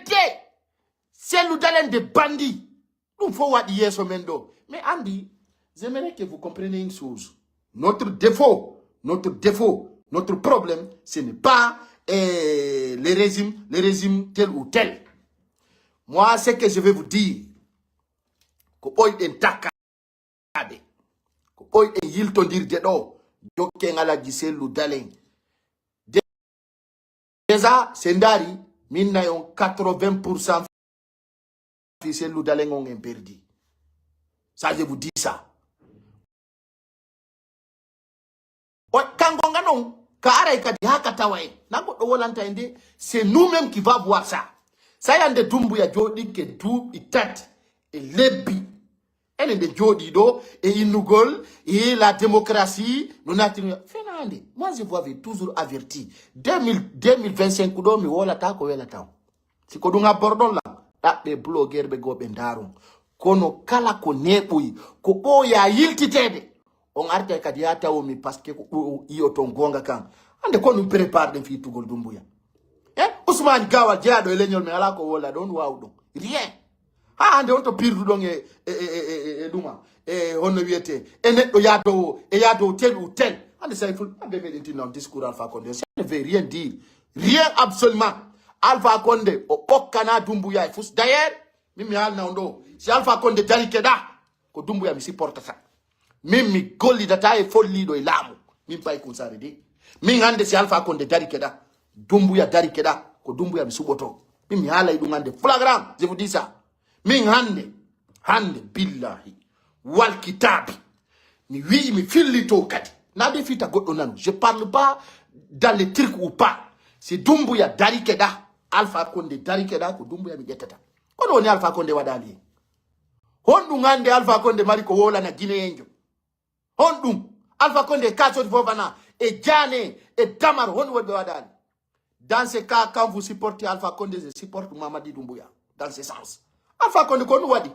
traité Cellou Dalein de bandits. Nous faut voir hier Mendo. Mais Andy, j'aimerais que vous compreniez une chose. Notre défaut, notre problème, ce n'est pas les régimes tel ou tel. Moi, ce que je vais vous dire, que oy en takade, que oy en yilton dir dedo, jokken ala Cellou Dalein. Déjà, Sendari, minna yon 80% fi Cellou Dalein on est perdu. Ça, je vous dis ça. Kangonga non, kara ikadi haka tawae. Nango wolanta inde, c'est nous-mêmes qui va voir ça. Ça yande dumbu ya jodi ke du itat et lebi. Elle de jodi do et inugol et la démocratie nous n'attendons. Fernande, moi je vous avais toujours averti. 2025 do mi wola ta ko wela taw. Si ko dunga bordon la, be blogger be go be ndarum. Kono kala ko nebuyi ko o ya yiltitede. On arte kadi ata o mi parce que iyo to ngonga kan. Ande ko nous prépare den fi tugol dumbuya. Ousmane Gawal diado elenyol me ala ko wola don wawdo. Rien. Ha ande on to pirdu don duma. On wiete neddo yado tel ou tel. Ande say ful ambe medenti non discours Alpha Condé. Ça ne veut rien dire. Rien absolument. Alpha Condé o okana dumbuya fus. D'ailleurs, mimi hal na ndo. Si Alpha Condé darikeda ko dumbuya mi supporta ça. Mimi golli data e folli do ilamu. Mimi pay ko sare de. Min hande si Alpha Condé darikeda. Dumbuya darikeda ko dumbuya mi suboto. Mimi hala idungande flagrant, je vous dis ça. Min hande billahi wal kitabi. Mi wi mi fillito kadi. Na defita goddo nanu. Je parle pas dans les trucs ou pas. C'est dumbuya darikeda. Alpha Condé darikeda ko dumbuya mi jettata. Kono woni Alpha Condé wadali. Hondu ngande Alpha Condé mari ko wola na Guinée enjo. Hondu Alpha Condé kaso fofana et Djane et Damar hondu wodbe wadali. Dans ce cas, quand vous supportez Alpha Condé, je supporte Mamadi Doumbouya. Dans ce sens. Alpha Condé, qu'on nous a dit.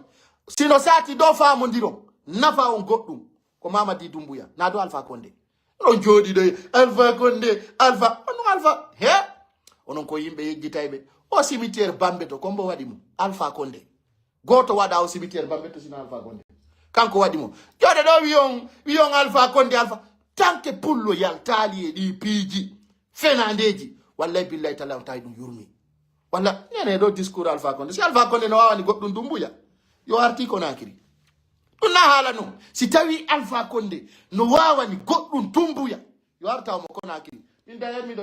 Sinon, ça, tu dois faire mon diron. Nafa on gotou. Comme Mamadi Doumbouya. Nado Alpha Condé. Non, jodi de Alpha Condé. Alpha. Non, Alpha. He? On a encore yimbe yigitaibe. Au cimetière Bambeto, comme wadimu. Alpha Condé. Goto wada au cimetière Bambeto, sinon Alpha Condé. Kanko wadimu. Jode do wiyon Alpha Condé, Alpha. Tant que pour loyalty di PG. Fernandeji. Wallahi billahi ta'ala tay dum yurmi walla nene do discours Alpha Condé si Alpha Condé no wawani goddum dumbuya yo arti ko nakiri dum na hala no si tawi Alpha Condé no wawani goddum dumbuya yo arta mo ko nakiri min da mi do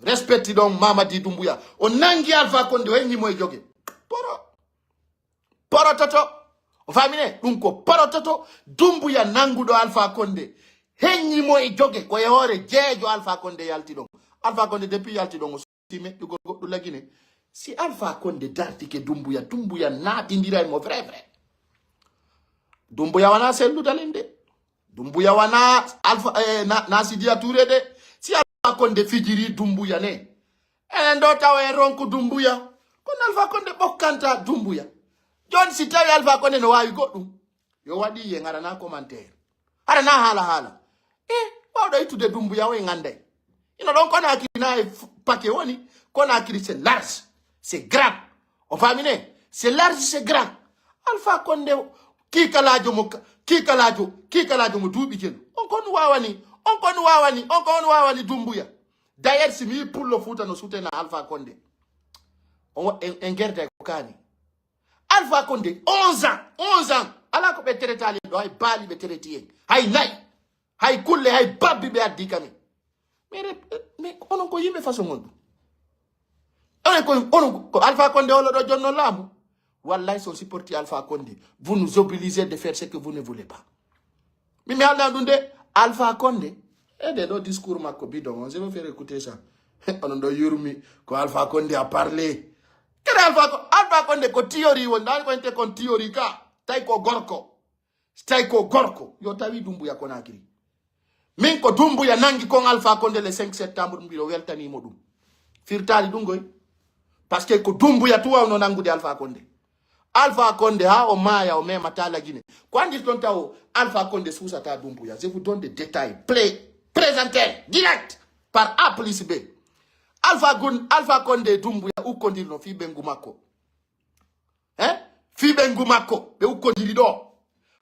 respecti don Mamadi Doumbouya o nangi Alpha Condé wenni moy joge poro toto o famine dum ko poro toto Doumbouya nangudo Alpha Condé henni moy joge ko e hore jeejo Alpha Condé yalti don Alpha Condé depuis yalti don sime du goddo lagine si Alpha Condé darti ke Doumbouya naati ndira mo vrai Doumbouya wana Cellou Dalein de Doumbouya wana Alpha na Sidia Touré de si Alpha Condé fijiri Doumbouya ne endo tawe ronku Doumbouya kon Alpha Condé bokkanta Doumbouya jon si tawi Alpha Condé no wawi goddum yo wadi ye ngara na commentaire ara na hala wawdo itude Doumbouya o ngande. Donc, on a un paquet, qu'on a écrit, c'est large, c'est grand. On va amener, c'est large, c'est grand. Alpha Condé, qui kalajo mo dubi ken. On kon wawani Doumbouya. D'ailleurs, si mi pour le foot no soutien à Alpha Condé. On guerre de kokani. Alpha Condé, 11 ans. Ala ko be teretali do ay bali be teretiye. Hay nay. Hay kulle hay babbi be addi kami. Mais on ko yimbe façon monde. On Alpha Condé on le donne l'amour. Wallahi son supporter Alpha Condé. Vous nous obligez de faire ce que vous ne voulez pas. Mais Alpha Condé et de nos discours makobi donc je vais faire écouter ça. On do yurmi ko Alpha Condé a parlé. Quel Alpha Condé ko théorie on dal ko ente kon théorie ka tay ko gorko yo tawi Doumbouya ko nakiri. Min ko Doumbouya nangi kon Alpha Condé le 5 septembre mbilo weltani modum firtali dungoy parce que ko Doumbouya tuwa no nangude Alpha Condé ha o maya o mema tala Guinée ko andi ton taw Alpha Condé sousata Doumbouya je vous donne des détails présentés direct par A plus B Alpha Condé Dumbuya ou kondiri no fi bengumako. Fi bengumako be ou kondiri do.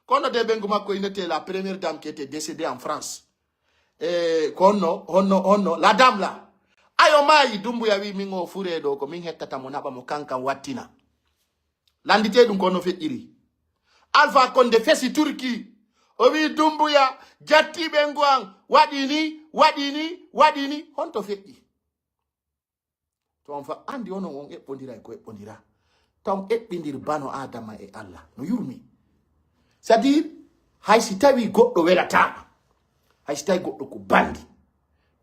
Kono de bengumako il était la première dame qui était décédée en France. Kono la dame là. Ayo mai Dumbuya wi mingo fure do ko min hettata mo naba mo kankan wattina. Landite dum kono fe iri. Alpha Condé fesi Turki. O wi Dumbuya jatti benguang wadini honto feɗɗi. To on fa andi ono on eɓɓodira e ko eɓɓodira taw eɓɓidir bano adama e Allah no yurmi. C'est-à-dire hay si tawi goɗɗo welatama, hay si tawi goɗɗo ko bandi,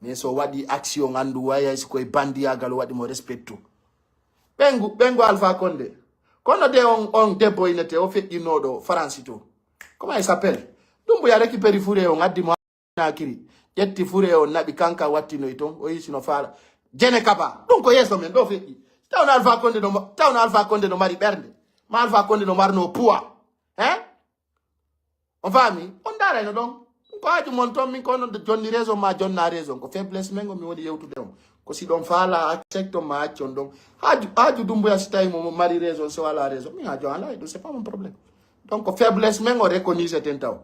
mais so waɗi action andu waya si koye bandiyagal waɗi mo respectu ɓengu Alpha Condé kono de on debbo inete o feƴƴinoɗo France to comment il s'appelle Dumbuya récupéri fure o ngaddi mo nakiri ƴetti fure o naɓi kanka wattinoy ton o yisino faala jene kaba ɗum ko yeeso men ɗo feƴƴi tawno Alpha Condé no mari ɓernde ma Alpha Condé no marno poids on faami on darayno ɗon ko haaju mon toon min kono jonni raison ma jonna raison ko faiblesse men go mi woni yewtude on ko si ɗon faala accepte ma accon ɗon haaju Dumbuya si tawi mo mari raison so wala raison min haaju ala ɗum c'est pas mon problème donc ko faiblesse men o reconnaisse ten taw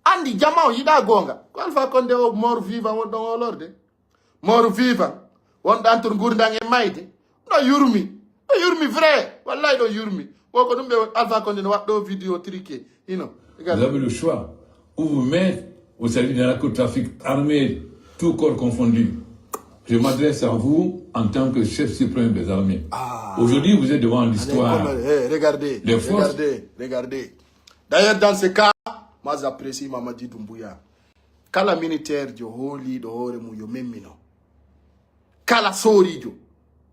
andi jama o yiɗa gonga ko Alpha Condé o mort vivant won ɗon o lorde mort vivant won ɗan tour gurdang e mayde no yurmi vrai wallahi ɗo yurmi woko ɗum ɓe Alpha Condé no waɗɗo vidéo triqué vous avez le choix ou vous mettre au service du narcotrafic armé tout corps confondu. Je m'adresse à vous en tant que chef suprême des armées. Aujourd'hui vous êtes devant l'histoire. Regardez. D'ailleurs dans ce cas moi j'apprécie Mamadi Dumbuya. Kala militaire jo holi do hore mu yo memmino. Kala sori jo.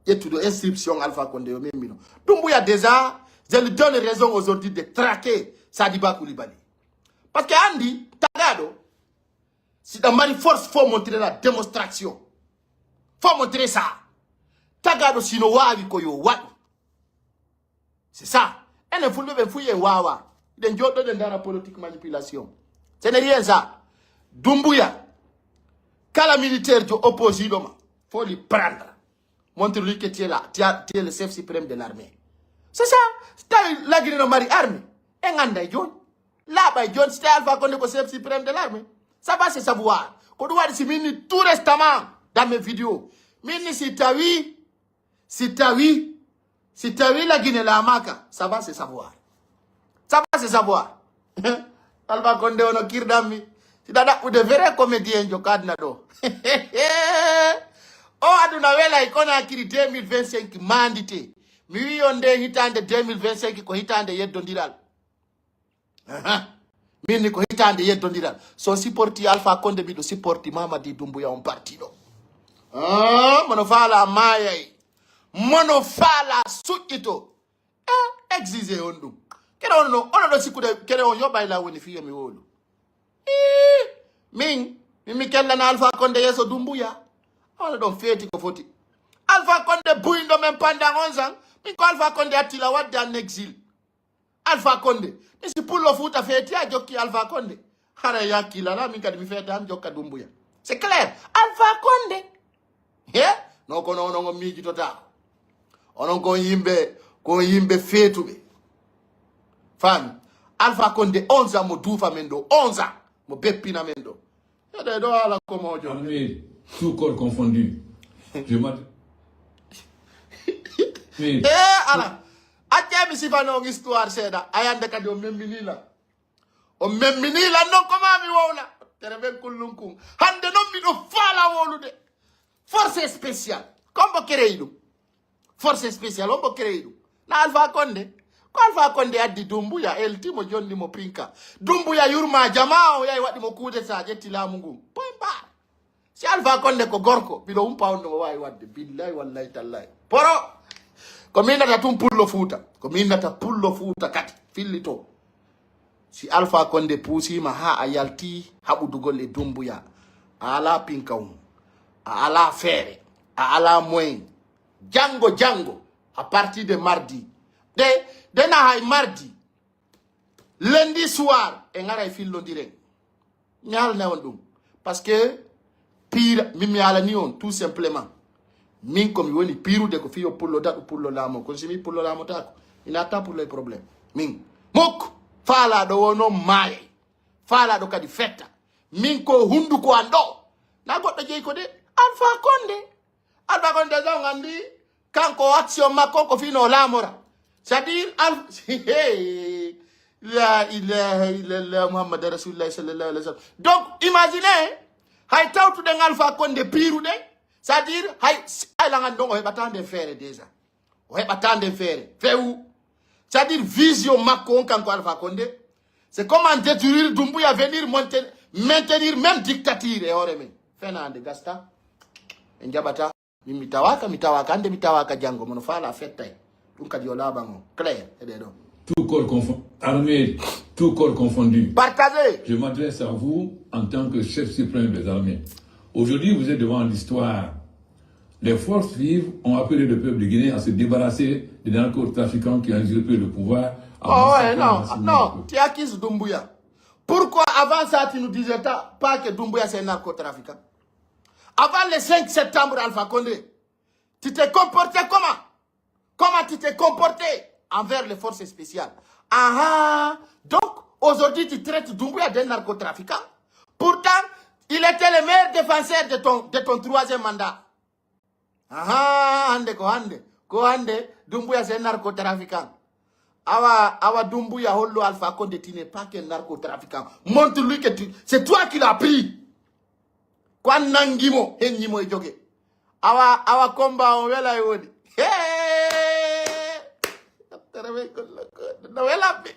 Yettudo inscription Alpha Condé yo memmino. Dumbuya déjà, je lui donne raison aujourd'hui de traquer Sadiba Koulibaly. Parce que Andy, Tagado, si dans Mali force, faut montrer la démonstration. Faut montrer ça. Tagado sino wawi koyo wadu. C'est ça. Et ne faut pas fouiller wawa. Den jodo den dara politique manipulation. Ce n'est rien ça. Dumbuya, kala militaire jo opposé doma, faut lui prendre. Montre-lui que tu es là, tu es le chef suprême de l'armée. C'est ça. C'est la guerre de mari armée. Et nganda John. Là, by John, c'était Alpha Condé le chef suprême de l'armée. Ça va se savoir. Quand on voit mini tout récemment dans mes vidéos. Mini si t'as vu la Guinée la Maka, ça va se savoir. Ça va se savoir. Alpha Condé ono kirdami. Si dada ou de vrai comédien jo kadna do. Oh aduna wela ikona akiri 2025 mandité. Mi onde hitande 2025 ko hitande yeddondiral. Mini ko hitande yeddondiral. So supporti Alpha Condé bido supporti Mamadi Dumbuya on partido. Mono fala mayay. Mono fala sukkito. Exige ondu. Kere ono do sikude kere on yoba ila woni fiye mi wolu. Mimi kella na Alpha Condé yeso Dumbuya. On don feti ko foti. Alpha Condé buindo men pendant 11 ans. Min ko Alpha Condé atila wadde en exil. Alpha Condé. Misi pullo futa feti a jokki Alpha Condé. Hara yakila la min kadi mi feta am jokka Dumbuya. C'est clair. Alpha Condé. No kono ono miji tota. Onon ko yimbe fetube. Fami. Alpha Condé 11 ans mo dufa mendo. 11 ans mo beppina mendo. Yade do ala ko mojo. Armée, tout corps confondu. Je m'adresse. Ala. Atemi sifano histoire seda. Ayande kadi o memminila. O memminila non ko mami wowla. Tere ben kullunkum. Hande non mi do fala wolude. Force spéciale. Kombo kereidu. Force spéciale ombo kereidu. Na Alpha Condé. Ko Alpha Condé addi Dumbuya eltimo jonni mo pinka. Dumbuya yurma jamao yai wadi mo kude sa jetti lamu ngum. Poimba. Si Alpha Condé ko gorko bido umpa on no wawi wadde billahi wallahi tallahi. Poro ko minata tum pullo futa. Ko minata pullo futa kati fillito. Si Alpha Condé pusima ha a yalti habudugol e Dumbuya. Ala pinka ala fere, ala moyen. Django, à partir de mardi. De na hay mardi. Lundi soir, et ngara fil direct. Nyal na wondum. Parce que, pire, mimi ala ni on, tout simplement. min ko mi woni pirude ko fiyo pullo daɗo pullo laamo ko simi pullo laamo tako ina ta pullo e probléme min mokko faalaɗo wono maaye faalaɗo kadi fetta min ko hunduko an ɗo na goɗɗo jeyi ko de Alpha Condé so gandi kanko action makko ko fino laamora c'est-à-dire la ilaha illallah muhammad rasulullah sallallahu alaihi wasallam donc imaginez hay tawtuɗen Alpha Condé piruɗe c'est-à-dire hay langan ɗon o heɓatande feere déjà o heɓatande feere fewu c'est-à-dire vision makko on kanko Alpha Condé c'est comment détruire Doumbouya venir maintenir même dictature e hoore men fenande gasta en jaɓata mi tawaka ande mi tawaka jango mono faala fettay ɗum kadi yo laaɓan o clair eɗe ɗo Tout corps confondu, armée, tout corps confondu. Partagez. Je m'adresse à vous en tant que chef suprême des armées. Aujourd'hui, vous êtes devant l'histoire. Les forces vives ont appelé le peuple de Guinée à se débarrasser des narcotrafiquants qui ont usurpé le pouvoir. Oh ouais, non, tu acquises Doumbouya. Pourquoi avant ça tu nous disais pas que Doumbouya c'est un narcotrafiquant? Avant le 5 septembre, Alpha Condé, tu t'es comporté comment? Comment tu t'es comporté envers les forces spéciales? Donc aujourd'hui tu traites Doumbouya d'un narcotrafiquant. Pourtant, il était le meilleur défenseur de ton troisième mandat. Doumbouya c'est un narcotrafiquant. Awa Doumbouya Hollo Alpha Condé, tu n'es pas qu'un narcotrafiquant. Montre-lui que c'est toi qui l'as pris. Kwa nangimo, henyimo ejoge. Awa komba on wela yodi. No wela mi.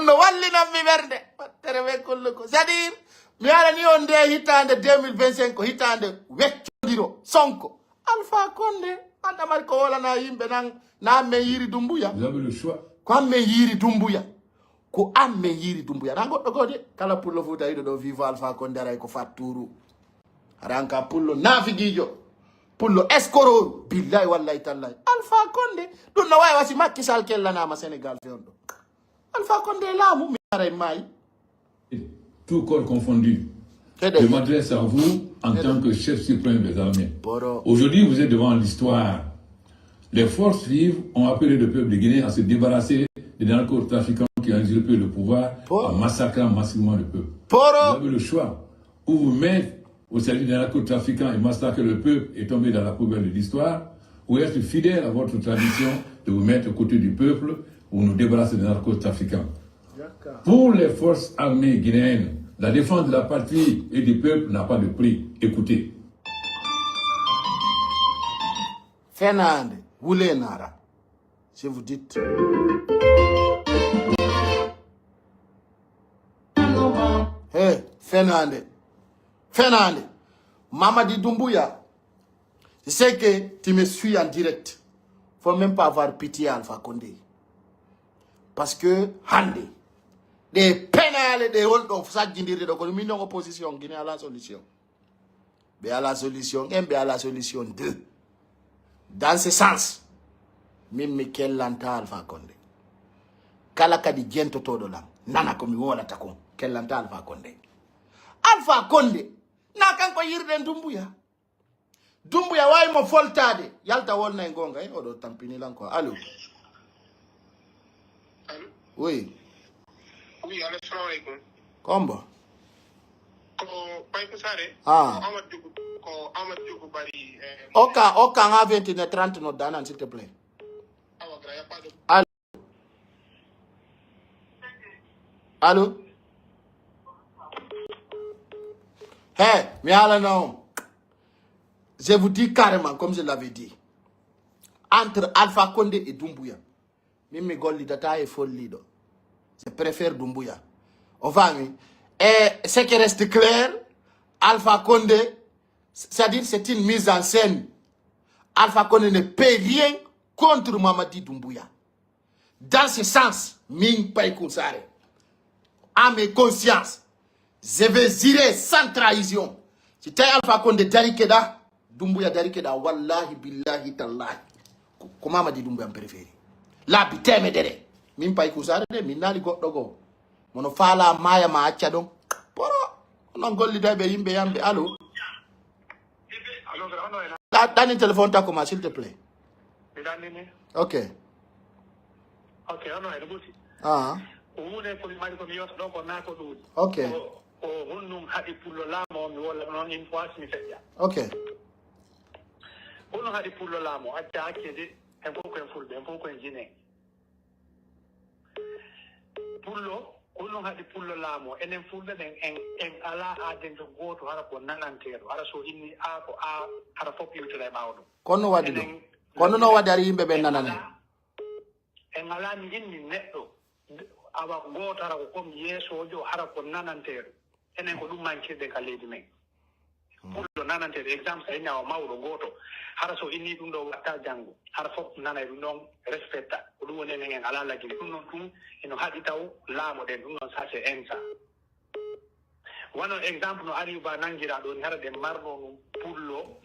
No walli na mi verde. Tereve kolko. C'est-à-dire, mi ala ni onde hitande 2025 hitande weccondiro sonko. Alpha Condé, anda marko wala na yimbe na me yiri Doumbouya. Vous avez le choix. Ko me yiri Doumbouya. Ko amme yiri Doumbouya. Rango dogode kala pour le foot do vivo Alpha Condé ray ko faturu. Ranka pullo nafigijo pullo escoro billahi wallahi tallahi Alpha Condé ɗum no wawi wasi Macky Sall kellanama Sénégal fewnɗo Alpha Condé laamu mi aray maayi. Tout corps confondu. Je m'adresse à vous en tant que chef suprême des armées. Aujourd'hui, vous êtes devant l'histoire. Les forces vives ont appelé le peuple de Guinée à se débarrasser des narcotrafiquants qui ont usurpé le pouvoir en massacrant massivement le peuple. Vous avez le choix. Ou vous mettre au service des narcotrafiquants et massacrer le peuple et tomber dans la poubelle de l'histoire, ou être fidèle à votre tradition de vous mettre aux côtés du peuple ou nous débarrasser des narcotrafiquants. Pour les forces armées guinéennes, la défense de la patrie et du peuple n'a pas de prix. Écoutez. Fernande, Woulenara, si vous dites... Hey, Fernande, Mamadi Doumbouya, je sais que tu me suis en direct. Faut même pas avoir pitié Alpha Condé. Parce que, hande, des pénales, des hold of ça, de opposition, Guinée à la solution. Mais à la solution 1, mais à la solution 2. Dans ce sens, même Mikel Lanta Alpha Condé. Kala kadi gento todo lang. Nana komi wola takon. Kel Lanta Alpha Condé. Alpha Condé. Na kanko yirden Doumbouya. Doumbouya way mo foltade. Yalta wolna ngonga odo tampini lanko. Allô. Allô. Oui. Oui, assalamu alaikum. Kombo. Ko Pai Kusare. Ko Amad Djougou bari. Oka nga 21h30 no danan s'il te plaît. Allô. Allô. Hey, mais alors non. Je vous dis carrément, comme je l'avais dit, entre Alpha Condé et Doumbouya, même Golli Data et Follido, je préfère Doumbouya. On va, et ce qui reste clair, Alpha Condé, c'est-à-dire c'est une mise en scène. Alpha Condé ne peut rien contre Mamadi Doumbouya. Dans ce sens, Ming Païkou Sare, à mes consciences, je vais zirer sans trahison. Si tu es Alpha Condé Darikeda, Doumbouya Darikeda, wallahi billahi tallahi. Comment m'a dit Doumbouya préféré? La bité me dere. Ming Païkou Sare, minali go dogo. Mono fala maya ma acca donc. Poro, on golli dabe yimbe yambe. Allô? Dani téléphone ta comment, s'il te plaît. Ok. Ok, ono e buti. Ah. Uune ko mari ko mi yoto do ko na ko dudi. Ok. O hunnum hadi pullo lamo mi wala non in fois mi fedja. Ok. Hunno hadi pullo lamo acca hakkede en fof ko en fulbe en fof ko en jine. Pullo hunno hadi pullo lamo enen fulbe den en ala aden to goto hara ko nanantero hara so inni a ko a hara fof yewtira e mawɗum. Kono wadi do. Kono no wadi ari yimbe be nanane. En ala mi inni neɗɗo awa goto hara ko comme yeesojo hara ko nanantero enen ko ɗum mankirde ka leydi men. Pullo nanantero exemple so inni awa mawɗo goto hara so inni ɗum ɗo watta janngo hara fof nana ɗum ɗon respecta ko ɗum woni enen en ala lagine ɗum noon ɗum eno haɗi taw laamu ɗen ɗum noon ça c'est ensa wono exemple no Ariuba nangira ɗo ni hara ɗen marno ɗum pullo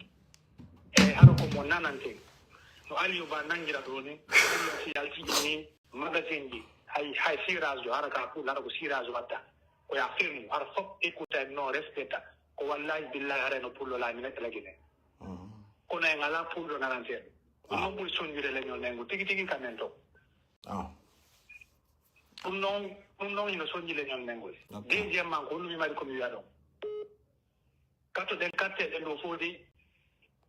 e hara ko mo nanante no Ariuba nangira ɗo ni pullo si yaltiɗi ni magasin ji hay sirage jo hara ka pullo hara ko sirage watta ko ya fermu hara fof écouta non respecta ko wallahi billahi hara no pullo laami neɗɗo lagine kono en ala pullo nananteɗo ɗum noon ɓuri sonjure leñol nengo tigi tigi kamen to ɗum noon ino soñji leñol nengol deuxiémement ko ɗum mari komi wiya ɗon katto ɗen katteɗen ɗo fof de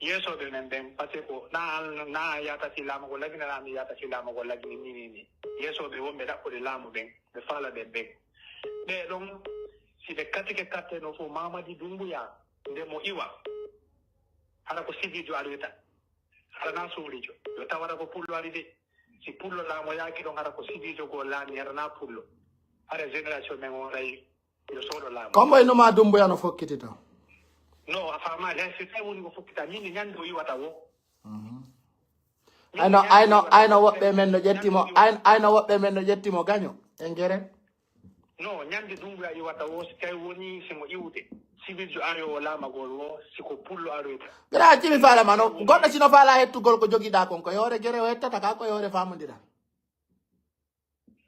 yeesoɓe men ɓen par ce que ko na yata si laamu ko laginanami yata si laamu ko lagini ni yeesoɓe wonɓe ɗaɓɓude laamu ɓen ɓe faala ɓen ɓen ɓe ɗon si ɓe kattike katte no fof Mamadi Doumbouya nde mo iwa hara ko sigijo aroyta hara na suulijo yo tawata ko pullo ari de si pullo laamo yaaki ɗon hara ko sigijo goo laami hara na pullo hara génération men on ray yo sooɗo laamo combo ino ma Doumbouya no fokkitita no a faamaali hay so tawi woni ko fokkita min ñande o iwata wo ayno woɓɓe men no ƴettimo ayno woɓɓe men no ƴettimo gaño e ngere no ñande Doumbouya iwata wo si tawi woni simo iwde sibijo ayo o laamagol wo siko pullo aroyta ɓira jimi faalama no goɗɗo sino faala hettugol ko jogiɗa kon ko yoore gere o hettata ka ko yoore famodira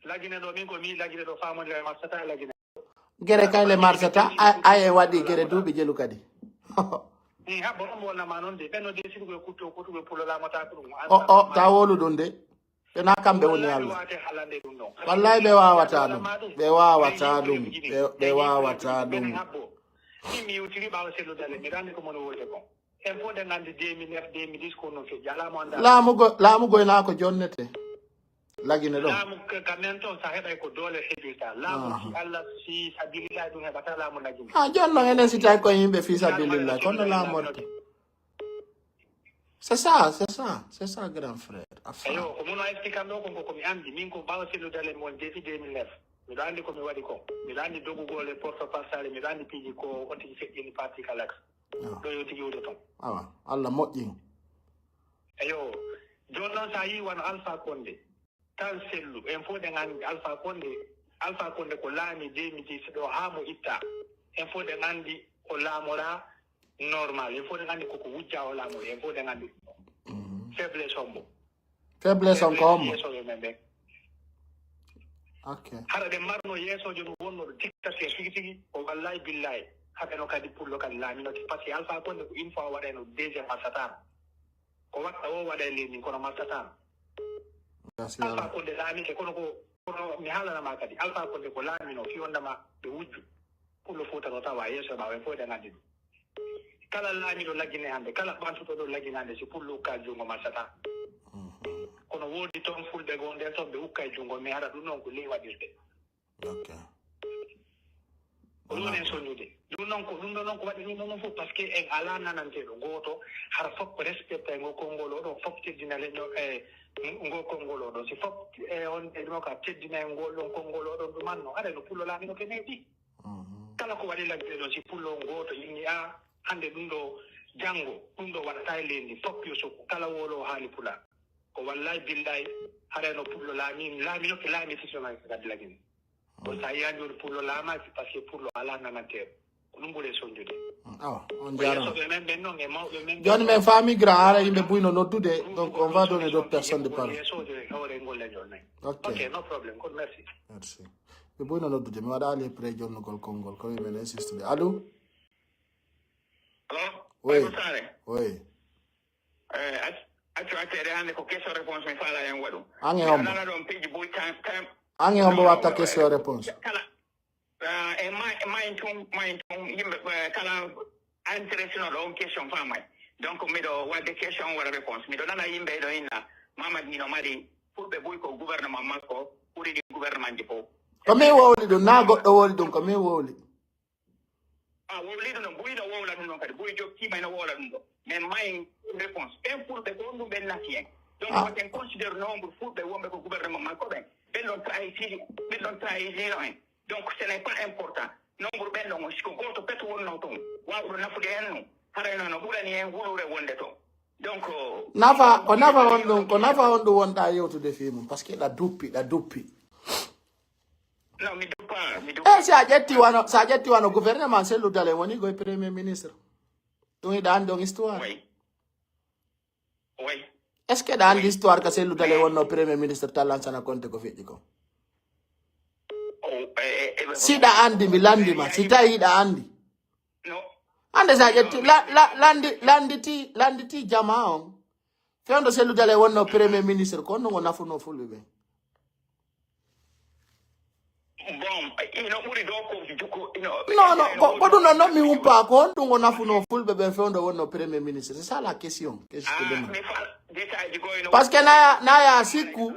lagine ɗo min ko mi lagine ɗo famodira marsata lagine gere kayle marsata aye waɗi gere duuɓi jelu kadi ha boɗon wonnama noon de ɓenno de siɗuɓe kutto kotuɓe pullo laamata ko ɗum o ta wolu ɗum de ɓena kamɓe woni Allah halande ɗum ɗon wallahi ɓe wawata ɗum ɓe wawata ɗum ɓe wawata ɗum mi yewtiri ɓaawa selludale mi randi ko mono wolde kon en fof ɗen anndi 2009 2010 ko noon feƴƴi alamo annda laamugoy naa ko jonnete lagine ɗon laamu ka men toon so heɓay ko doole heɓirta laamu si Allah si sabilillahi ɗum heɓata laamu lagine ha jonno enen si tawi koye yimɓe fi sabilillahi kono laamorde c'est ça grand frère eyo ko muno expliquan ɗo konko komi anndi min ko ɓaawa selludale mon depuis 2009 miɗo anndi komi waɗi ko miɗo anndi dogugol e porte passare miɗo anndi piiji ko on tigi feƴƴini parti kalax ɗo yo tigi wude toon awa Allah moƴƴin eyo joni noon sa yi wano Alpha Condé tan sellu en fof ɗen anndi Alpha Condé ko laami 2010 ɗo haa mo itta en fof ɗen anndi o laamora normal en fof ɗen anndi koko wujja o laamori en fof ɗen anndi faiblesse hombo on ko hombo yeesoɓe men ɓen hara ɗe marno yeesojo ɗum wonnoɗo dictateur tigi tigi o wallahi billahi haɓeno kadi pullo kadi laaminote par ce que Alpha Condé ko une fois waɗayno deuxiéme marsatano ko watta o waɗa leydi kono marsatano Alpha Condé laamike kono mi haalanama kadi Alpha Condé ko laamino fiyondema ɓe wujju pullo futano tawa yeeso ɓawa en fof ɗen anndi ɗum kala laamiɗo laggine hannde kala ɓantuɗo ɗo laggine hannde si pullo ukka junngo marsata kono woodi toon fulɓe goo nden toon ɓe hukka e junngo mi haɗa ɗum noon ko ley waɗirde ko ɗum en soñude ɗum ɗo noon ko waɗi ɗum ɗo noon fof par ce que en alaa nananteeɗo gooto hara fof ko respecta e ngol konngol oɗon fof teddina leño e ngol konngol oɗon si fof on ɗeɗino ka teddina e ngol ɗon konngol oɗon ɗumanno aɗa no pullo laamino ke neeɗi kala ko waɗi lagde ɗo si pullo gooto inni a hannde ɗum ɗo janngo ɗum ɗo waɗata e leydi fof yo sokku kala wolo haali pula ko wallahi billahi hareno pullo laamino ke laami sisonaki kadi lagine o sa yiyani joni pullo laamaki par ce que pullo ala nananteɗo ko ɗum ɓuuri sonjude on jarama yeesoɓe men ɓen noon e mawɓe men joni min faami grand ara yimɓe buyno noddude donc on va donner d'autres personnes de parole yeesoje hawre ngol leñol nayi ok no probléme kono merci ɓe buyno noddude mi waɗa ali pré jonnugol konngol komi men insistude allo allo oui attere hande ko question réponse mi fala en waɗu Ange hombo. nana ɗon peji boy time Ange hombo watta question réponse. kala e mayin tum yimɓe kala intéressé no ɗon question famay donc miɗo wadde question waɗa réponse miɗo nana yimɓe ɗo inna mamadi nino mari fulɓe boy ko gouvernement makko ɓuri ɗi gouvernement ji fof Ko mi wowli ɗum na goɗɗo wowli ɗum ko mi wowli. wowli ɗum ɗon boyi no wowla ɗum ɗon kadi boyi joktima ino wowla ɗum ɗo mais mayin réponse ɓen fulɓe ko ɗum ɓen natti hen donc woten considére nombre fulɓe wonɓe ko gouvernement makko ɓen ɓen ɗon trahirino en donc ce n'est pas important nombre ɓen ɗon siko goto pete wonno toon wawɗo nafude hen no harayno no ɓurani hen wulure wonde toon donc Nafa ko nafa on ɗum wonɗa yewtude fi mum par ce que ɗa duppi. non mi duppa Si a ƴetti wano gouvernement selludale woni goye premier ministre. Ɗum hiɗa andi on histoire. oui Est ce que ɗa andi histoire ka selludale wonno premier ministre Lansana Conté ko feƴƴi ko. Si ɗa andi mi landima si tawi hiɗa andi. Hande sa ƴetti landiti jama on. Fewndo selludale wonno premier ministre ko on ɗum o nafuno fulɓe ɓe. bon ino ɓuri ɗo ko jukko non ko ɗum non mi humpa ko on ɗum o nafuno fulɓe ɓen fewndo wonno premier ministre c'est ça la question parce que naya sikku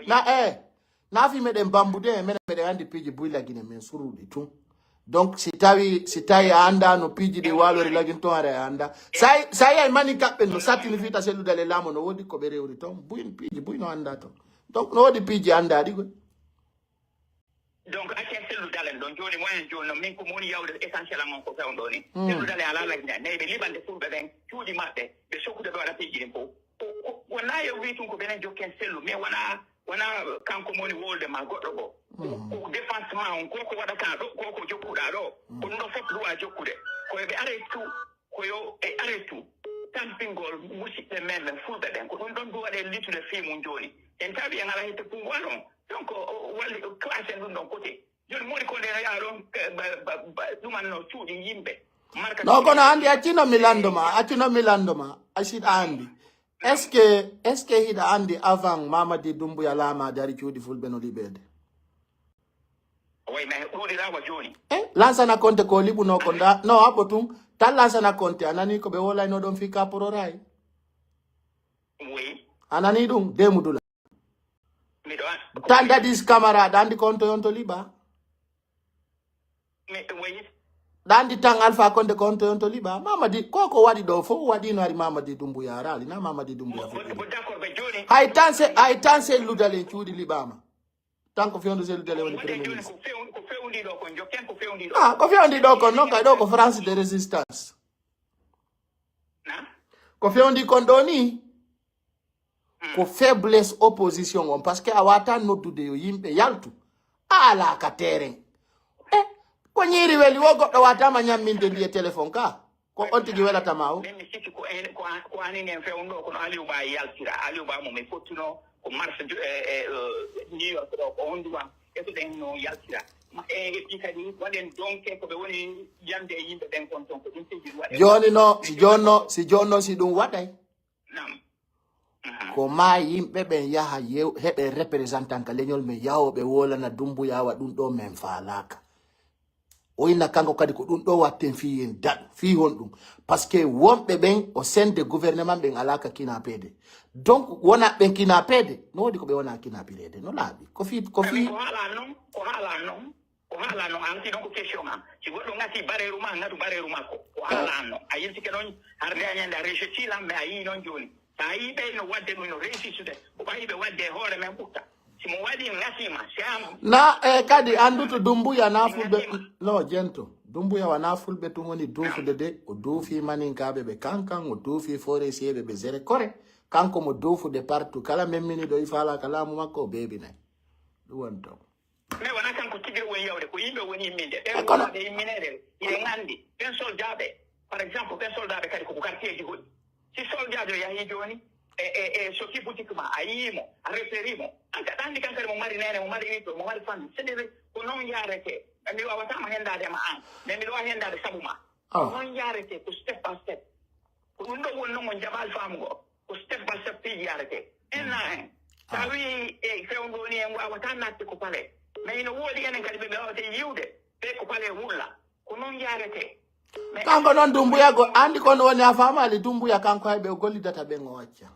na fi meɗen bambude e minen meɗen andi piiji buy lagine men suruɗi tun donc si tawi a anda no piiji ɗi walori lagin ton ara e anda sa yi ay mani kaɓɓen no sattini fita selludale laamo no woodi koɓe rewri toon piiji buy no anda toon donc no woodi piiji andaɗi goy donc accen selludalen ɗon joni moyen joni no min komo woni yawde essentiel amon ko fewn ɗo ni selludale ala lagine nayi ɓe liɓande fulɓe ɓen cuuɗi maɓɓe ɓe sokkude ɓe waɗa piiji ɗin fof wona yo wi tun ko ɓenen jokken sellu mais wona kanko moni wolde ma goɗɗo ko ko défensement on koko waɗata ɗo koko jokkuɗa ɗo ko ɗum ɗo fof duwa jokkude koye ɓe are tout koyo e are tout tampingol musidɓe men ɓen fulɓe ɓen ko ɗum ɗon du waɗe littude fimum joni en tawi en ala hette pouvoir on donc walli classe en ɗum ɗon côté joni moni ko ndeno yaa ɗon ɗumanno cuuɗi yimɓe non kono andi accino mi landoma asid andi est ce que hiɗa andi avant Mamadi Doumbouya laamade ari cuuɗi fulɓe no liɓede oui mais ɗuɗirawa joni Lansana Conté ko liɓuno ko non haɓɓo tun tan Lansana Conté anani ko ɓe wolayno ɗon fi kapororay oui anani ɗum demudula tan Dadis Camara ɗa andi ko on to yon to liɓa ɗandi tan Alpha Condé ko on to yon to liɓa Mamadi koko waɗi ɗo fof waɗino ari Mamadi Doumbouya arali na Mamadi Doumbouya feƴƴi hay tan selludale cuuɗi liɓama tan ko fewndo selludale woni premier ministre ko fewndiɗo kon jokken ko fewndiɗo ko fewndiɗo kon noon kay ɗo ko France de résistance ko fewndi kon ɗo ni ko faiblesse opposition on parce que a wata noddude yo yimɓe yaltu a ala ka terrain ko ñiiri weli wo goɗɗo watama ñamminde ndiye téléphone ka ko on tigi welatama o min mi sikki ko aninen fewnɗo kono Aliou Ba yaltira Aliou Ba mo mi fottuno ko mars New York ɗo ko on duwan etuɗen no yaltira e pi kadi waɗen donke koɓe woni yamde e yimɓe ɓen kon toon ko ɗum tigi waɗe joni si ɗum waɗay nam ko ma yimɓe ɓen yaha heɓe représentant ka leñol men yahoɓe wolana Doumbouya wa ɗum ɗo men falaka o inna kanko kadi ko ɗum ɗo watten fi en daɗu fi hon ɗum par ce que wonɓe ɓen o sende gouvernement ɓen alaka kinapede donc wona ɓen kinapede no wodi ko ɓe wona kinapirede no laaɓi ko haala noon an si ɗon ko question am si goɗɗo ngati bareru ma ngatu bareru makko ko haala an noon a yiltike noon harde añande a réussitilam mais a yii noon joni sa yii ɓe no wadde ɗum no réussisude ko ɓayiɓe wadde hoore men ɓutta simo waɗi ngasima si am na kadi anduto Doumbouya na fulɓe no jento Doumbouya wana fulɓe tun woni duufude de o duufi maninkaɓe ɓe kankan o duufi forestier ɓe zere kore kanko mo duufude partout kala memmini ɗo ifala kalamu makko o beebinay ɗum woni ton mais wona kanko tigui woni yawde ko yimɓe woni yimminde ɓen wonade yimminede ine gandi ɓen soldaɓe par exemple ɓen soldaɓe kadi koko quartier ji goɗɗi si soldajo yahi joni e soki boutique ma a yimo a referimo anka ɗandi kankadi mo mari nene mo mari witto mo mari famille c'est dire ko noon yarete mi wawatama hendadema an mais miɗo wawi hendade saabu ma ko noon yarete ko step par step ko ɗum ɗo woni noon mo jaɓal famugo ko step by step ti yarate en tawi e fewndo ni en wawata natte ko pale mais no wodi enen kadi be wawata yiwde be ko pale wulla ko non yarate kanko non dumbuya go andi kono woni afama ali dumbuya kanko ay be golli data be ngocha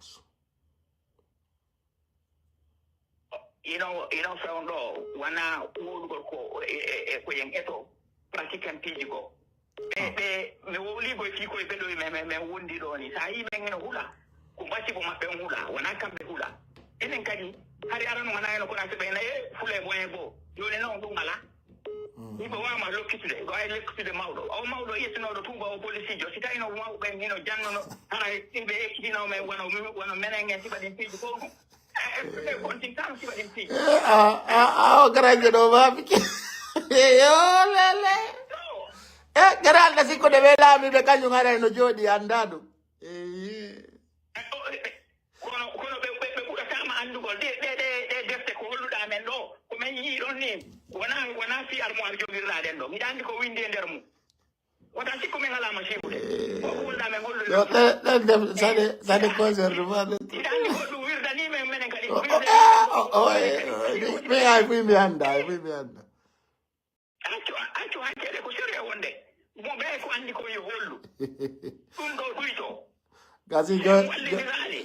fewndo wana wolugo ko ko yen eto pratiquant tiji ko be me woli go fi ko be do me wondi do ni sa yi men hula ko basi ko mabbe hula wana kambe hula enen kadi hari arano wana eno ko na be na fule boyen bo yo le non dungala ibo wa ma lokitude go ay lokitude mawdo o mawdo yesino do tumba o police jo sita ino mawdo ben ino janno hara timbe ekidino me wana menenge tiba din tiji ko no garage do ba yo lele garal na siko de bela mi be kanyu ngara no jodi andado kono be kuda sama andugo de defte ko holluda men do ko men yi don ni wana fi armoire jogirra den do mi dandi ko windi e nder mu wata sikko men ala ma shebude ko holluda men holluda sade concert ba dandi ko du wirda ni men menen kadi me ay mi anda accu hakkede ko sere wonde mo be ko andi ko yo hollu dum do duito gasi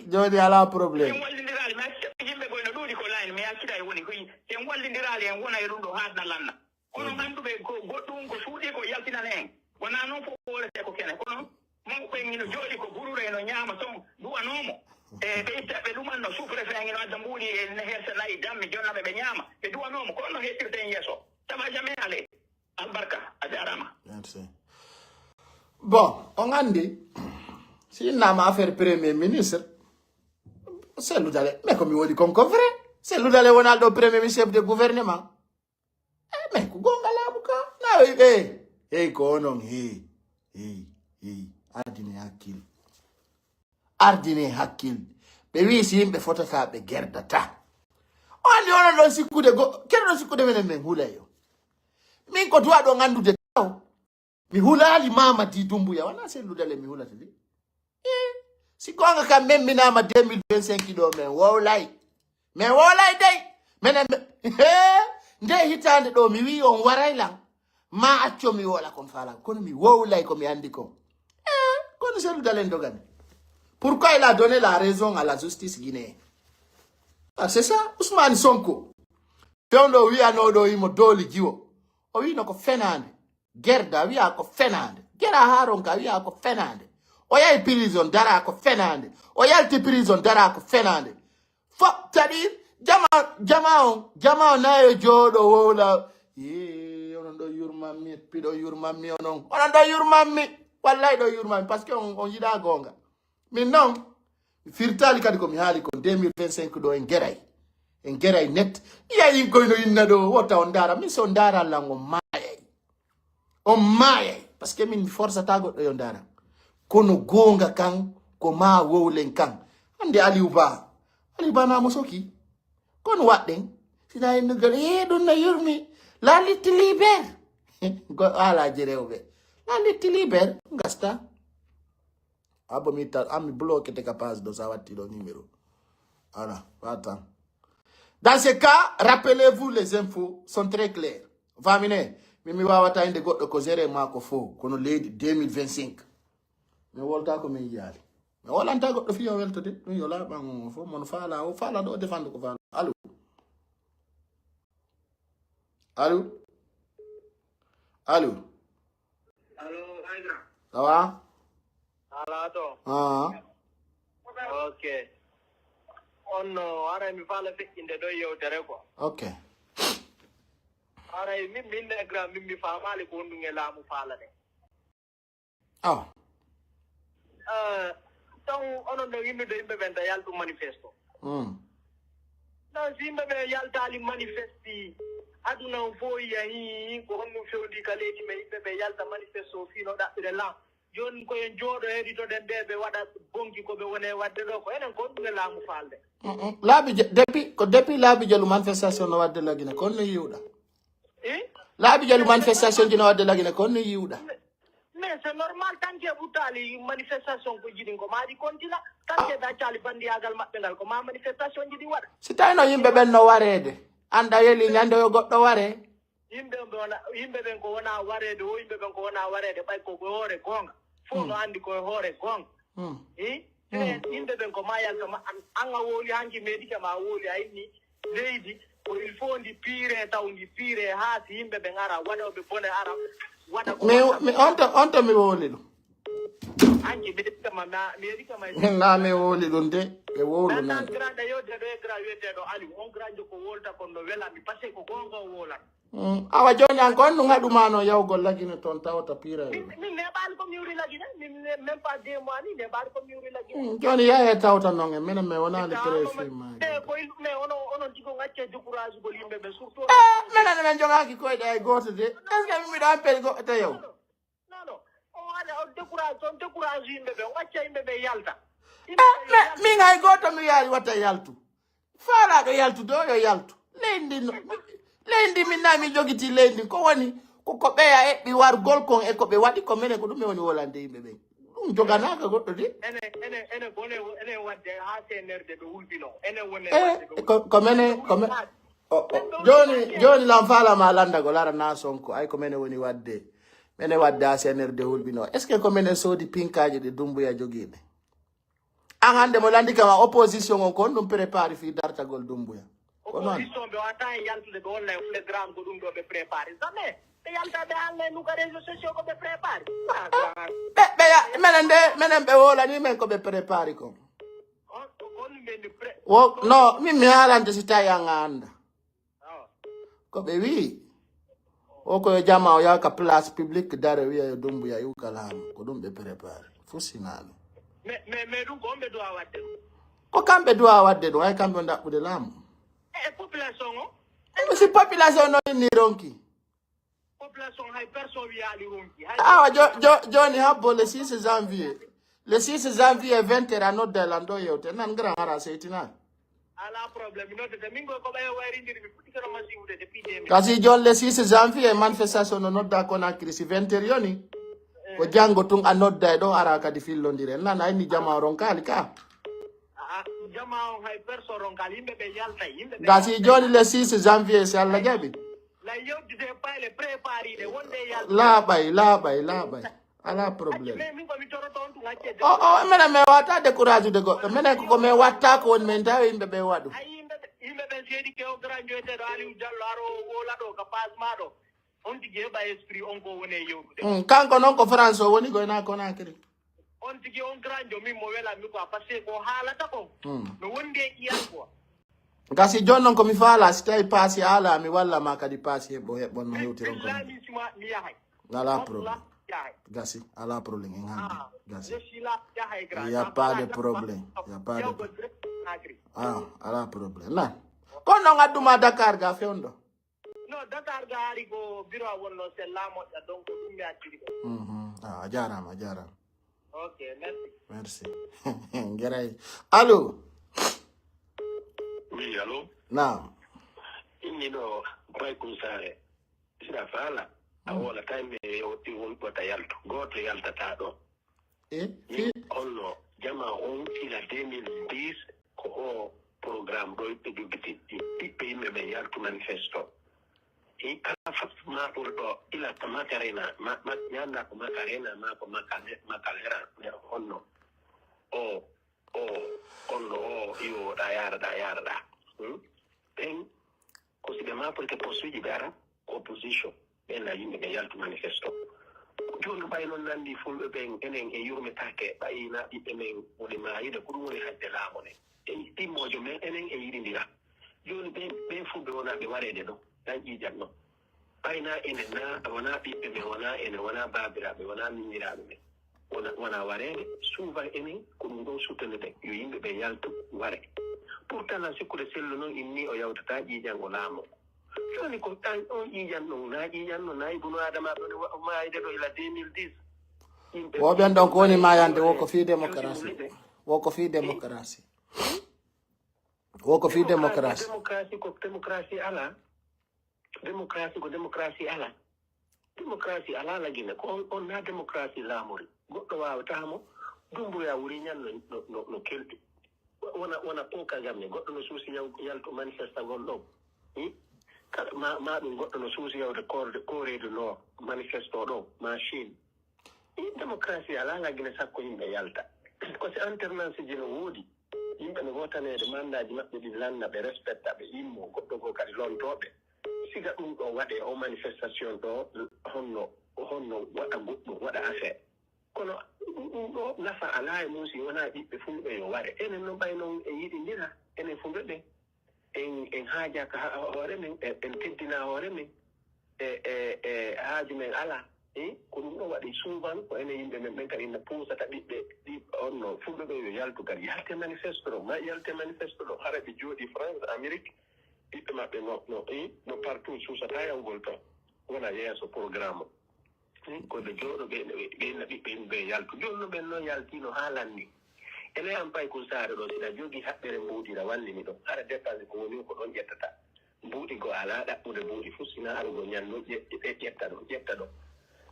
jodi ala problème en wallindirali ma yimbe go no dudi ko line mi accida e woni ko en wallindirali en wona e rundo hadna lanna kono mandube goddum ko suudi ko yaltina en wona non fo wala ko kene kono mo be ngino jodi ko burure no nyama ton duwanomo be itta be lumano sufre fe ngino adambuli e ne hersa lay dammi jonna be nyama be duwanomo kono hetirte en yeso tama jamais ale albarka ajarama merci bon on andi si nama affaire premier ministre c'est l'udale mais comme wodi kon ko vrai c'est l'udale wonaldo premier ministre chef de gouvernement mais ko gonga labu ka na ko non ardine hakkil be wi si yimbe fotata be gerdata on yona do sikude go kedo sikude men hulayo min ko duwa do ngandude taw mi hulali mama di dumbuya wana c'est l'udale mi hulata di si gonga kam memmina ma 2025 do men wowlay dey menen nde hitande do mi wi on waray lan ma accio mi wala kon fala kono mi wowlay ko mi andi ko kono c'est l'udale ndogane. Pourquoi il a donné la raison à la justice guinéenne? C'est ça, Ousmane Sonko. Fiondo wi anodo imo doli jiwo. O wi no ko fenande. Gerda wi ako fenande. Gera haronka wi ako fenande. O yai prison dara ako fenande. O yalti prison dara ako fenande. Fok tadi jama na jodo wola. Onon do yurmami pido yurmami onon. Onon do yurmami. Wallahi do yurmami parce que on yida gonga. Mais non, firtali kadi ko mi haali ko 2025 do en geray net ya yin ko no inna do wota on dara mi so dara la ngom maye parce que min force tago do dara kono gonga kan ko ma wowlen kan ande aliuba na mo soki kono wadden sina en gal don na yurmi la litti liber go ala jerewbe la litti liber ngasta abomita ami bloqué te capable de savoir le numéro. Voilà, attends. Dans ce cas, rappelez-vous, les infos sont très claires. Famine, mimi wawata inde goddo ko zere mako fo kono lady 2025. Me wolta ko mi yali. Me wolanta goddo fi yo weltode, dum yo la ban fo mon fala o fala do défendre ko fala. Allô. Allô. Allô. Allô, Aïdra. Ça va? Okay. Oh no, ara mi fala fekkinde do yewtere ko. Okay. Ara mi negra mi famale ko ndunge laamu fala de. Oh. Taw onon do yimbe do yimbe benta yaltu manifesto. Na yimbe be yaltali manifesti aduna fo yahi ko honno fewdi kaleti me yimbe be yalta manifesto fino da de la. Jon ko en jodo hedito den bebe wada bonki ko be wone wadde do ko enen ko dum laamu falde laabi depuis laabi jalu manifestation no wadde lagina kon no yiwda laabi jalu manifestation jino wadde lagina kon no yiwda me mais c'est normal tant que vous allez manifestation ko jidi ko mari kontina tant que da chali bandi agal mabbe ngal ko ma manifestation jidi wada si tawno yimɓe ɓen no warede anda yeli ñande yo goɗɗo ware yimɓe ɓen ko wona warede o yimɓe ɓen ko wona warede ɓay ko hoore gonga fof no andi koye hoore gonga yimɓe ɓen ko ma yalta an a wooli hanki meɗike ma wooli a inni leydi ko il faut ndi piire taw ndi piire haa si yimɓe ɓen ara waɗoɓe bone ara waɗa on to mi wooli ɗum hanki meɗikama na mi wooli ɗum de ɓe wowlu nan grande yewteɗo e gra wiyeteɗo ali on grande ko wolta kon no welami par ce que ko gonga o wolat awa joni an ko on ɗum haɗumano yawgol lagine toon tawata piirere min neɓani ko miwri lagine min même pas 2 mois ni neɓani ko miwri lagine joni yahe tawta noon e minen mi wonande préfet maji mais onon tigo gacce décourage gol yimɓe ɓe surtout minen men jogaki koyɗe ay goto de est ce que mimiɗo appel goɗɗo yew non on waɗa on décourage yimɓe ɓe on gacca yimɓe ɓe yalta min hay goto mi yaari watta yaltu faalaɗo yaltude o yo yaltu leydi min na mi jogiti leydi ko woni ko ɓeya eɓɓi wargol kon e ko ɓe waɗi ko minen ko ɗum e woni wolande yimɓe ɓe ɗum joganaka goɗɗo de ene wadde ha senerde ɓe wulbino ene woni ko mene joni lam falama landagol ara na sonko ay ko minen woni wadde mene wadde ha senerde hulbino est ce que ko minen soodi pinkaji ɗe dumbuya jogiiɓe an hande mo landi kama opposition on kon ɗum prépare fi dartagol dumbuya opposition ɓe wata e yaltude ɓe wonna le grand ko ɗum ɗo ɓe préparé jamais ɓe yalta ɓe haalna nuka réseau sociaux ko ɓe préparé menen ɓe wolani men ko ɓe préparé kon on meni non min mi haalante si tawi an anda ko ɓe wi o koyo jama o yawka place publique dare wiya yo dumbuya iwkalama ko ɗum ɓe préparé fusinano mais ɗum ko on ɓe dowa wadde ɗum ko kamɓe duwa wadde ɗum hay kamɓe daɓɓude laamu population o si population no inni ronki population hay personne wiyaali ronki awa joni habbo le 6 janvier 20 heures a noddalan ɗo yewte nan grand ara seytinani ala probléme noddete min koy ko ɓaye wayrindiri mi fuɗɗitoro masiwde depuis 2000 kasi joni le 6 janvier manifestation no nodda Conakry si 20 heures yoni ko janggo tun a nodda e ɗo ara kadi fillodire nan ayni jama ronkali ka jama on hay personne ronkali yimɓe ɓe yalta yimɓe gasi joni le 6 janvier si Allah jaɓi la yewtide payle préparide wonde yalta laaɓay ala probléme min komi toroto on tun hacce minen mi wata décourage de goɗɗo minen koko min watta ko woni min tawi yimɓe ɓe waɗu yimɓe ɓen seedi ke o grand joyeteɗo Aliou Diallo aro wola ɗo ka pasma ɗo on tigi heɓa esprit on ko woni e yewtude kanko noon ko France o woni goyna Conakry on tigi on grand jo min mo welami quoi par ce que ko haalata kon no wondi e ƴiyan quoi gasi joni noon komi faala si tawi paasi alami walla ma kadi paasi heɓɓon no hewtiron ko mi yahay ala probléme gasi ala probléme en hande gasi il y a pas de problème ala probléme nan kono noon adduma Dakar ga fewndo non Dakar ga ari ko bureau a wonno c'est la moƴƴa donc ɗum mi acciri ɗo a jarama ok merci geray allo oui allo naam inni ɗo bay kum sare sira faala a wola tayme otti wonɓota yaltu goto yaltata ɗo min onno jama on ila 2010 ko o programme ɗo ɓe jogiti ɓiɓɓe yimɓe ɓe yaltu manifesto e kala maɓol ɗo ila ko makarena ñanda ko makarena ma ko makalera onno onno o iwo ɗa yaraɗa ɓen ko siɓe maɓol ke postuji ɓe ara opposition ɓenna yimɓe ɓe yaltu manifesto joni ɓay noon nandi fulɓe ɓen enen e yurmetake ɓayina ɓiɓɓe men woni mayide ko ɗum woni hadde laamone e ɗimmojo men enen e yiɗidira joni ɓen fulɓe wona ɓe warede ɗo dan ƴiƴat noon ɓayna enen na wona ɓiɓɓe men wona enen wona babiraɓe wona miñiraɓe men wona warede souvent enen ko ɗum ɗon suttanede yo yimɓe ɓe yaltu ware pourtant la sikkude sellu noon inni o yawtata ƴiƴango laamo joni ko tan on ƴiƴan ɗon na ƴiƴan ɗon na ibnu adama ɗo mayde ɗo ila 2010 woɓen ɗon ko woni mayande woko fi démocratie woko fi démocratie ko démocratie ko démocratie ala démocratie ko démocratie ala démocratie ala la Guinée ko on na démocratie lamori goɗɗo wawatamo Dumbuya wuri ñan no kelti wona ko kagam ne goɗɗo no suusi yalto manifesta gon ɗo ma ɗum goɗɗo no suusi yawde koreedu no manifesto ɗo machine démocratie ala la Guinée sakko yimɓe yalta ko si alternance ji no woodi yimɓe no wotanede mandaji maɓɓe ɗi lanna ɓe respecta ɓe immo goɗɗo ko kadi lontoɓe siga ɗum ɗo waɗe o manifestation ɗo honno waɗa goɗɗum waɗa affaire kono ɗum ɗo nafa ala e mum si wona ɓiɓɓe fulɓe yo ware enen noon ɓay noon e yiɗindira enen fulɓe ɓen en haajaka hoore men en teddina hoore men e haaju men ala ko ɗum ɗo waɗi souvent ko enen yimɓe men ɓen kadi no puusata ɓiɓɓe ɗi onno fulɓe ɓe yo yaltu kadi yalte manifeste ɗo yalte manifeste ɗo hara ɓe jooɗi France Amérique ɓiɓɓe maɓɓe no partout suusata yawgol to wona yeeso programme koɓe jooɗo ɓeyna ɓiɓɓe yimɓe yaltu joni no ɓen noon yaltino haalanni ene an pay ko saare ɗo siɗa jogii haɓɓere mbuuɗira wallini ɗo hara dépense ko woni ko ɗon ƴettata mbuuɗi go alaa ɗaɓɓude mbuuɗi fof sina arugo ñanno ƴetta ɗo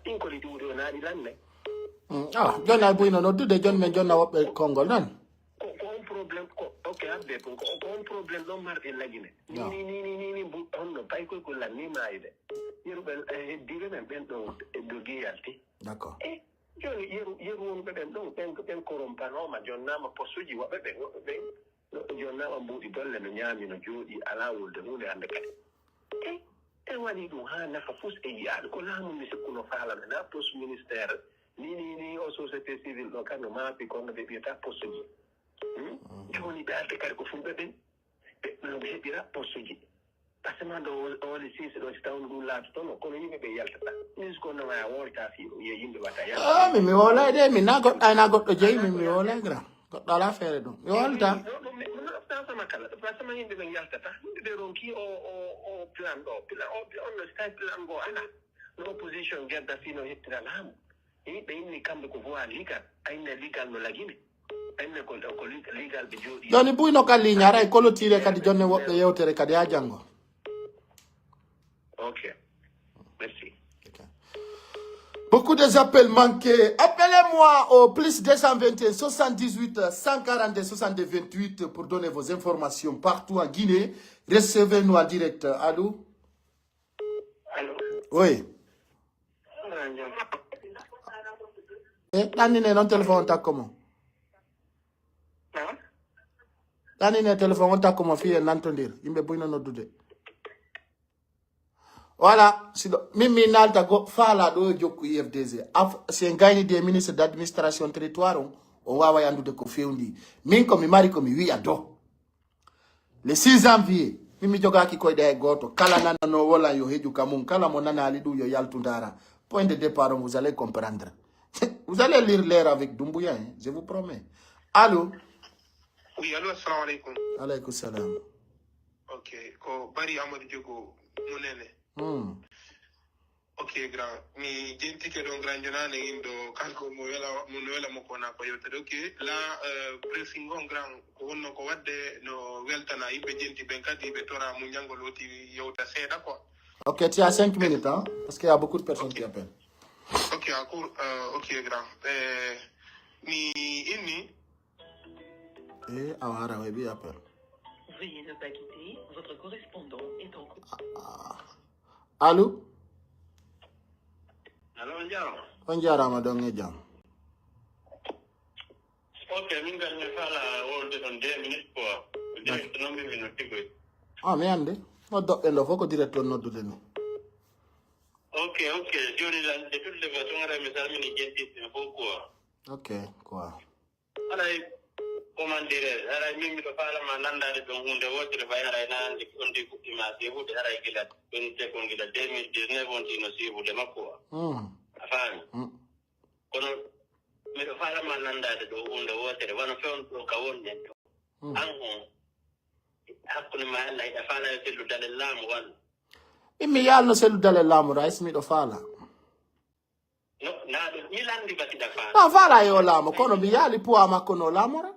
ɗin ko ɗi duuɗi o naaɗi lanne joni ay buyno noddude joni men jonna woɓɓe konngol noon ko on probléme ko ok habde ko on probléme ɗon marɗen lagine ni honno pay koye ko lanni maayide yeruɓe heddiɓe men ɓen ɗon dogii yalti d'accord joni yeru wonɓe ɓen ɗon ɓen corompanoma jonnama postuji woɓɓe ɓen jonnama mbuuɗi dolle no ñaami no jooɗi ala wolde hunde hannde kadi en waɗi ɗum ha nafa fus e yiyaɗo ko laamu mi sikkuno faalame na poste ministére ni o société civile ɗo kadi no maapi konno ɓe ɓiyata poste ji joni ɓe arde kadi ko fulɓe ɓen ɓe heɓira poste ji par ce que man ɗo woni siisi ɗo si tawno ɗum laatotono kono yimɓe ɓe yaltata mis ko nowaya wolta fiiɗo yo yimɓe watta mi wolay de min na goɗɗo ayna goɗɗo jeeyi min mi wolay grand goɗɗo ala feere ɗum mi wolta sama kala par ce que yimɓe ɓen yaltata yimɓe ɓe ronki o plan ɗo on no sta plan go ala no opposition gedda fino hettira laamu ɓe inni kamɓe ko voix legal ayne legal no lagine ayne ko legal ɓe jooɗi joni buyno ka ligne aray colotire kadi jonne woɓɓe yewtere kadi ha janngo ok merci. Beaucoup des appels manqués. Appelez-moi au plus 221 78 142 62 28 pour donner vos informations partout en Guinée. Recevez-nous en direct. Allô? Allô? Oui. Danine non téléphone ta comment? Danine téléphone ta comment fille n'entendir. Imbe bouino no dude. Voilà, mimi nalta go fala do jokku IFDZ. C'est gagné des ministres d'administration territoire on wawa yandude ko fewndi. Min ko mi mari ko mi wi'a do. Le 6 janvier, mimi jogaki koyde e goto kala nanano wala yo heju kamum kala mo nanali du yo yaltu ndara. Point de départ, vous allez comprendre. Vous allez lire l'air avec Doumbouya, hein, je vous promets. Allô? Oui, allô, assalamu alaikum. Alaykum salam. Ok, ko bari Amadou Diogo munene. Ok, grand. Mi gentike don grand jonane indo kanko mo wela mo kona ko yewtede. Ok, la briefing on grand ko wonno ko wadde no weltana yimɓe genti ɓen kadi ɓe tora mu ñangol woti yewta seeɗa quoi. Ok, tu as 5 minutes, hein, parce qu'il y a beaucoup de personnes qui appellent. Ok, ok, grand. Mi inni. Awara, oui, appelle. Veuillez ne pas quitter, votre correspondant est en cours. Allô? Allô, Ndiaro? On jarama don e jam. Ok, min gan mi fala wolde ɗon 2 minutes quoi. Direct noon mi no tigoy. Mi ande. No doɓɓe ɗo fof ko direct on noddude ni. Ok, joni de toute les façons ara mi salmini jentitɓe fof quoi. Ok, quoi. Alay comment dire ara min miɗo falama nandade ɗon hunde wotere fay aray nande on de kuɓɓima sihude aray gila ɗon te kon gila 2019 on tino sihude makko a faami kono miɗo falama nandade ɗo hunde wotere wona fewn ɗo ka wonɗen ɗo an on hakkude ma allah hiɗa faala e selludale laamu walla mi yalno selludale laamu rais miɗo faala no naɗo mi landi batiɗa faala no faala yo laamu kono mi yaali poids makko no laamora.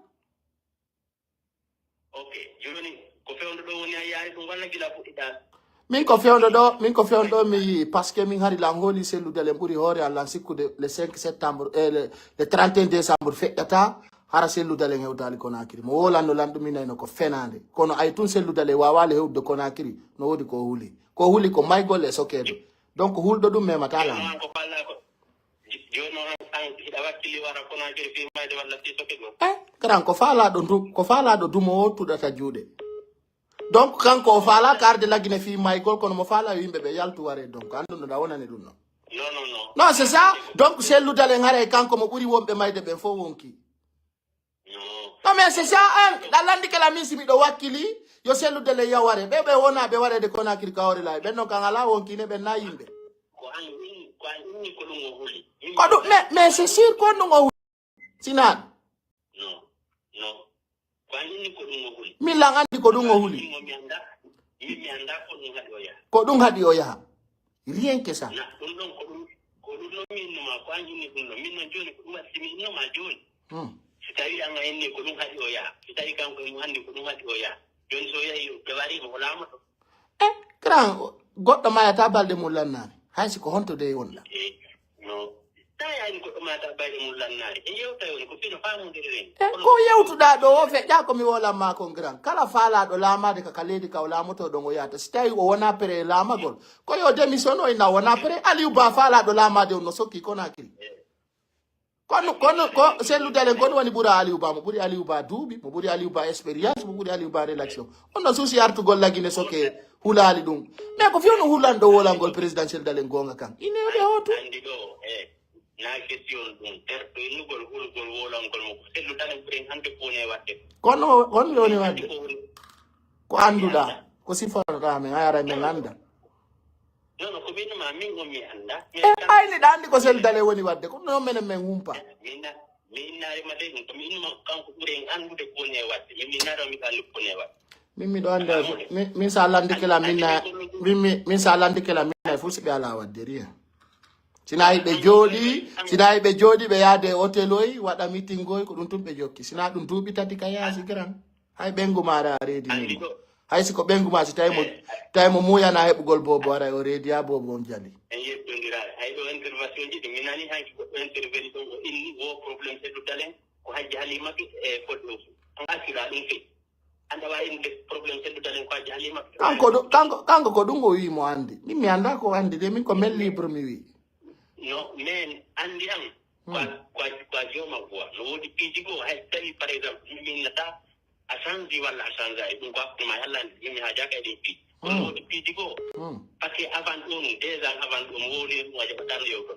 Ok, joni ko fewndo ɗo woni a yaari ɗum walla gila fuɗɗiɗa Min ko fewndo mi parce que min hari la ngoli selludale ɓuri hoore Allah sikkude le 5 septembre le 31 décembre feƴƴata hara selludale hewtali Conakry mo wolanno lanɗuminayno ko fenade kono ay tun selludale wawali hewde Conakry no wodi ko huli ko maygol e sokede donc hulɗo ɗum memata lama gran ko faalaɗo dumo o tuɗata juuɗe donc kanko o faala karde laggine fi maygol kono mo faala yimɓe ɓe yaltu ware donc anduno da wonani ɗum non non c'est ça donc selludale ngare kanko mo ɓuri wonɓe mayde ɓen fof wonki non mais c'est ça ɗa landi kala min simi ɗo wakkili yo selludale yaware ɓe wona ɓe warede Conakry kawre layi ɓen non kan ala wonkine ɓen na yimɓe ko ɗum mais c'est sûr ko ɗum o sinan min lang andi ko ɗum o huli ko ɗum haɗi o yaha rien que ça grand goɗɗo mayata balɗe mum lannani haysi ko honto de wonɗa ko yewtuɗa ɗo o feƴƴa komi wolanma kon grand kala faalaɗo laamade kaka leydi ka o laamoto ɗon o yahata si tawi o wona pré laamagol ko yo démission o ina wona pré Aliou Ba faalaɗo laamade on no sokki Conakry kono ko selludale gon woni ɓuura Aliou Ba mo ɓuuri Aliou Ba duuɓi mo ɓuuri Aliou Ba expérience mo ɓuuri Aliou Ba relation on no suusi artugol lagine sokke hulali ɗum mais ko fewno hulanɗo wolangol présidentiel dalen gonga kan inede hotu kono on yoni wadde ko anduɗa ko sifanata men ayara men anda ayni ɗa andi ko selludale woni wadde ko non menen men humpa min miɗo ande min sa landikela min sa landikela minna fu siɓe ala wadde rien sina yiɓe jooɗi ɓe yaade hôtel oy waɗa meeting goy ko ɗum tum ɓe jokki sina ɗum duuɓi tati ka yaasi gran hay ɓengu maɗa a reedinimo hay siko ɓengu ma si tawi mo muyana heɓugol bobo ara o reedi ha bobo on jali kanko ko ɗum o wimo andi min mi anda ko andi de min ko mel libre mi wi no men andi am kwa joma kwa no wodi piji go hay tawi par exemple min nata asanji wala asanja e dum ko ma yalla mi haja ka de pi no wodi piji go parce que avant dum déjà avant dum wodi mo jaɓa tan yo ko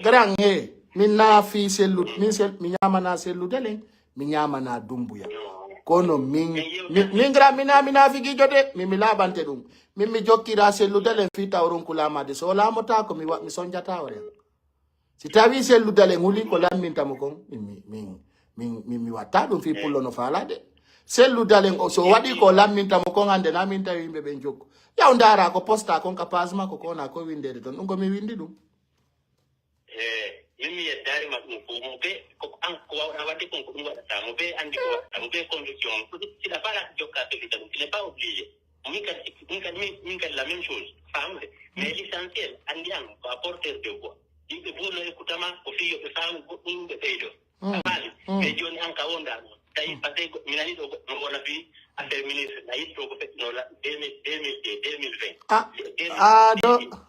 grand min na fi sellu mi nyamana selludale mi nyamana dumbuya kono min grand mina fi gijode mi labante ɗum min mi jokkira selludale fi tawron kulamade so lamota ko mi sonjata ore si tawi selludale nguli ko lammintamo kon mi watta ɗum fi pullo no falade selludale so waɗi ko lammintamo kon hande na min tawi yimɓe ɓen jokko yaw ndara ko posta kon ka pasma ko kona ko windede ton ɗum ko mi windi ɗum mimi yeddari ma ɗum ko mo be ko an ko wawɗa wadde kon ko ɗum waɗata mo be andi ko waɗata mo be conviction sila fala jokka selludale il n'est pas obligé min kadi la même chose famde mais l'essentiel andi an ko apporteur de voix yimɓe ɓurno écoutama ko fi yoɓe faamu goɗɗum ɓe ɓeydo afaali mais joni an ka wonda ɗum tawi par ce que mi nani ɗo goɗɗo no wona fi affaire ministre a yiɗi to ko feƴƴinola 2020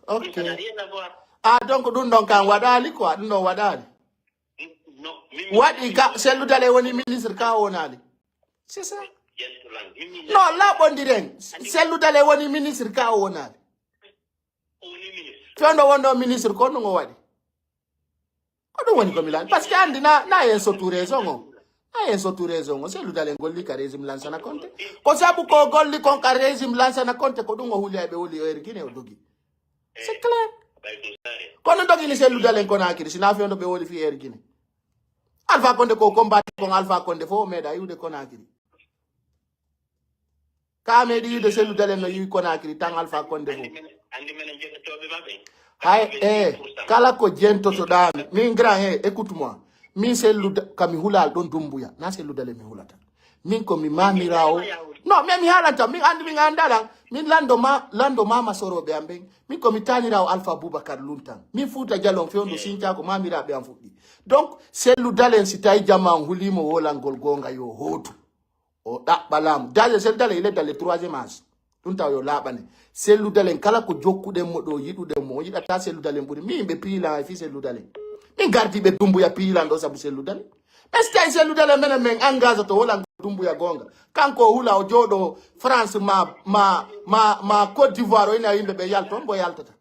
ok donc ɗum ɗon kan waɗali quoi ɗum ɗon waɗali waɗi ka selludale woni ministre ka wonali c'est ça non laɓondiren selludale woni ministre ka o wonali fewndo wonɗo ministre ko ɗum o waɗi ko ɗum woni komi laani par ce que andi na yen sottu raison o selludale golli ka régime lansana konte ko sabu ko golli kon ka régime lansana konte ko ɗum o huuli aɓe woli o erguine o dogi c'est clair kono dogini selludalen Conakry sina fewndo ɓe woli fi erguine Alpha Condé ko combattre kon Alpha Condé fo o meeɗa yiwde Conakry ka meeɗi yiwde selludalen no yiwi Conakry tan Alpha Condé fo hay kala ko jentotoɗami min grand écoute moi min selluda kami hulal ɗon dumbuya na selludale mi hulata min ko mi mamirawo no mi halanta min andi min andala min lando mama sorobe ambe min ko mi tanirawo Alpha Boubacar Luntan min futa jalon fewndo sinta ko mamirabe am fuddi donc sellu dalen si tay jama hulimo wolangol gonga yo hotu o dabbalam dale sel dale ile dale 3e âge tunta yo labane sellu dalen kala ko jokkude mo do yidude mo yidata sellu dalen buri mi be pila fi sellu dalen min gardi be dumbu ya pila ndo sabu sellu dalen est-ce que sellu dalen men engage to wala dumbu ya gonga kanko hula o jodo France ma Côte d'Ivoire ina yimbe be yalto mbo yaltata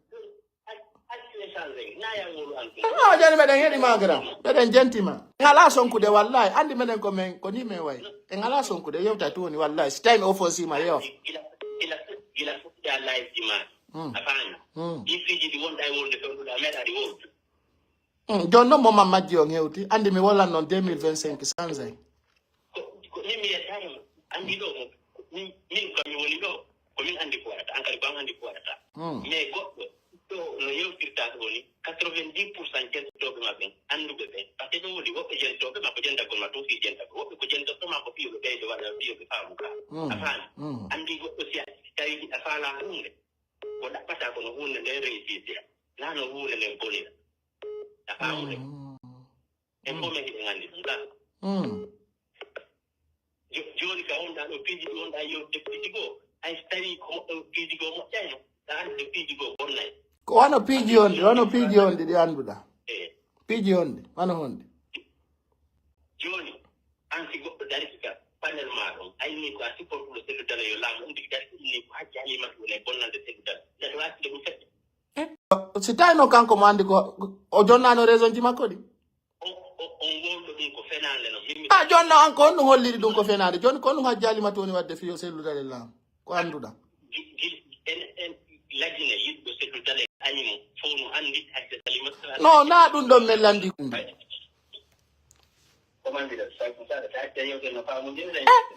no jani meden hedi magra meden gentima ngala sonkude wallahi andi meden ko men ko ni men way ngala sonkude yewta to ni wallahi time offosi ma yof ila futa live demand afanya ifiji di wonda I wonde to da meda di wonde jonno moma majji on hewti andi mi wala non 2025 sanzay ko ni mi time andi do min ko mi woni do ko min andi ko ata ankari ban andi ko ata mais goddo to no yewtirta woni 90% jen to be mabbe andu be parce que wodi wobbe jen to be mabbe jenda ko ma to fi jenda wobbe ko jenda to ma ko fi be do wala fi be famu ka afan andi goddo si tawi afala hunde ko dappata ko no hunde de réussir la no hunde le bonira afamu e ko me di ngandi dum joni ka on da do piji on da yo de piji go ay stari ko piji go mo tayo da de piji go online ko wano piji onde di anduda piji onde wano honde joni anti go darika panel maro ay ni ko asi pour le selu dala yo lam undi dar ni ko hajjali ma ko le bonnande selu dala da wasi de mu fet si tay no kanko mo andi ko o jonnano raison ji makko di on gondo dum ko fenande no himmi jonna anko on holliri dum ko fenade joni ko no hajjali ma toni wadde fiyo selu dala lam ko anduda en lajine yiddo selu dala animo fonu andi hakka salima no na dum do melandi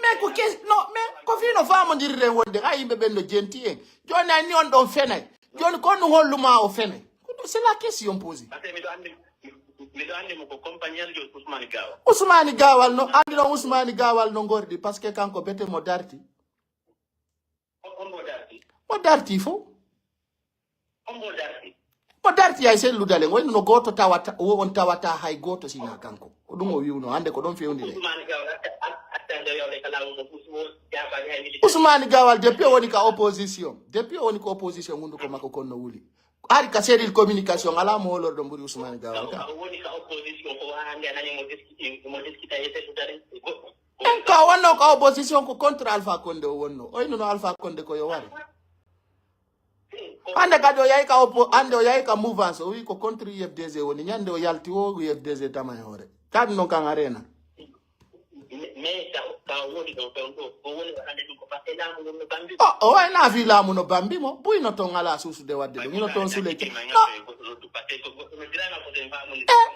mais ko kes no mais ko fino famo dirre wonde ay yimbe bendo genti en joni ani on don fenay joni ko no holluma o fenay c'est la question posée mi do andi mo ko compagnie jo Ousmane Gawal no andi no Ousmane Gawal no gordi parce que kanko bete mo darti mo darti fo mo darti ay selu dalen woni no goto tawata on tawata hay goto sina kanko ko dum o wiuno hande ko don fewndi le Ousmane Gawal depuis woni ka opposition hundu ko makko konno wuli ari ka seril communication ala mo lor do mburi Ousmane Gawal ka woni ka opposition ko hande anani mo diskita yete dalen ka wonno ka opposition ko contre Alpha Condé o wonno o ino no Alpha Condé ko yo wari ande kadi o yayi ka mouvance o wi ko contre UFDG woni nyande o yalti o UFDG tama hore kadi non kan arena mais ka woni do ko woni ande ko passe la mo no bambi o ay na fi la mo no bambi mo buy no ton ala susu de wadde no ton sule ci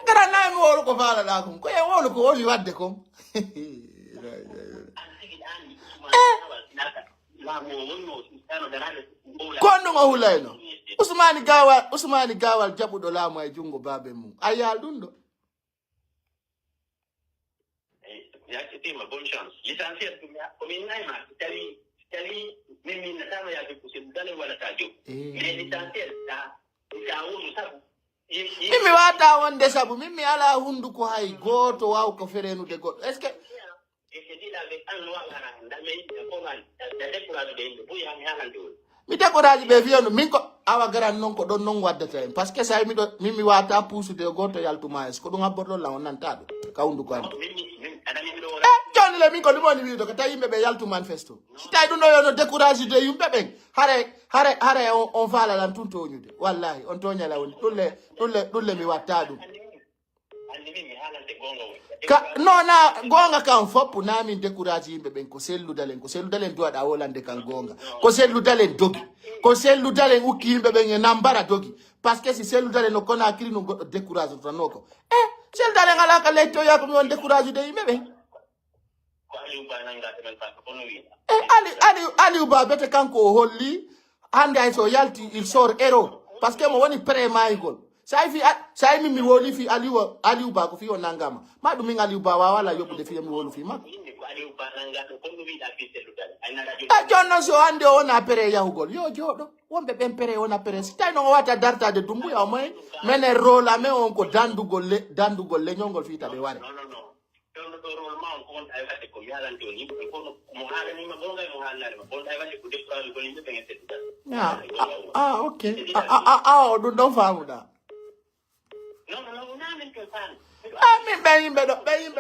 gara na mi wolu ko fala la ko e wolu ko woli wadde ko kono ngo hulayno Ousmane Gawal jabudo laamu ay jungo babe mum ayal dundo ma bonne chance l'essentiel ko min nayma tali min natama ya ko se dale wala ta jo mais l'essentiel ta wonu sabu mimi wata wonde sabu mimi ala hundu ko hay goto waw ko ferenu de goto est ce que mi décourage be fiyono min ko awa garan non ko don non waddata en parce que say mi do mimi wata pusude goto yaltuma es ko dum abbordo la on nanta do ka hundu ko an joni le min ko dum woni wido ko tay yimbe be yaltu manifesto si tay dum do yo no décourage de yimbe be hare on fala lan tunto nyude wallahi on to nyala woni dulle mi watta dum no na gonga kan foppu na min décourage yimbe ben ko sellu dalen do ada wolande kan gonga ko sellu dalen ukki yimbe ben nambara dogi parce que si sellu dalen no kona akiri no goddo décourage to noko sellu dalen ala ka letto ya ko mi on décourage de yimbe ben Ali Uba bete kanko holli hande ay so yalti il sort héros parce que mo woni pré maygol say mi woli fi Ali Uba ko fi on nangama ma dum min Ali Uba wala yobude fi mi wolu fi ma Jonno so ande on apere yahugol yo jodo wombe ben pere on apere si tay no wata darta de dumbu ya moy mene rola me on ko dandugol le nyongol fita be ware okay don't famu da mi be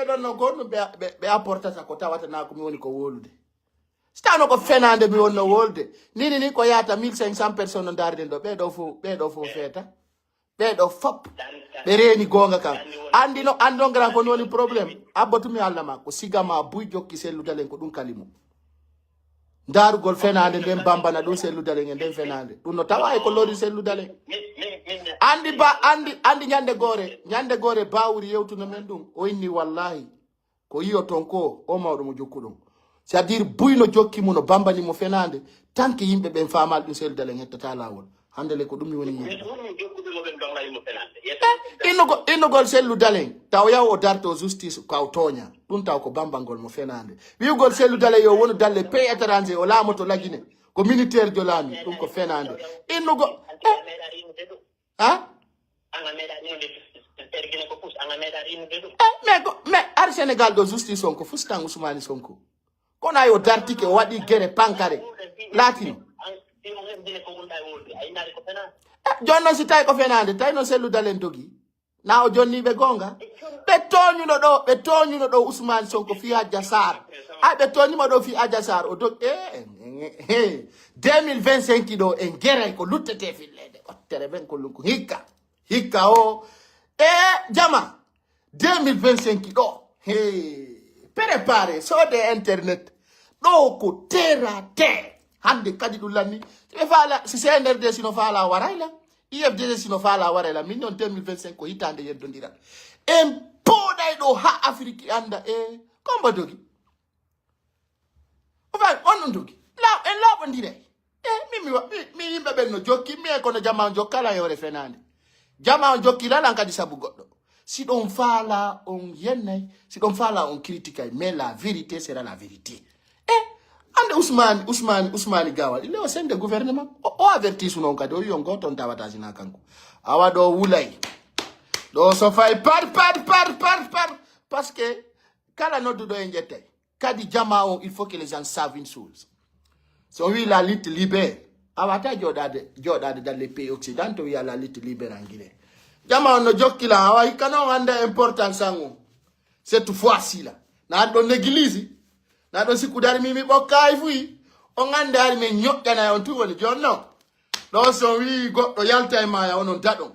do no go be apporta sa ko tawata na ko mi woni ko wolude stano ko fenande mi wonno wolde nini ko yata 1500 personnes darde do be do fo feta be do fop be reni gonga kam ando gran ko woni problème abotumi alla ma ko sigama buy jokki selludalen ko dum kalimo darugol fenande den bambana do selludalen den fenande dum no tawa ko lori selludalen andi nyande gore bawri yewtuno men dum o inni wallahi ko yiyo tonko o mawdo mo jokkudum c'est-à-dire buyno jokki muno bambani mo fenande tanke yimbe ben famal dum selludalen hettata lawol handele ko dum woni yimbe ino gol selludalen taw yaw o darto justice ko tonya dum taw ko bambangol mo fenande wi gol selludalen yo wonu dalle pay étranger o lamoto lagine ko militaire de lami dum ko fenande ino go mais ar Sénégal do justice on ko fustan Ousmane Sonko kono ayo dartike wadi gere pankare latino jonno si tay ko fenande tay no selludalen dogi na o jonni be gonga be tonyuno do Ousmane Sonko fi Adja Sarr be tonyimo do fi Adja Sarr o dog 2025 do en gere ko luttete fillede o tere ben ko lunko hikka o jama 2025 do prepare so de internet do ko terra hande kadi dulani e fala si CNRD sino fala warayla IFDG sino fala warayla million 2025 ko hitande yeddondira en poday do ha Afrique anda komba dogi o fa on dogi la bondire mi yimbe ben no jokki mi ko no jama jokkala yore fenande jama jokki la lankadi sabu goddo si don fala on yenne si don fala on critique mais la vérité sera la vérité ande Ousmane Gawal il est au sein du gouvernement o averti sunon kadi o yongo ton tawata sina kanko awado wulay do so fay par parce que kala no do njete kadi jama on il faut que les gens savent une chose so oui la lutte libère awata jodade dans les pays occidentaux il y a la lutte libère en Guinée jama no jokkila awa ikano ande importance sango cette fois-ci là na do l'église na do sikudari mimi bokay fuyi o ngande ari me nyokkana on tu woni jonno do so wi goddo yalta e ma ya onon dadon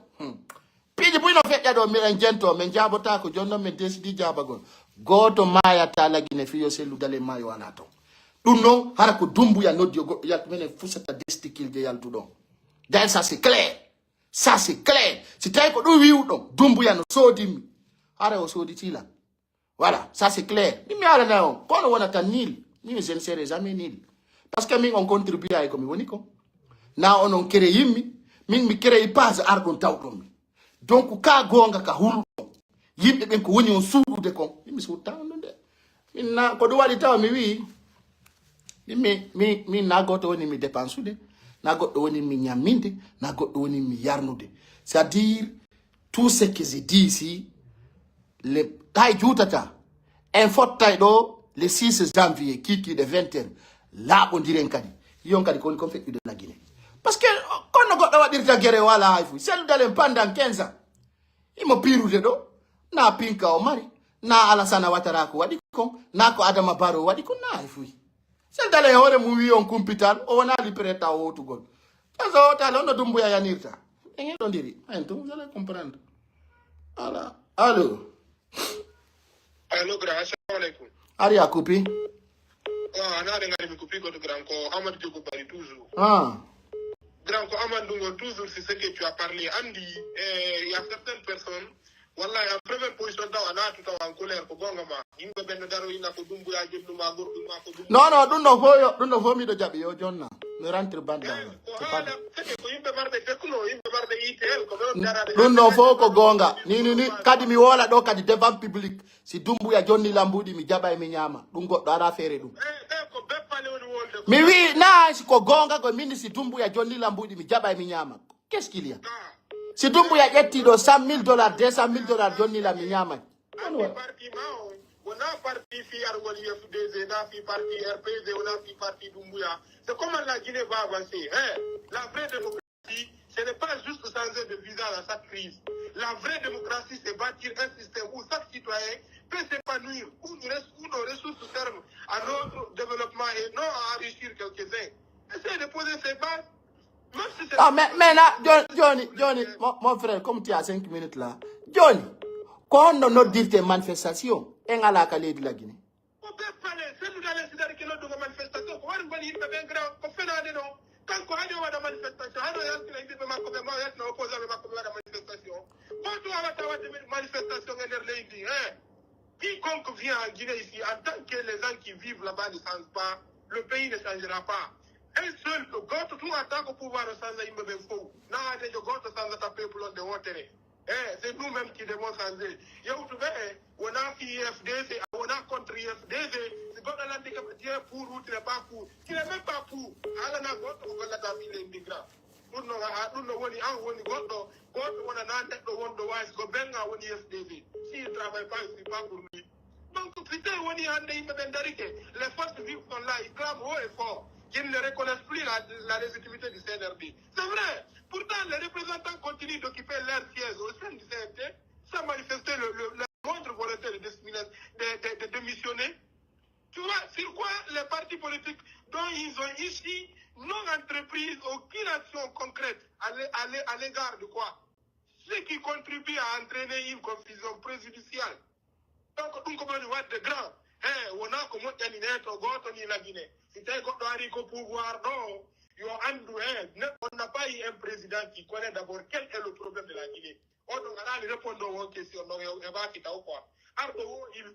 piji buino fedda do miren jento men jabota ko jonno men desidi jabagon goto maya tala Guinée fiyo selludale mayo anato dum non hara ko dumbu ya noddi goddo yalt menen fusata destikilde yaltudon dan ça c'est clair si tay ko do wiwdon dumbu ya no sodimi hara o sodi tila voilà ça c'est clair mi ala na on kono wona tan nil mi je ne serai jamais nil parce que mi on contribue ay ko mi woni ko na onon kere yimmi min mi kere pas argon tawdon mi donc ka gonga ka hulu yimbe ben ko woni on suudude ko mi so tawno de min na ko do wali taw mi wi mi na goto woni mi dépensude na goto woni mi nyaminde na goto woni mi yarnude c'est-à-dire tout ce que je dis ici le tay jutata en fottay do le 6 janvier kiki de 20h la on diren kadi yon kadi kon fait de la Guinée parce que kono goddo wadirta gere wala hayfu sel dalen pendant 15 ans imo pirude do na pinka o mari na Alassane Ouattara ko wadi ko na ko Adama Barrow wadi ko na hayfu sel dalen hore mu wi on kumpital o wona li preta o tugol tazo talo no dumbu ya yanirta en don diri en tout vous allez comprendre voilà allo grand, assalamu alaikum. Ari akupi? Ana ngari mi kupi ko grand ko Amadou Diogo bari toujours. Grand ko Amadou toujours c'est ce que tu as parlé Andy il y a certaines personnes wallahi en première position daw ana tout en colère ko gonga ma yimbe ben daro ina ko dumbu ya jebdu ma gordu ma ko dumbu. Non dunno fo mi do jabi yo jonna me rentre banda. Ɗum no fo ko gonga ni kadi mi wola ɗo kadi devant public si dumbu ya jonni lambuɗi mi jaɓa mi ñama ɗum goɗɗo ara feere ɗum mi wi na ko gonga ko min si dumbu ya jonni lambuɗi mi jaɓa mi ñama qu'est-ce qu'il y a si dumbu ya ƴetti ɗo $100,000 $200,000 jonni la mi ñama on a parti fi Argol FDZ, on a fi parti RPZ, on a fi parti Doumbouya. C'est comment la Guinée va avancer. Hein? La vraie démocratie, ce n'est pas juste changer de visage à chaque crise. La vraie démocratie, c'est bâtir un système où chaque citoyen peut s'épanouir, où nos ressources servent à notre développement et non à enrichir quelques-uns. Essayez de poser ces bases. Mais là, Johnny, mon frère, comme tu as 5 minutes là, Johnny, quand on a dit tes manifestations, en ala kale de la Guinée. On peut parler, c'est nous dans les sidérés qui l'ont de manifestation. On va nous dire que bien grand, qu'on fait dans des noms. Quand on a des manifestations, on a dit que ma commune est opposée à ma commune à la manifestation. Quand on a des manifestations, on a dit, quiconque vient en Guinée ici, en tant que les gens qui vivent là-bas ne changent pas, le pays ne changera pas. Un seul, le goût, tout en tant que pouvoir changer, il me fait faux. Non, il y a des goûts sans taper pour l'autre de haut terrain. C'est nous-mêmes qui devons changer. On a fait IFDC, on a contre IFDC. C'est comme on a dit que Dieu pour ou tu n'es pas pour. Tu n'es même pas pour. Alors, on va la famille les migrants. Nous n'avons pas s'il ne travaille pas, ce n'est pas pour lui. Donc, les forces vives sont là, ils clament haut et fort. Ils ne reconnaissent plus la légitimité du CNRD. C'est vrai. Pourtant, les représentants continuent d'occuper leur siège au sein du CNT sans manifester la moindre volonté de démissionner. Tu vois, sur quoi les partis politiques dont ils ont ici n'ont entrepris aucune action concrète à l'égard de quoi? Ce qui contribue à entraîner une confusion préjudiciale. Donc, on comprend de grand. On a comme on la Guinée. Si tu as un pouvoir, non. On n'a pas eu un président qui connaît d'abord quel est le problème de la Guinée. On a répondu aux questions.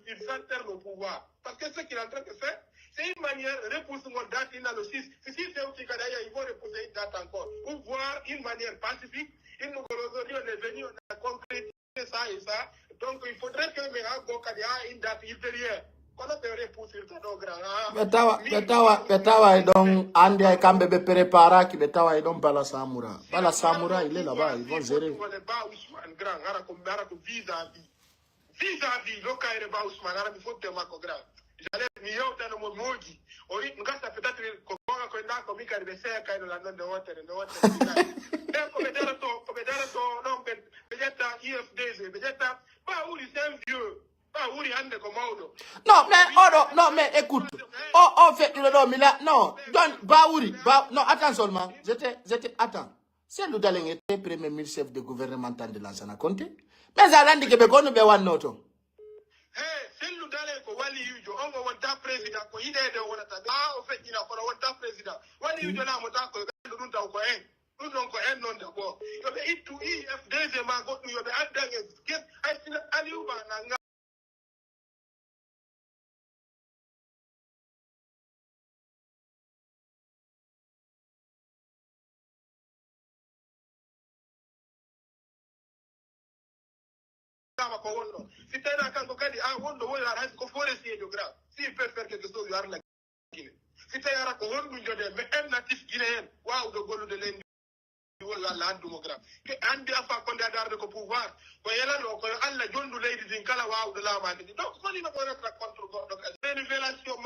Il s'alterne au pouvoir. Parce que ce qu'il est en train de faire, c'est une manière de repousser mon date dans le 6. Si c'est au Tigadaïa, ils vont repousser une date encore. Ou voir une manière pacifique. Aujourd'hui, on est venu, on a concrétisé ça et ça. Donc, il faudrait que Méhago une date ultérieure. Betawa donc andi ay kambe be prépara ki betawa ay donc bala samura il est là-bas, ils vont gérer vis-à-vis lokaire ba Ousmane ara mi fotte mako grand j'allais mi yota no moji ori ngasa peut-être ko gonga ko ndako mi kadi be se kay la non de wotere e ko be dara to non be jetta IFDZ be jetta ba uri c'est un vieux. Non, mais écoute. On fait le nom, non. Baouri, non, attends seulement. Attends. C'est le Daleng était premier ministre chef de gouvernemental de l'Ansana Conte. Mais ça l'a dit que Bekono Bewan Noto. C'est le Daleng ko wali yujo. On va wanta président ko ide de wonata. Au fait, il a ko wanta président. Wali yujo na mota ko ndunta ko nous donc un nom d'abord. Yo be itu IFDZ ma go yo be adange. Qu'est Aliouba na si tu as s'il peut faire quelque chose, il y a la Guinée. Si tu as un natif guinéen, waouh, de Golo de l'Inde, la démocrate. Que Andi a fait condamner le pouvoir. Quand il y a là, Allah John de l'Aide d'Inkala, waouh, de la maladie. Donc, on ne peut pas contre Golo. Les révélations,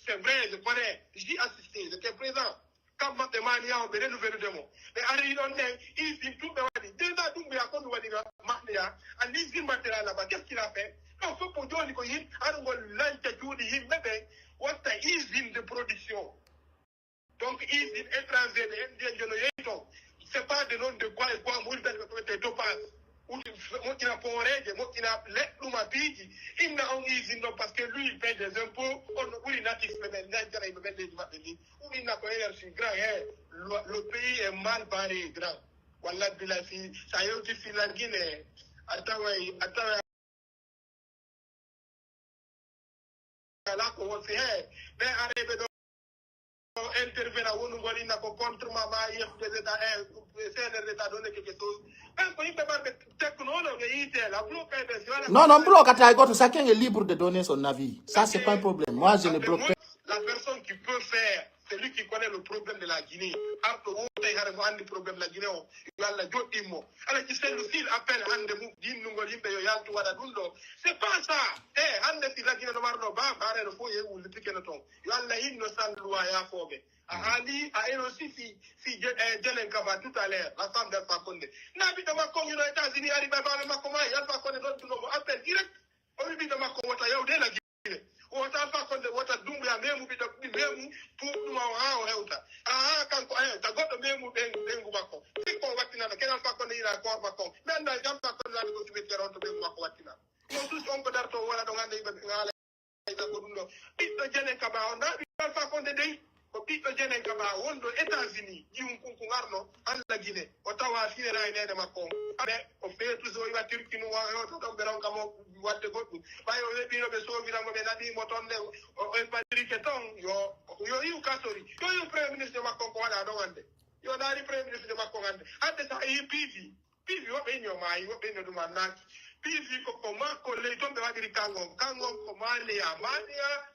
c'est vrai, je connais, j'y assisté, j'étais présent. Quand Matemania a des nouvelles démons. Mais Ari London, il dit tout le monde. Déjà, tout le monde a dit Mahnia, en l'usine matérielle là-bas, qu'est-ce qu'il a fait? Il faut pour Johnny Coyin, on va l'intégrer, mais what the usine de production. Donc, usine étrangère, c'est pas de nom de quoi et quoi, moi, je topaz. Ou qui n'a pas oreille, moi qui n'a pas pigi. Il n'a pas usine parce que lui, il paye des impôts, il n'a pas énergie grand. Le pays est mal barré, grand. Voilà, ça y est, tu files la Guinée. Attends, là, on fait, mais arrête intervenir wonu ngoli na ko contre mama yef des états CNR d'état donné quelque chose même ko yimbe barbe technologie ngi yité la bloquer des Non, non, bloque à ta chacun est libre de donner son avis. Ça, c'est pas un problème. Moi, je ne bloque pas. La personne qui peut faire, c'est lui qui connaît le problème de la Guinée. Alors, le problème de la Guinée, alors, s'il appelle c'est pas ça. La Guinée Ali a aussi si Jelen Kaba tout à l'heure, la femme d'Alpha Condé. Nabi de Macron, aux États-Unis, arrive à Macron, Alpha Condé donne tout le monde. Appel direct. On lui dit de Macron, what a la Guinée. What Alpha Condé, what a Dumbia, même pour nous en Heuta. Ah, quand tu as got même Bengu Macron. C'est qu'on va tenir, quel Alpha Condé il a encore Macron. Même dans le Alpha Condé, il a été rendu Bengu Macron. Nous tous, on peut dire, voilà, donc, on a Jelen Kaba, on a Alpha Condé. Pito jenen kaba wondo États-Unis jium kunku ngarno alla Guinée o tawa finera ene makko abe o fetu so iwa Turki no wa to do beron kamo wadde goddu bayo lebino be so virango be nadi mo tonne o en patrique ton yo yu katori to yu premier ministre makko ko wala do wande yo dari premier ministre makko ngande ande sa yi PV wo be nyo mai wo be no duma naki PV ko makko le tombe wadiri kango ko mali ya mania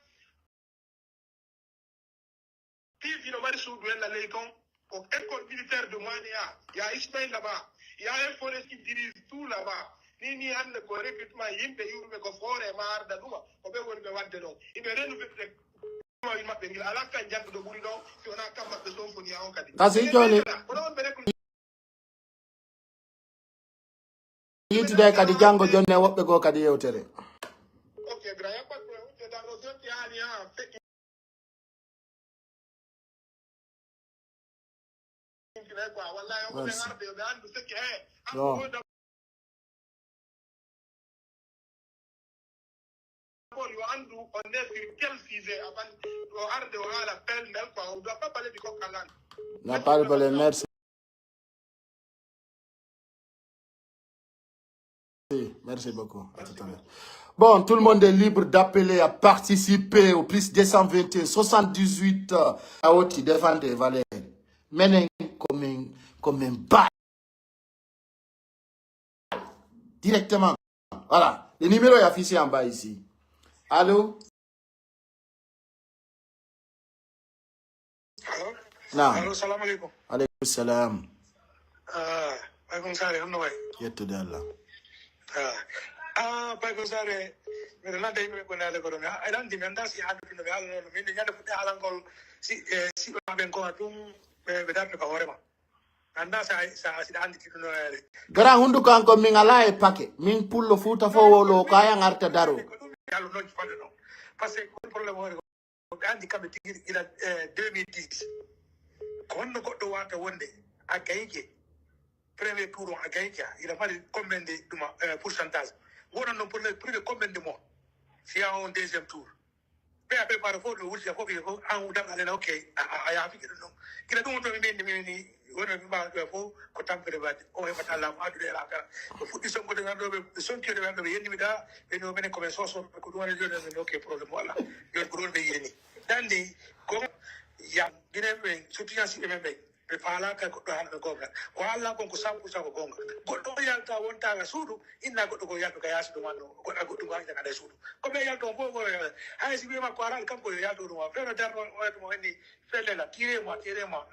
TV no mari soudu la Légon, au école militaire de Mania, il y a Ismaël là-bas, il y a un forest qui dirige tout là-bas. Ni ande ko recrutement yimbe yurbe ko fore mar da duma ko be woni be wadde don ibe renouveler ko il mabbe ngil ala kan jang do buri don si on a kam mabbe so foni ya on kadi Kasi joni yiti de kadi jango jonne wobbe go kadi yewtere. OK grand ya pas de dans nos autres ya No. Na parle, merci. Merci beaucoup. À tout à l'heure. Bon, tout le monde est libre d'appeler à participer au plus 221 78 à Oti défendre Valérie. Menen comme un bail. Directement. Voilà. Le numéro est affiché en bas ici. Allô? Allô? Non. Allô, salam alaikum. Alaikum salam. Alaikum salam. On va. Yesterday Allah. Alaikum salam. Mais là, il me connaît le corona. I don't demand si a pu me aller no mini nyada futa alangol si ba ben ko atum be dar ko horema. Anda sa andi tino ele. Gara hundu kanko min ala e pake. Min pullo futa fo wolo kaya ngarta daro. Yalo no fande no. Parce que le problème wori andi kambe tigi ila 2010. Kondo goddo wata wonde akayike. Premier tour akayike ila fali combien de pourcentage. Wona non pour le premier combien de mois. Si a un deuxième tour. Mais après, par rapport au Wulcia, il faut un ou deux OK, I have it. Il a donc mis on a vu faut que tant que on est pas là à de la cara. Il faut qu'ils sont côté de son qui devait venir nimida et nous venir comme ça sur que nous allons OK problème voilà. Il gros de yeni. Dandi comme ya guinéen surtout si même prepara ka ko han ko ga wala ko sabu ko gonga goddo yalta wonta ga sudu inna goddo ko yalto ka yasi do mano goddo ga ga sudu ko be yalto ko hay si be ma ko aral kam ko yalto do ma pero dar mo ni fele la tire mo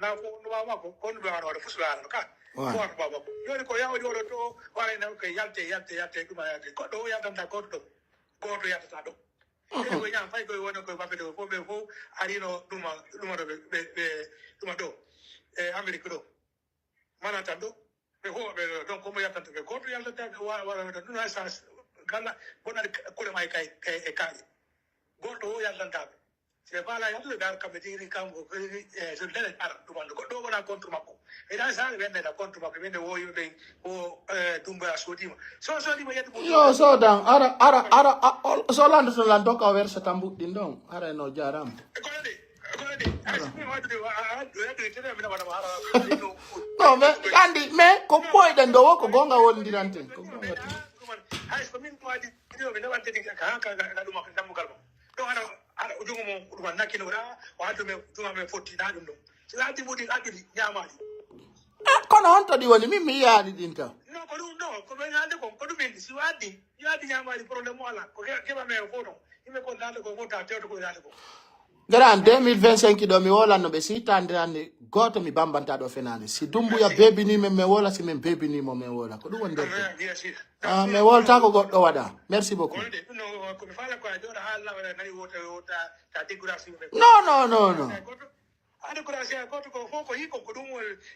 na ko no ma ko ko do aro fusla ka ko baba yo ko ya wadi to wala na ko yalte ko ma yalto goddo yalta ta goddo yalta ta do ko ya fay ko wona ko babe do ko be ko arino duma do America do mana tando be ho be donc como ya tanto que corto ya tanto wa no esa gana bona ko le mai kai goto ya tanto se bala ya le dar kameti ri kam ko se le ar do mando do bona contro mako e da sa vende da contro mako vende wo io dei o tumba asodimo so di mo yatu yo so dan ara so lando ka verse tambu dindong ara no jaram no me andi me ko boy den do ko gonga won dirante ko gonga hay so min to adi dio be nawante di ka na dum ko damu galmo do ara ujungu mo wana kinora watu me tuma me 40 na dum so ati budi ati nyamali kono honto di woni mimi yaadi dinta no ko dum no ko be nyande ko dum ndi si wadi yadi nyamali problème wala ko ke ba me foto ime ko dande ko vota teto ko dande ko Gara 2025 do mi wola no be sitandani goto mi bambanta do fenani si dumbu ya baby ni me wola si men baby ni mo me wola ko dum wonde me wolta ko goddo wada merci beaucoup no ko mi fala ko jora hala wala nani wota ta decoration no ade decoration ko to ko hiko ko dum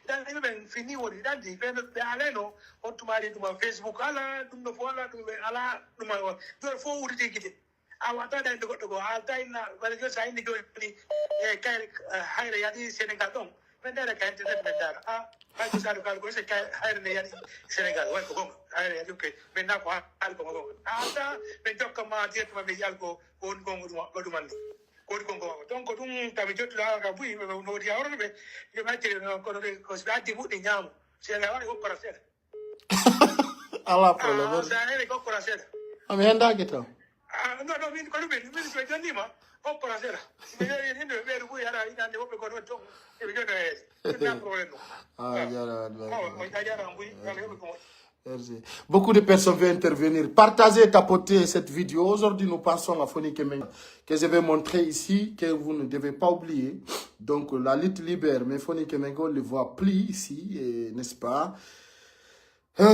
dan ni ben fini woni dan di ben be aleno o tumari dum Facebook ala dum no fola dum ala dum do fo wuri digite awata dan ko alta ina wala jo sai ni ko ni kai hayre yadi Senegal dom men dara kai te men dara kai sa ko se kai hayre ne yadi Senegal wa ko hayre yadi ke men na ko al ko alta men tokka ma diet ma be yal ko on ko do man ko donc ko dum tabi jottu la ka bui no dia ora be yo ma tere ko sa di budi nyam se la wa ko kora se ala problème sa ne ko kora se am henda gito no min ko be min ko jandi ma ko kora se ni ni be ru ya ra ina ne ko ko to e be jona e na problème Merci. Beaucoup de personnes veulent intervenir. Partagez, tapotez cette vidéo. Aujourd'hui, nous passons à Foni Kemengo, que je vais montrer ici, que vous ne devez pas oublier. Donc, la lutte libère, mais Foni Kemengo ne le voit plus ici, n'est-ce pas? La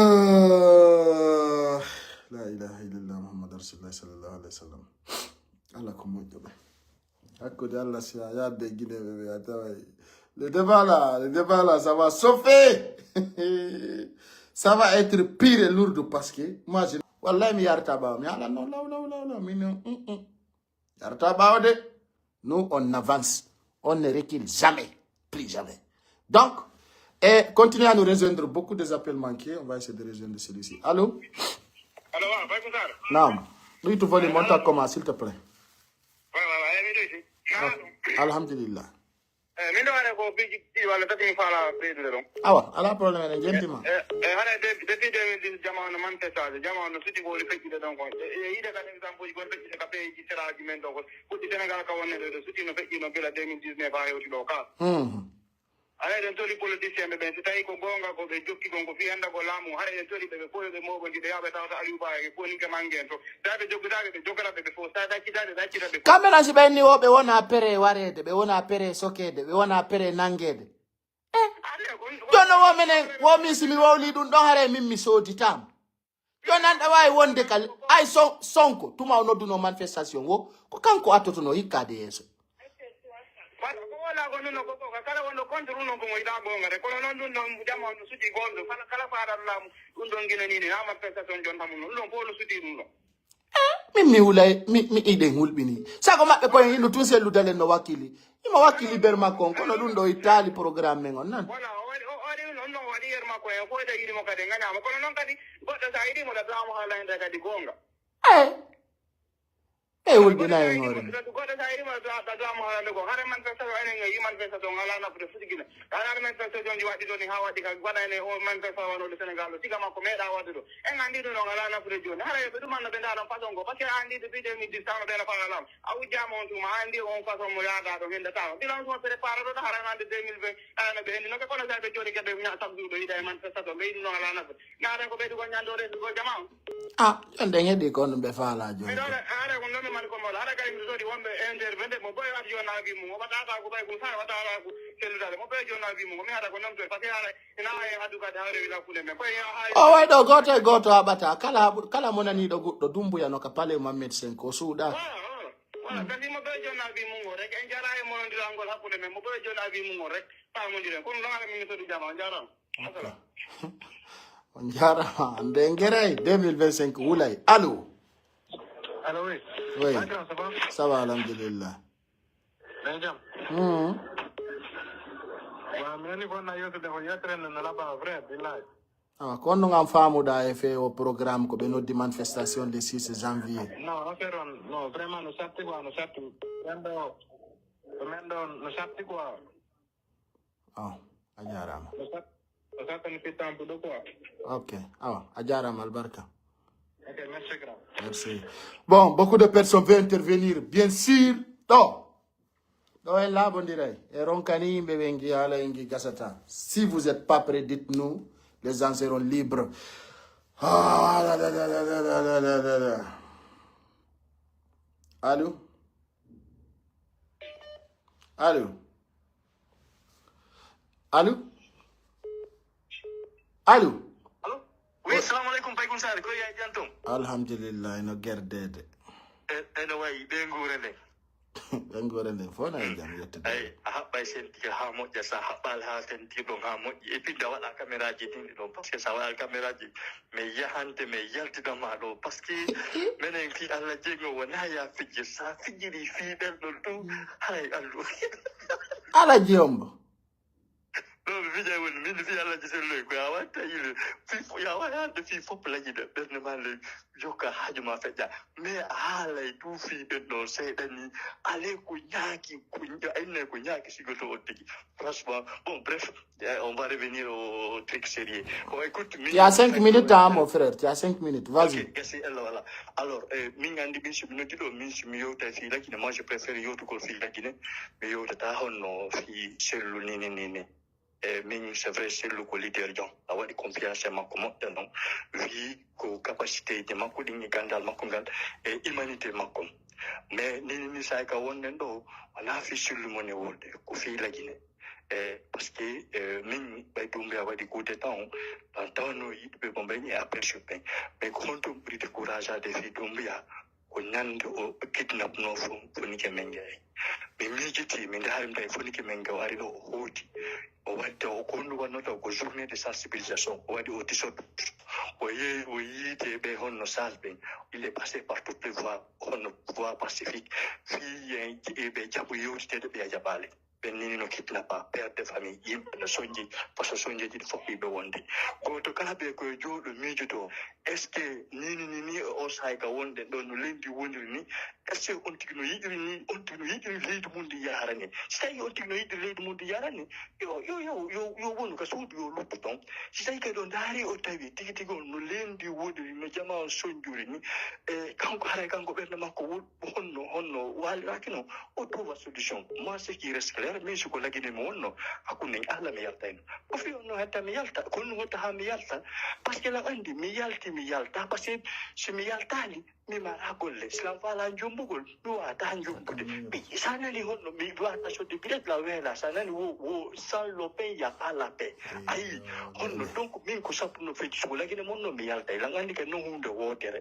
ilaha illallah Muhammad Rasulullah sallallahu alayhi wa sallam. Allah comment il est. À côté Allah, c'est à de Guinée, le débat là, ça va sauver. Ça va être pire et lourd parce que moi je wallahi mi yarta ba mi ala non la mi non yarta ba de nous on avance on ne recule jamais plus jamais donc et continuez à nous rejoindre beaucoup des appels manqués on va essayer de rejoindre celui-ci allô naam lui tu veux le monter comment s'il te plaît alhamdulillah min wala ko biji wala tati fala bedle don awa ala problème ne gentima hana depuis 2010 jamano man tessage jamano suti ko fekki de don ko ida kan exemple ko fekki de kape ji sera argument ko kuti Senegal ka wonne de suti no fekki no bila 2019 ba yoti do ka ala den tori politicien be ben tay ko gonga ko be jokki gongo fi anda ko lamu hare den tori be ko be mo gondi de yabe tawta aliuba e ko ni ke mangento dabe jogirabe be jogara be fo sa da kidade be kamera si be ni wo be wona apere warede be wona apere sokede be wona apere nangede jono wo menen wo mi simi wo li dun don hare min mi sodi tam jonan da way wonde kal ay sonko tuma no duno manifestation wo ko kanko atoto no hikade yeso ko no ko kala wono kontro no ko ida gonga re ko non no jamo no suti gondo kala faara lamu dun don gina ni ha ma pesa ton jon tamu no ko no suti dun mi ulay mi ide hulbini sako mabbe ko yilu tun selu dalen no wakili ima wakili berma kon kono dun do itali programme ngon nan wala o no wadi yerma ko e ko da yidi mo kade ngana mo kono non kadi goddo sa yidi mo da dama hala nda kadi gonga ulbina e ngore goddo sa yidi mo da dama hala go hare man pesa ene ngi man pesa to ngala na fu futigina hare man pesa jonji wadi do ni hawadi ka wada ene o man pesa wano de Senegal tiga ma ko meda wadi do en andi do ngala na fu joni hare be dum man be ndana façon go parce que andi de bide mi distance be na fala lam awu jamo on tuma andi on façon mo yaada do henda taw bilan so prepare do hare andi 2020 ana be ni no ko kono sa be joni ke be nya tab do ida man pesa to be no ngala na fu ngara ko be do nyando re go jama ande ngedi ko no be fala joni hare ko no man ko mo hare kay do di wonbe intervende mo boy radio na bi mo ba ta ko bay ko sa wata ko selu dale mo be jona bi mo mi hada ko namto parce que hare ina ay hadu ka dawre wila kule me ko ya o way do goto abata kala monani do guddo dumbu ya no ka pale Mohammed Senko suda wala kasi mo be jona bi mo rek en jara e mo ndira ngol hakule me mo be jona bi mo rek pa mo ndira ko no ngala mi to di jama jara on jara ndengere 2025 ulay allo oui oui ça va alhamdulillah benjam wa meni ko na yoto de ho yatre na la ba vrai billahi kono ngam famu da e fe o programme ko be no di manifestation le 6 janvier no vraiment no satti no satti quoi ajarama no satti ni fitam do quoi ok ajarama albarka. Ok, merci grand. Merci. Bon, beaucoup de personnes veulent intervenir. Bien sûr, Do est là, bon dirait. Et Ronkani, Mbebengi, Ala, Ingi, Gassata. Si vous n'êtes pas prêts, dites-nous. Les gens seront libres. Ah, là, là, là, là, là, là, là, là, là. Allô? Allô? Allô? Allô? Allô? Oui, salam alaikum, Pai Kunsari. Ko ya jantum? Alhamdulillah, ino gerdede. Eno way be ngurende. Bengorende, fona jam yette. Ay, haɓɓay senti ha moƴƴa sa haɓɓal ha senti ɗon ha moƴƴi et puis nda waɗa caméraji ɗin ɗon par ce que sa waɗa caméraji mi yahante mi yaltidama ɗo par ce que minen fi Allah jeego wona ya fijjir sa fijjiri fiiɗen ɗon ɗum hay andu Ala jiombo. ɗo mi fija woni min fi Allah ji selloy ko ya watta yile fi ya waɗande fi fof laƴiɗe ɓerde ma le jokka haaju ma feƴƴa mais a haalay du fiiɗen ɗon seyɗan ni ale ko ñaaki ayne ko ñaaki sigoto on tigi franchement bon bref on va revenir au truc sérieux bon écoute Tu as 5 minutes, hein, mon frère. Tu as 5 minutes. Vas-y. ok merci Allah voilà alors min andi min somi noddiɗo min somi yewta fi laggine moi je préfère yewtugol fi laggine mi yewtata honno fi sellu nini min c'est vrai sellu ko leader jon a waɗi confiance e makko moƴƴa noon wi ko capacité ji makko ɗin e gandal makko ngal e humanité makko mais nini say ka wonnen ɗo wona fi sellu mon e wolde ko fi lagine par ce que min ɓay dumbi a waɗi coup d'état on ɗan tawno yiɗɓe ko mbañi après chopin mais ko honto ɓuri décourage ade fi dumbiya ko ñande o kidnapno fonike men jeeyi mi miijiti mi ndarimta e fonike men ge o ari ɗo o hooti o wadde o ko honno wannota ko journée de sensibilisation o waɗi o tisoɗo o yehi o yiite ɓe honno sage ɓen il est passé par toutes les voies honno voie pacifique fi ɓe jaɓo yewtitede ɓe a jaɓale ɓen nini no kidnappa père de famille yimɓe no soñji par ce que soñjeji ɗi fof ɓiɓe wonde goto kala ɓe koye jooɗo miijoto est ce que nini o sayka wonde ɗo no leydi woniri ni est ce que on tigi no yiɗiri ni on tigi no yiɗiri leydi mum ndi yahara ni si tawi on tigi no yiɗiri leydi mum ndi yahara ni yo wonu ka suudu yo luppu toon si tawi kadi o daari o tawi tigi tigi on no leydi woniri no jama on soñjuri ni kanko haray kanko ɓernde makko honno waliraki no o trouva solution moi ce qui reste clair min soko laginimi wonno hakkunde Allah mi yalta en o fi onno hetta mi yalta kono hotta ha mi yalta par ce que la andi mi yalta par ce que so mi yaltani mi mara golle islam fala jombugol mi wata jombude sa nani honno mi wata sodde bilet la weela sa nani wo sans le pain y a pas la paix ayi honno donc min ko sappuno feji soko lagine monno mi yalta la andi ke no hunde wotere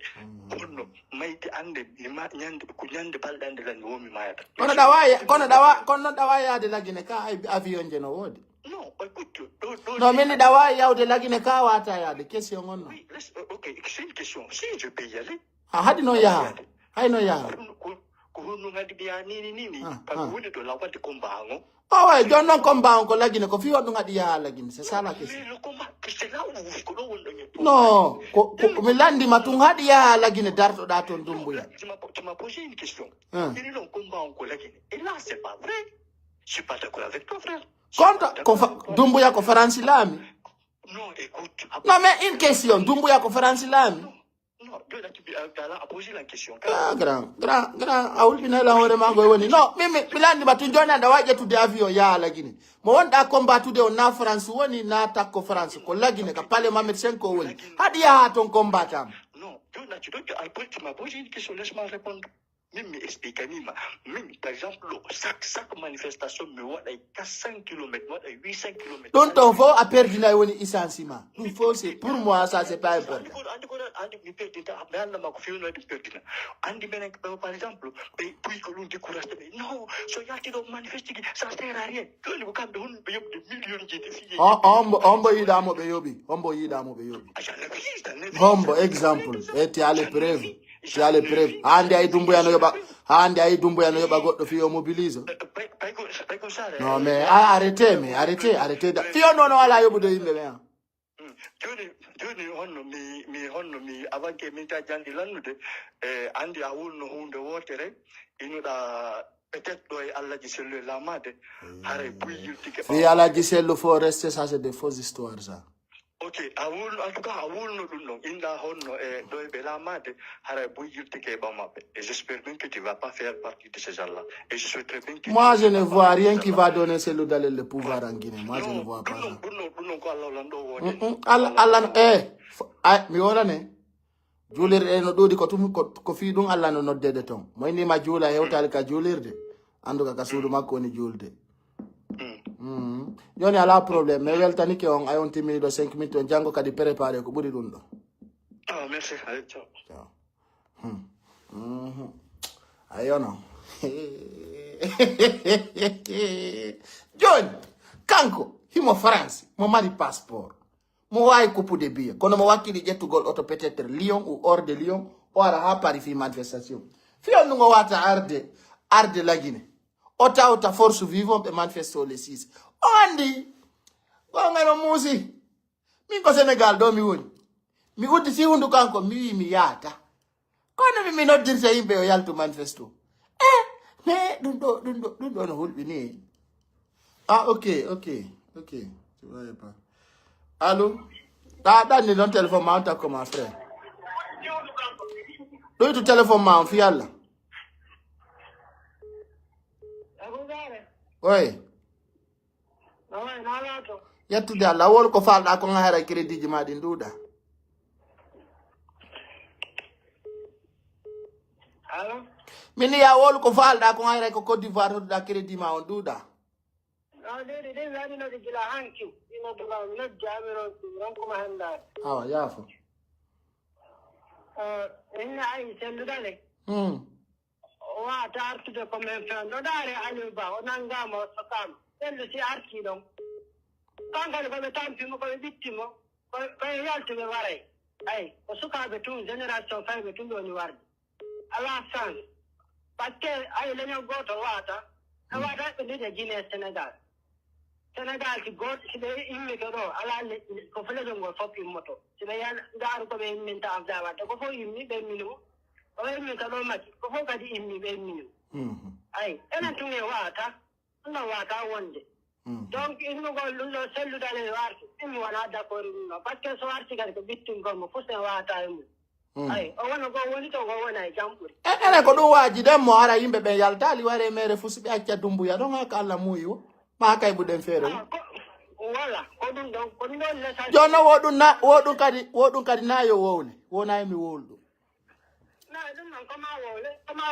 honno mayde ande ma nyande ko nyande balde ande lan womi mayata kono dawa yaade lagine ka avion je no wodi non écoute no min dawa yawde lagine ka wata yaade question ngonno oui ok c'est une question si je peux y aller hadi no yaha hay no yaha ko honno ngadi biya nini par woni to la wadde combat ngo oh ouais jonnon combat ko lagine ko fi wonno ngadi yaha lagine c'est ça la question le combat c'est là où ko do wonno non ko mi landi matun hadi yaha lagine darto da ton dumbuya tu m'as posé une question il le combat ko lagine et là c'est pas vrai je suis pas d'accord avec toi frère Konta Dumbuya ko France lami. Non, écoute. Non, mais une question. Dumbuya ko France lami. Non, tu as posé la question. Grand. Awul bina la hore ma go woni. No, milandi batun jona da waje to the avion ya lagine. Mo wonda combat to the na France woni na attack ko France ko lagine ka pale ma médecin ko woni. Hadi ya ton combat am. Non, tu m'as posé une question, laisse-moi répondre. Même m'expliquer par exemple chaque manifestation me voit à 400 km, 800 km. Donc on va à perdre na woni licenciement. Il faut c'est pour moi ça c'est pas important. Par exemple, puis que l'on décourage non, so yati do manifester ça sert à rien. Que le camp de millions de filles. Ombo yidamo be yobi. Ombo exemple, et tu as les preuves. Tu as les preuves. Andi ay Dumbuya no yoba goddo fi yo mobilise. Non mais arrêtez. Fio non ala yobudo yimbe me. Joni honno mi avanke min ta jandi lannude andi a wulno hunde wotere inuda peut-être do Allah ji sellu lamade hare buy yultike fi Allah ji sellu faut rester ça c'est des fausses histoires ça. Ok, Ok, en tout cas, Inda Honno et Doy Belamade, Harabou Yurtike Bamabe. Et j'espère bien que tu ne vas pas faire partie de ces gens-là. Et je souhaiterais bien que moi, je ne vois rien qui va donner celui d'aller le pouvoir en Guinée. Moi, je ne vois pas ça. Allah, mi worane. Julirde no ɗoɗi ko tum ko fi ɗum Allah no noddede ton mo innima juula hewtali ka juulirde anduka ka suudu makko woni juulde joni ala probléme mais weltanike on ayon timmini ɗo 5 minutes on janngo kadi préparé ko ɓuri ɗum ɗo merci allez ciao ayono joni kanko himo France mo mari passeport mo wawi coupude billet kono mo wakkili ƴettugol auto peut-être Lyon ou hors de Lyon o ara ha Paris fi manifestation fi on nugo wata arde lagine o tawta force vivant ɓe manifesto le 6 o andi gongano muusi min ko Sénégal ɗo mi woni mi udditi hundu kanko mi wi mi yahata kono mi noddirta yimɓe o yaltu manifesto mais ɗum ɗo no hulɓini ok tu vois pas. Allô? Dans le téléphone, ma on comment frère. Do tu téléphone ma on fiala. Oui. Yattu da la wol ko falda ko ngara crédit ji ma di nduda. Allô? Mini ya wol ko falda ko ngara ko Côte d'Ivoire da crédit ma on nduda. Awa yafo. Ai sendudale. Wa ta artude ko men fen do dare aliba onanga mo sakam. Sendu si arti don. Kangal ko be tampi mo ko bittimo ko yaltu be waray. Ay o suka be tun generation 5 be tun do ni wardi. Ala san. Pakke ay lenyo goto wata. Wata be de Guinée Sénégal. Sénégal ki got si be imme ko do ala ko fele do go fopi moto si be yan daru ko be min ta afdawa to ko fo immi be minu o be min ta do mati ko fo kadi immi be minu ay enen tunge wata no wata wonde donc ino go lulo sellu dale warti immi wana d'accord no parce que so warti kadi ko bittin go mo fusen wata immi ay o wona go woni to go wona jamburi ene ko ɗum waji den mo ara yimɓe ɓe yaltali ware mere fusiɓe acca dumbuya ɗon haka Allah muyo ma kay buden fere wala ko dum don ko ni non la jono wodun kadi na yo wowle wona mi woldo na dum non ko ma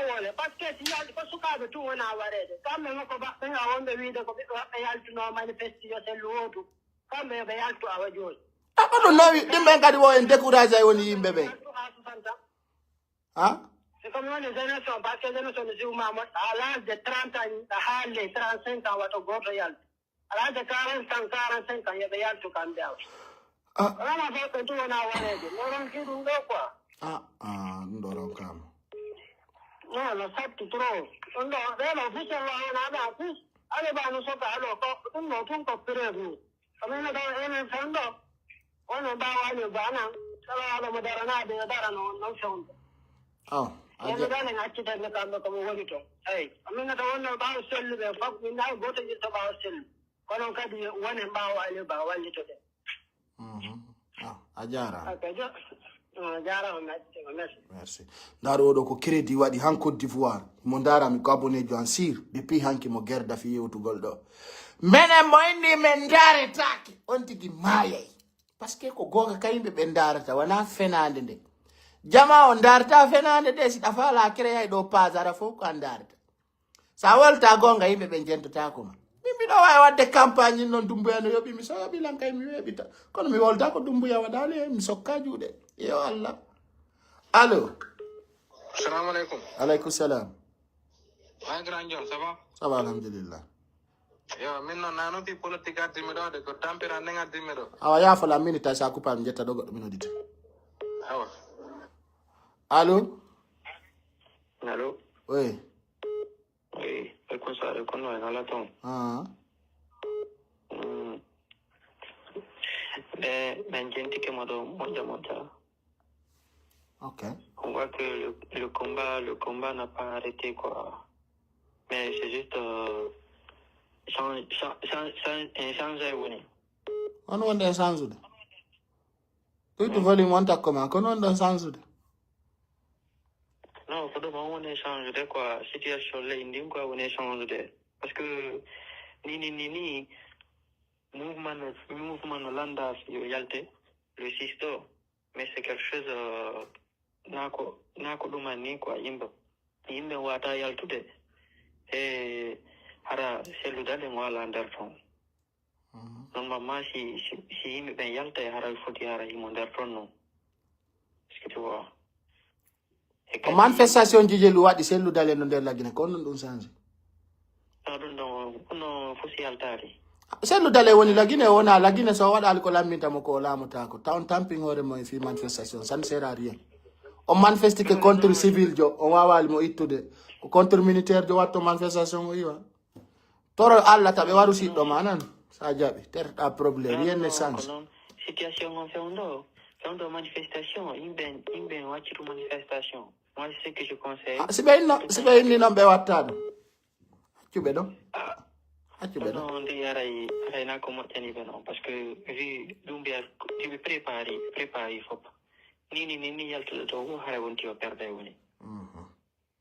wole parce que si yalti ko sukabe tu wona warede kambe ko ba be wonde wiide ko be yaltu no manifesti yo sel wodu kambe be yaltu awa joni akodo nowi dimbe kadi wo en décourager ay woni yimbe be ha c'est comme on les générations parce que les générations de Zouma à l'âge de 30 ans à l'âge de 35 ans wato goto yaltu à l'âge de 45 ans yabe yaltu kambe aw wala fa ko tu wona warede no ron ki dum do quoi ndoron kam no no saptu trop ndo velo fiche wa na ba kus ale ba no so ka lo ko no tun ko prevu amena da ene fando ono ba wa ni bana sala ala madarana de darano no shondo aja dale ngacci tan kambe ko woni to ay amina to wonno baaw sellu be fak min na goto jirto baaw sellu kono kadi woni baaw ale baaw walli to de ajara jara on merci ndaro oɗo ko crédit waɗi han Côte d'Ivoire mo darami ko abonnejo an sir depuis hanki mo gerda fi yewtugol ɗo menen mo inni men daretake on tigi mayay parce que ko gonga kayimɓe ɓe darata wona fenade nde jama on darta fenande de si dafa la créer do pasara fo ko andarta sa wolta gonga yimbe be jentata ko ma mimbi do way wadde campagne non dumbuya no yobi mi so yobi lan kay mi webita kono mi wolta ko dumbuya wadale mi sokka juude yo Allah allo assalamu alaikum alaykum salam ay grand John ça va alhamdulillah yo min non nano pi politique artimi do de ko tampira nenga dimido awa ya fa la minute sa coupa mi jetta do goddo minodite awa allô Allô? Oui. Oui, è questo è con noi, non la ton. Mais gente che modo monta. Ok. On voit que le combat n'a pas arrêté, quoi. Mais c'est juste changer, oui. On va changer. Tout volume monta comment? Comment on change de? Non, faut demander on échange de quoi? Situation là, il quoi on échange de. Parce que ni mouvement landa yo yalte le sisto, mais c'est quelque chose nako duma ni quoi yimbe wata yaltude e hara seludale mo ala ndar ton. Normalement si yimbe ben yalta hara il faut hara yimo ndar ton non. Est-ce que tu vois? O manifestation jije lu wadi seludale no der la Guinée kon non change. No fosi altari. Seludale woni la Guinée wona la Guinée so wada ko lamita mo ko lamuta ko town tamping hore mo fi manifestation ça ne sert à rien. On manifeste que contre civil jo on wawal mo ittude ko contre militaire jo watto manifestation o yiwa toro alla tabe waru si do manan sa jabi terta problème rien ne change. Situation on fait on manifestation imben wachiru manifestation. Moi c'est ce que je conseille. C'est bien ni non be wattado acube do acube do non ndi yaray na ko motani benon parce que vu dumbia tu préparer faut ni yaltude to ko hare wonti o perde woni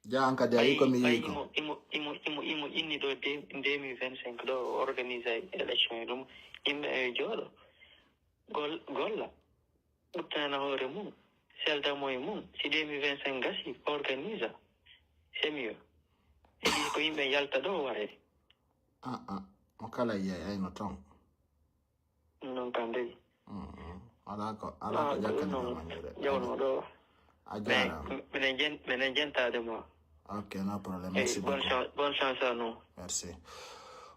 janka de ay ko mi yiko imo inni do 2025 do organiser election dum imbe jodo golla utana hore mum selda moy mum si 2025 gasi organisa c'est mieux et ko imbe yalta do ware makala ay no ton non kande ala ko jakkan no manere jawno do ajara menen jenta de moi. Ok, no problème. Merci beaucoup. Bonne chance à nous. Merci.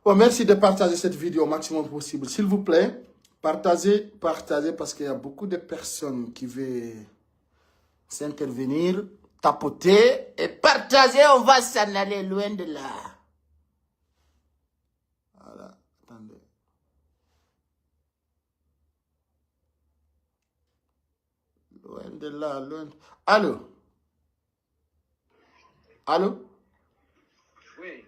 Bon, merci de partager cette vidéo au maximum possible. S'il vous plaît, partagez parce qu'il y a beaucoup de personnes qui veulent s'intervenir, tapoter et partager. On va s'en aller loin de là. Voilà, attendez. Loin de là, loin. Allô? Allô? Oui.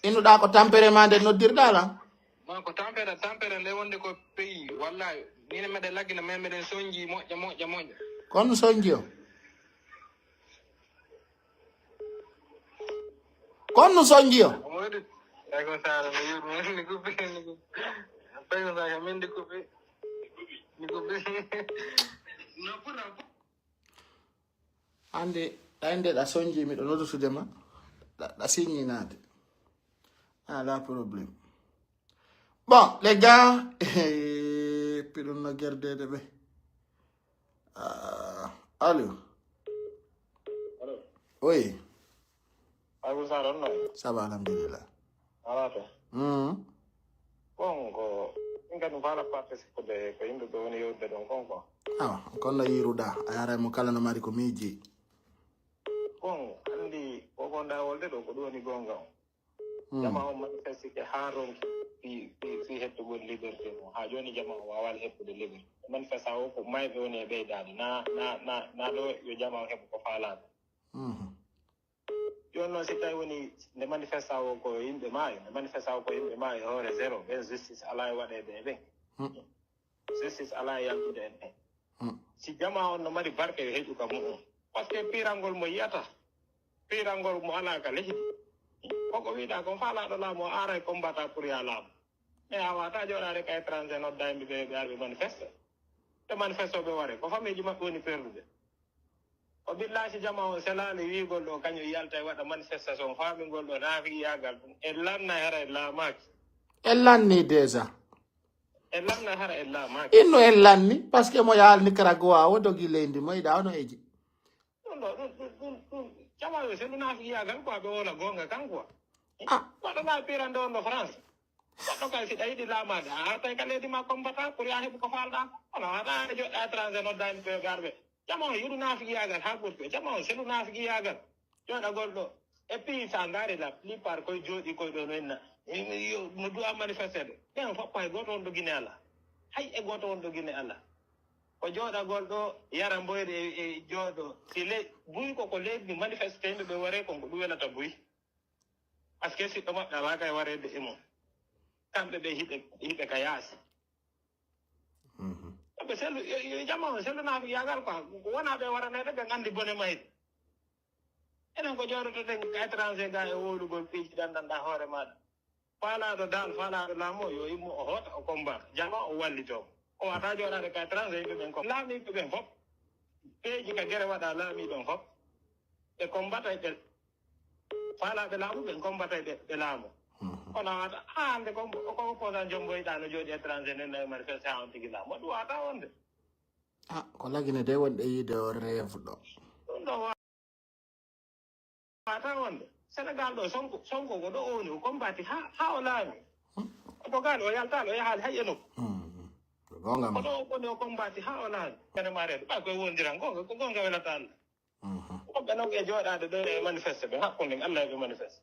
Inu da ko tempérament de no dir dala. Ma ko tampere le wonde ko pays wallahi ni ne mede lagina men meden sonji moƴƴa. Kon sonjio. Kon no sonjio. Amodi ay ko sara no yuru ni ko be ni ko. Pay ko sa men de ko be. Ni ko be. No pura. Ande da sonji mi do nodo sudema da signi nade la problème. Bon les gars puis on a gardé de allô. Oui. Ago sara no. Ça va alhamdulillah. Alato. Bon ko ngam wala participe de ko yimbe do woni yodde don konko. Kon la yiruda ayara mo kala no mari ko miji. Bon andi ko nda wolde do ko doni gonga jama o manifeste ke haron fi hetto gol liberté ha joni jama o wawal hetto de liberté manifesta o ko maybe woni be dadi na do yo jama o hebbo ko falata jonno si tay woni ne manifesta o ko yimbe maayo hore zero ben justice ala wade be justice ala yaltude en si jama on no mari barke heju ka mo parce que pirangol mo yata pirangol mo ala ka lehi ko wiida ko fala do la mo ara combattre pour ya lam e awata jodare kay étranger no daimbe be arbe manifeste te manifesto be ware ko fameji mabbe woni perdude o billahi jama o selani wi gol do kanyo yalta e wada manifestation faami gol do rafi yagal e lanna hara la maki e lanni déjà e lanna hara e la maki inno e lanni parce que mo yaal Nicaragua o dogi lendi mo ida no eji jama yo seluna fi yagal ko be wona gonga kanko wada na pirando no France wada ka si dai di la ma da tay kale di ma combattant pour ya hebu ko falda ona wada jo étranger no daim be garbe jama yudu na fi yagal ha gorko jama seluna fi yagal jona goldo et puis sangare la plupart ko jodi ko do nenna yo mo do manifester ben fo pay goto on do ginela hay e goto on do ginela o jooda goldo yara mboyde e joodo si le buy ko lebbi manifester be ware ko du welata buy parce que si to mabba wa kay warede emo kambe be hibe ka yaasi Be sel jama sel na yagal ko wona be warane de ngandi bone mayit enen ko joroto ten étranger ga e wolugol piiji dandanda hoore maɗa faalaɗo dal faalaɗo laamo yo yimmo o hoota o combat jama o wallito o wata joɗade ka étranger yimɓe ɓen ko laamiɓe ɓen fof peeji ka gere waɗa laamiɓen fof ɓe combatay ɓe faalaɓe laamu ɓen combatay ɓe laamu kono wata hande ko opposant jomboyɗa no jooɗi étranger nen nayi manifesté ha on tigi laamu ɗum wata wonde ko lagine de wonɗe yiide o rêve ɗo ɗum ɗo wata wonde sénégal ɗo sonko ko ɗo owni o combati ha o laami ko gal o yaltaɗo o yahaali hay eno gonga ko ɗo woni o combati ha o laami kene mareɗo ɓa koye wondiran gonga ko gonga welata allah woɓɓe noon e jooɗade ɗo e manifeste ɓe hakkunde allah ɓe manifeste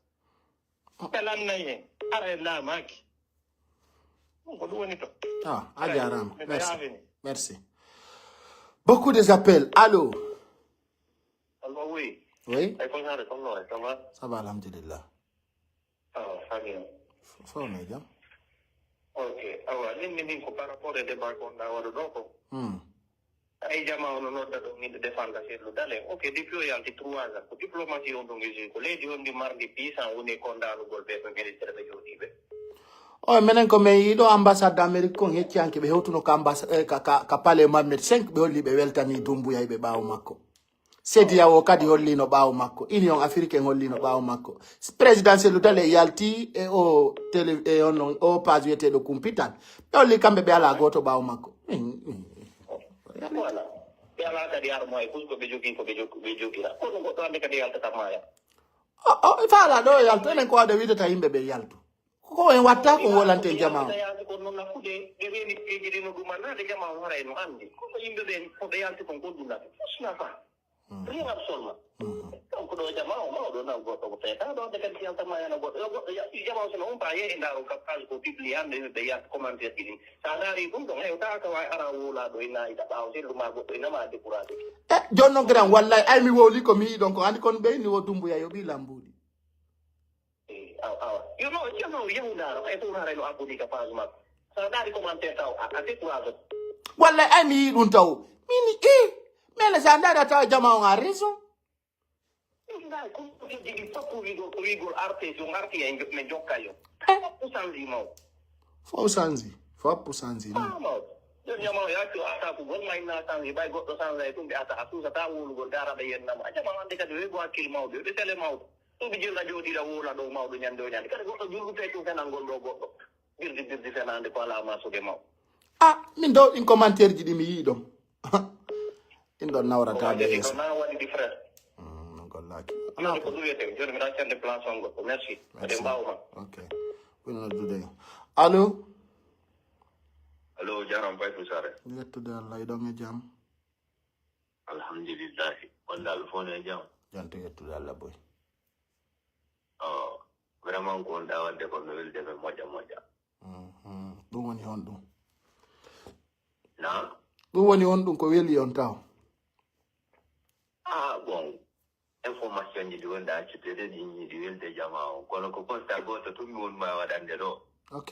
ɓe lannayi en ara e laamaki ɗum ko ɗum woni to a jarama merci beaucoup des appels allô Allô, oui. oui Ça va? ça va alhamdulillah Ça bien. fo me jam Ok. Alors, l'ennemi, par rapport au débat qu'on a eu donc, ay jama on nodda ɗo min défendre seeɗo dale ok depuis o yalti 3 ans ko diplomatie on ɗon isi ko leydi on ndi mardi puissant woni kondanugol ɓe ko ministére ɓe jooɗiɓe o menen ko min yiɗo ambassade d'amérique kon hecciyanke ɓe hewtuno ka palais mamed 5 ɓe holli ɓe weltani Doumbouya ɓe ɓaawo makko CEDEAO kadi hollino ɓaawo makko union africaine hollino ɓaawo makko présidentiel dale yalti e o télé e on o page wiyeteɗo kumpital ɓe holli kamɓe ɓe ala goto ɓaawo makko voilà ɓe ala kadi armo e ko ɓe jogira kono goɗɗo hande kadi yaltata maya faala ɗo yalto enen ko waɗa widata yimɓe ɓe yaltu ko en watta ko wolante jama o yalti ko noon nafude ɓe reeni peejiɗi no ɗumannade jama o haray no anndi kono yimɓe ɓen koɓe yalti kon goɗɗunate fosnafa rien absolument donc ɗo jama o mawɗo nan goɗɗo ko teeta ɗo de kadi yalta mayana goɗɗo yo goɗɗo jama o sono on pa yehi ndaro ka page ko publie hande ɓe yalta commentaire ɗi ɗin sa daari ɗum ɗon hewta ka wawi ara wolaɗo e nayiɗa ɓaawo selluma goɗɗo inama découragé joni noon grand wallay ay mi wowli ko mi yiɗon ko andi kon ɓeyni wo Doumbouya yo ɓi lambuɗi awa yono yahudaro e toon haray no abbudi ka page makko sa daari commentaire taw a découragé wallay ay mi yi ɗum taw mini mele sa ndaɗa tawa jama on a raison nda ko jigi fof ko wigol arte so garti e me jokka yo fof sanji maw fof sanji maw joni jama o yakki o ata ko gonma inna sanji ɓay goɗɗo sanji tum ɓe ata a suusata wulugol daraɓe yennama a jama hande kadi wego hakkille mawɓe ɓe télé mawɗo ɗum ɓe jirɗa jooɗiɗa wola ɗo mawɗo ñande o ñande kadi goɗɗo julɗute tum fenangol ɗo goɗɗo birdi fenande ko ala masude maw min ɗo ɗin commentaire ji ɗi mi yi ɗon ɗin ɗon nawrataɓe yeeso na waɗi différence gollaki joni ko ɗum wiyete joni mi raccande place on goɗɗo merci ade mbawma ok woni noddude allo allo jaram baytu sare yettude allah iɗon e jaam alhamdulillahi walla alfone e jaam jonto yettude allah boy vraiment ko wonɗa wadde ko no welde ɓe moƴƴa ɗum woni hon ɗum na ɗum woni on ɗum ko weli on taw bon information ji ɗi wonɗa accitede ɗi yiɗi welde jama o kono ko constat goto tumi wonma waɗande ɗo ok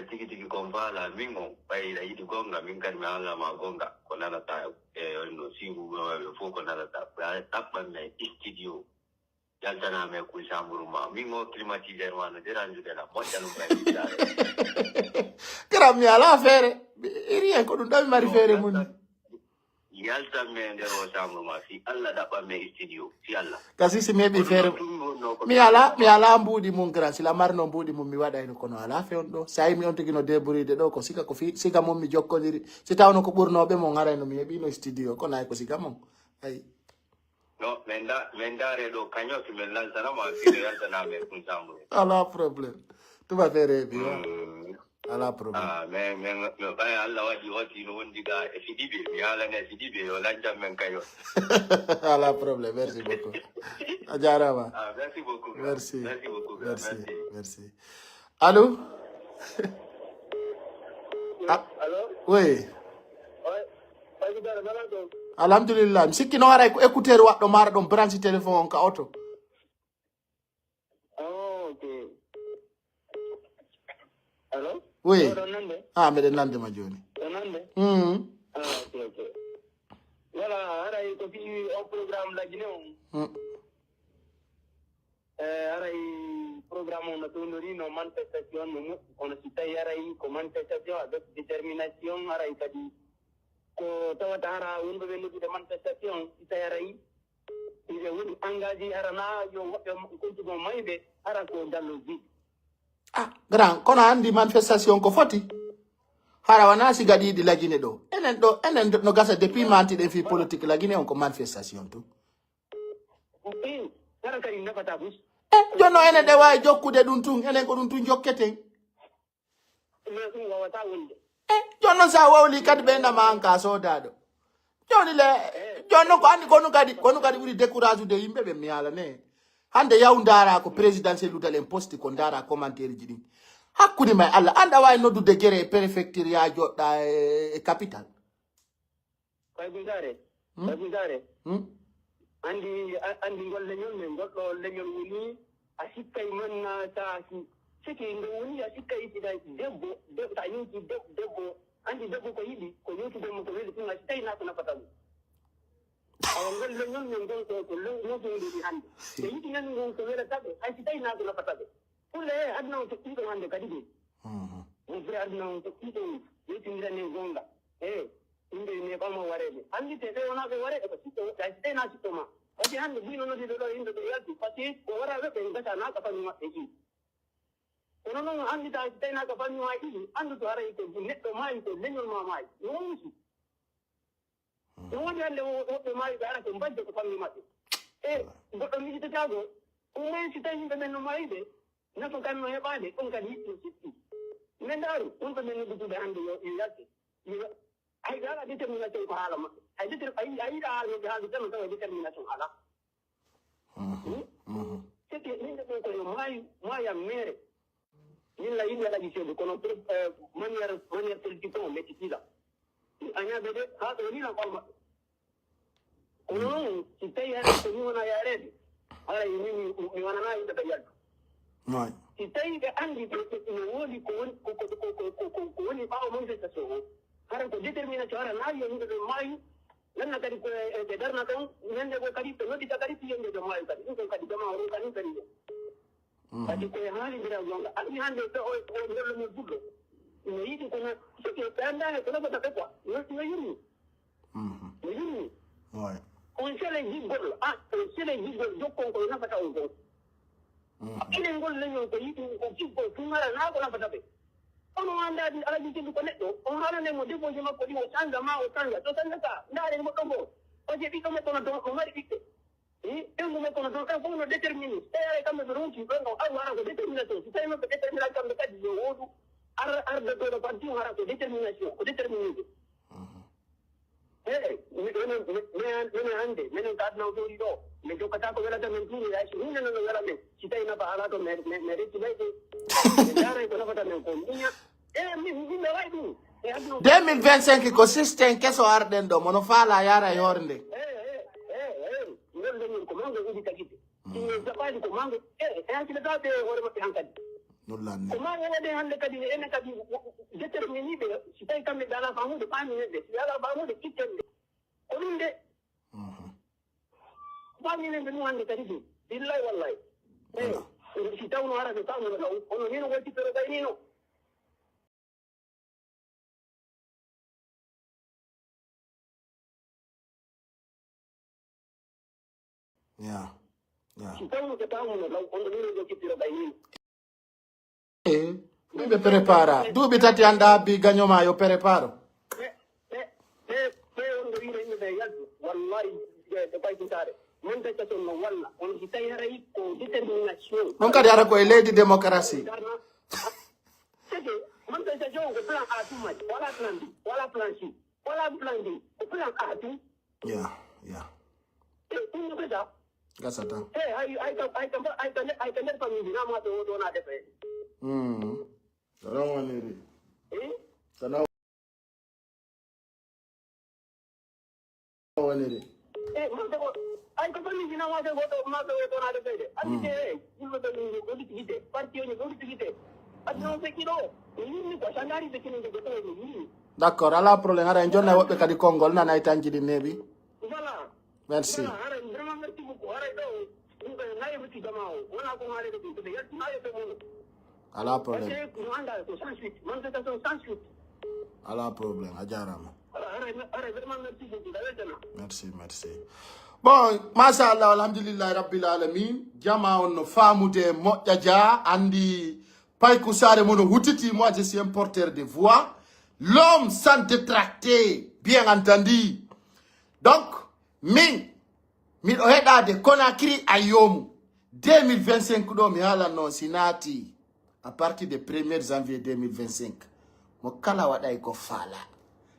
tigi kon faala min on ɓayɗa yiɗi gonga min kadi mi haalama gonga ko nanata e no singuɓe fof ko nanata ɗaɓɓanme studio yaltaname ko chambre ma min o climatiseur ma no dérangeɗela moƴƴanum ɓayɗiɗare garam mi ala feere rien ko ɗum ɗami mari feere mum yaltanme nder o chambre ma si allah ɗaɓɓanme studio si allah kasi si meeɓi feere mi ala mbuuɗi mum grand sila marno mbuuɗi mum mi waɗayno kono ala fewn ɗo sa yimi on tigi no débouride ɗo ko sika siga mum mi jokkodiri si tawno ko ɓurnoɓe mon harayno mi heeɓino studio kono ay ko siga mon ayi no min daare ɗo kañoki min lantanama fiɗo yaltaname ɗum chambre ala probléme tuma feere heeɓi wa ala probléme min ɓay allah waɗi wati no wondi ga e fiɗiɓe mi haalane fiɗiɓe yo lancan men kañon ala probléme merci beaucoup a jarama merci beaucoup merci allô allo oui alhamdulillah mi sikki no haray ko écouteur waɗɗo mara ɗon branche téléphone on ka auto ok allo oui Ah, me nande ma joni. Nande? Ah, ok. Voilà, ara yi ko fi au programme la Guinée. Ara yi programme on a donné no manifestation no on sita ara yi ko manifestation avec détermination ara yi kadi ko tawata ara wonbe be no de manifestation sita ara yi ile woni engagé ara na yo wobbe ko ko maybe ara ko dallo bi. Ah, grand, kono andi manifestation ko foti. Hara wana si gadi di la Guinée do. Enen no gasa depuis manti den fi politique la Guinée on ko manifestation tout. Ara kay na fata bus. Jono enen de way jokkude dun tun enen ko dun tun jokketen. Jono sa wawli kadi be na manka so dado. Joni le jono ko andi kono kadi wuri décourage de yimbe be mi ala ne. Hande yaundara ko présidentiel udalen poste ko ndara commentaire jidi. Hakuni may Allah anda way noddu de gere préfecture ya jodda e capital. Kay bigare. Andi ngol leñol men goddo leñol woni asikay man na taaki siki ndo woni asikay tida debbo ta yinki debbo andi debbo ko yidi ko yoti debbo ko weli tinga tay na ko na patalu aw ngol leñol men gol ko lo to ndi hande e yidi nan ngol ko wela tabe ay tay na ko na patabe kule adna to tido hande kadi de ni fere adna to tido yiti ngirane gonga inde ne ba mo warede andi te wona be warede ko sito tay na sito ma odi hande bino no dido inde do yalti pati ko wara be be ngata na ka fami ma eki ono no andi tay na ka fami ma eki andu to ara iko netto mai ko leñol ma mai no musu no woni hande o be mai ara ko mbadde ko fami ma goddo mi to jago ko men si tay be men no mai be na ko kan no hebade on kadi sitti men daru on ko men do be hande yo yalti ay dara determination ko hala ma ay da hala da tan ko determination hala c'était ni de ko mai ya mere ni la ina la dice ko no manière politique on metti là anya bede ha to ni na ko ma ono si tay ya to ni wana ya redi ala ni wana na ina da yal no si tay ga andi ko woni ko woni ba o mo se so hara ko determination hara na yo ndo mai nan na kadi ko e darna tan nende ko kadi to nodi kadi yende do mai kadi ko kadi dama ro kadi kadi kadi ko hali dira gonga ani hande to o ngol mo buddo no yidi ko na so ke tanda ko na bata ko no yiri yiri ouais on sele jigol on sele jigol jokko ko na bata on ko ine ngol le yo ko yidi ko jigol tumara na ko na bata be ono anda di ala di ko netto on hala ne mo debo je makko di o tanga ma o tanga to tanga ka ndare mo kambo o je bi ko me tono do ko mari bikke e mo me tono do ka ko no determini e ala kam do ronti ko no ala wara ko determination si tay mo determination kam ka di wodu ar de do parti wara ko determination ko determination me hande me no kad na do do me jo kata ko wala ta men turi ya shi ni no wala me si tay na ba ala to me re ti bay ndare ko na fata men ko niya 2025 ko system keso arden do mono fala yara yornde ngol ko mango udi tagite ni zapali ko mango anti da te wore ma hankadi nollanne ko mango de hande kadi ene kadi determini be si tay kambe dala famu de pani de yala famu de kitende ko nde pani ne no hande kadi billahi wallahi si taw no ara de taw no ono ni no wati pero dai ni no yeah si taw no taw no ono ni no wati pero dai ni mi prepara dubi tati anda bi ganyoma yo preparo on do ni de yalto wallahi de bay tare mon ta to no walla on si tay ara ko determination non kadi ara ko e leydi démocratie c'est mon ta ko plan a tout match wala plan C wala plan D ko plan A tout yeah on ko da gasata I can never be na ma do na de fe tana waniri tana waniri ay ko fami dina wade goto ma do na de fe andi de ilmo do ni go digite parti oni go digite adno se kilo D'accord, ala problème ara en jonna wobbe kadi kongol nana ay tanjidi nebi. Voilà. Merci. Vraiment merci beaucoup. Ala problème. Ala problème, ajarama. Merci. Bon, mashallah, alhamdulillah, rabbil alamin. Jama on famude mojaja, andi paiku sare mono hutiti, moi je suis un porteur de voix. L'homme sans détracter, bien entendu. Donc, mi oheda de Conakry ayomu. 2025 do mi hala non sinati. À partir du 1er janvier 2025. Mo kala wada ko fala.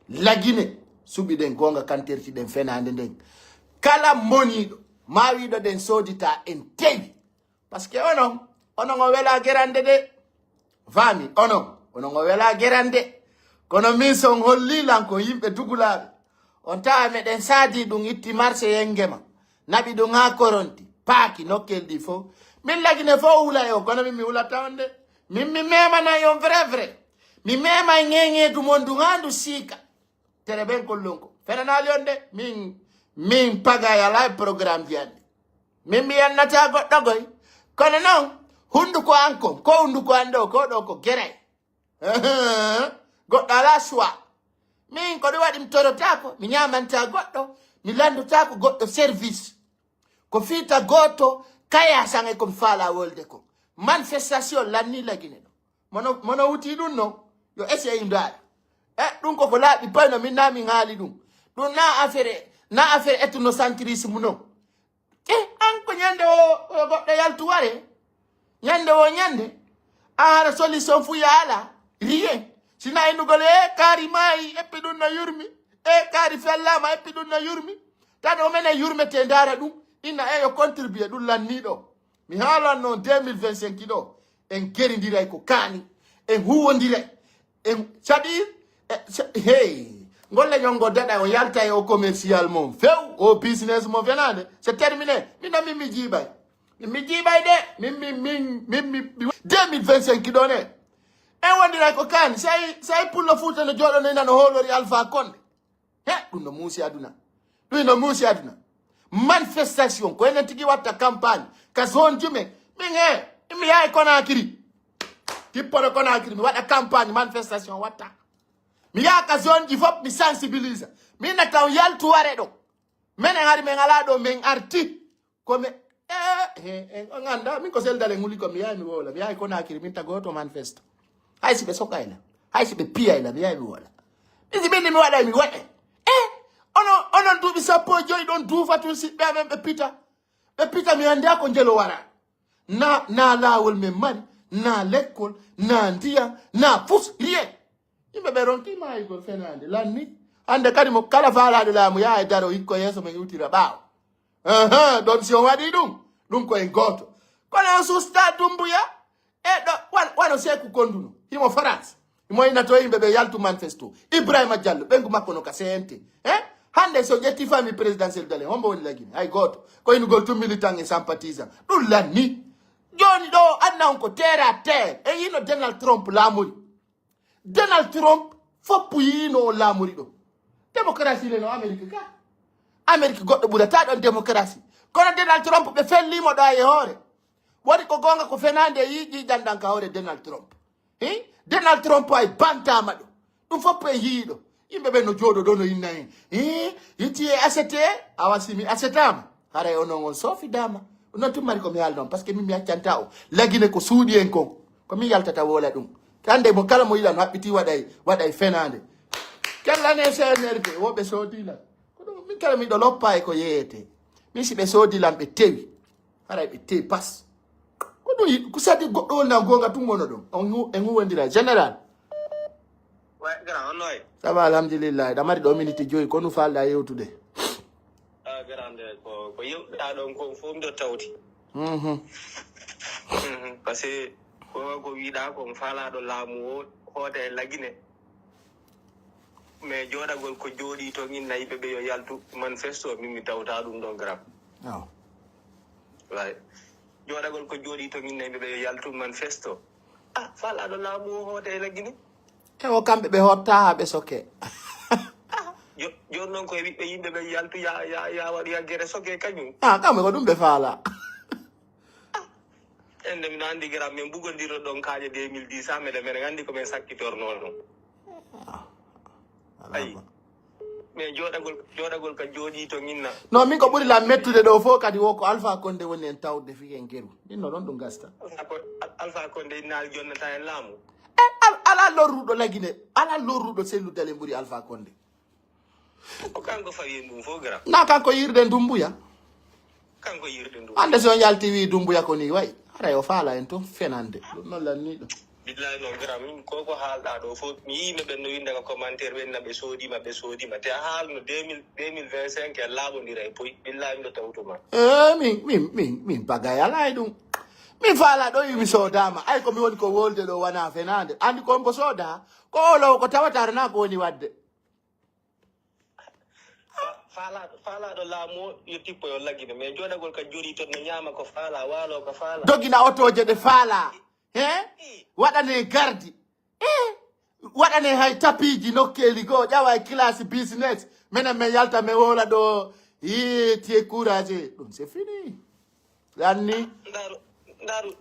Lagine subi den gonga kanterti den fenande den. Kala moni mawi do den sodita en tewi. Parce que ono ngo wela gerande de. Vami ono ngo wela gerande. Kono min son hollilan ko yimbe dugulabe. On tawa meden sadi dum itti marché yengema. Nabi dum ha koronti. Paki nokkel di fo. Min lagine fo wula yo kono mi wula tawande. Min mi mema na yo vrai. Mi mema ngenge du mondu ngandu sika. Tere ben kolonko. Fenana lionde min paga ya live program diande. Min mi yanata goddo goy. Kono non hundu ko anko, ko hundu ko ando ko do ko gere. Goddo ala shwa. Min ko do wadi mtoro tako, mi nyamanta goddo, mi landu tako goddo service. Ko fita goto kaya sange ko fala wolde ko. Manifestation lanni lagine. Mono uti dun no. Yo ese indal. Dun ko laabi payno min nami ngali dum. Dun na affaire ethnocentrisme no. Anko nyande o goddo yaltuware. Nyande ara solution fu yala. Rien. Sina indugole kari mai epidun na yurmi. Kari fellama epidun na yurmi. Tado mena yurme tendara dum. Ina yo contribuer dun lanni do. Mi hala no 2025 do. En gerindira ko kani. En huwondire. En c'est-à-dire hey, ngolle nyongo dada o yalta o commercial mon few o business mon venande c'est terminé. Mina mi jibay. Mi jibay de mi 2025 donné. En wondira ko kan say pour le foot no jodo na no holori Alpha Condé. Dum no musi aduna. Manifestation ko en tigi watta campagne ka zone jume mi ay Conakry. Tipo Conakry mi wada campagne manifestation watta. Mi yaka zone di fop mi sensibilise. Mi na taw yal tuare do. Mene ngari me ngala do men arti. Comme nganda mi ko sel dale nguli ko mi ay mi wola. Mi ay Conakry mi tagoto manifesto. Hay si be sokaila. Hay si be pia ila mi ay mi wola. Mi mi wada mi wada. Ono do bi sapo joy don do fatu si be be Peter. Be Peter mi ande ko njelo wara. Na lawol me man. Na l'école, na ndia, na fous, rien. Imbe beronki ma Igor Fernande lanni. Ande kadi mo kala fala de la mo ya daro iko yeso me utira bawo. Don si on wadi dum ko en goto. Kono su sta dumbuya do wano se ku konduno. Imo France. Imo ina to imbe be yaltu manifesto. Ibrahima Diallo bengu makono ka sente. Hande so jeti famille présidentielle dale hombo woni lagine. Ay goto. Ko inu gol tu militant et sympathisant. Dum lanni. Johnny do adna onko terre à terre. Et yino Donald Trump lamuri. Donald Trump fopu yino lamuri do. Démocratie le no Amerique ka. Amerique goddo budata don démocratie. Kono Donald Trump be fellimo do e hore. Wodi ko gonga ko Fernande yiji dandanka hore Donald Trump. Donald Trump ay bantama do. Dum fopu e yido. Yimbe be no jodo do no innayi. Yiti e asete awasimi asetama. Hare ono ngon sofi dama. Non tu mari ko mi aldon parce que mi accantao lagine ko suudi en ko mi yaltata wola dum kande mo kala mo yilan habbiti waday fenande kala ne se nerve wo be sodila ko dum mi kala mi do loppa e ko yete mi si be sodila be tewi ara be te pass ko dum ko sadi goddo na gonga tumono dum en wondira general wa grand noy ça va alhamdulillah da mari do minute joyi ko nu falda yewtude grande ko yow da don ko fo ndo tawti parce que ko wiida ko fala do laamu hote lagine mais jodagol ko jodi to ngin nayi be yo yaltu manifesto mi tawta dum don grab right jodagol ko jodi to ngin nayi be yo yaltu manifesto fala do lamu hote la gini e o kambe be hotta ha be soke yo non ko wi be yimbe be yaltu ya wadi ya gere soke kanyum kambe ko dum be fala ende mi andi gram men bugondiro don kaaje 2010 amede men andi ko men sakkitor non ay mais jodagol ka jodi to minna no min ko buri la mettude do fo kadi woko Alpha Condé woni en tawde fi en geru dinno don dum gasta Alpha Condé naal jonnata en laamu ala lorrudo lagine ala lorrudo selludale buri Alpha Condé o kanko fawi dum fo gram na kanko yirde dumbuya kanko yirde dum ande so yalti wi dumbuya ko ni way ara yo fala en to fenande non la ni do billahi no gram min koko haalda do fo mi yime be no winde ko commentaire be nabe sodi ma te haal no 2025 e laabondira e poy billahi ndo tawtuma min bagaya lay dum min fala do yimi sodama ay ko mi woni ko wolde do wana fenande andi ko mbo soda ko lo ko tawatare na ko woni wadde fala do laamo yo tipo yo lagine mais jodagol ka jori to no nyama ko fala walo ko fala dogina otoje de fala wadane gardi wadane hay tapiji nokkeli go jawa class business mena me yalta me wola do tie courage dum c'est fini lanni daru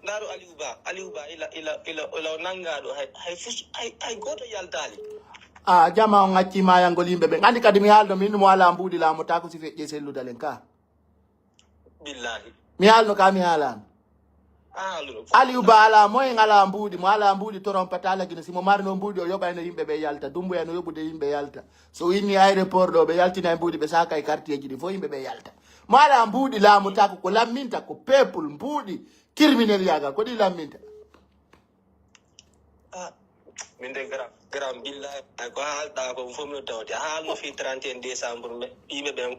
aliuba ila nangado hay fus hay goto yaltali jama on ngacci ma yangol yimbe be ngandi kadi mi haldo min mo wala mbudi la mo tako si feje selludalen ka billahi mi halno ka mi halan Aliou Bala moy ngala mbudi mo ala mbudi torompata la gina simo marno mbudi o yoba ene yimbe be yalta dumbu ya no yobude yimbe yalta so winni aéroport do be yalti na mbudi be saka e quartier ji fo yimbe be yalta mo ala mbudi la mo tako ko lamminta ko people mbudi criminel yaga ko di lamminta minde gram billahi ko halda ko fomno tawti haal no fi 31 décembre me yimbe be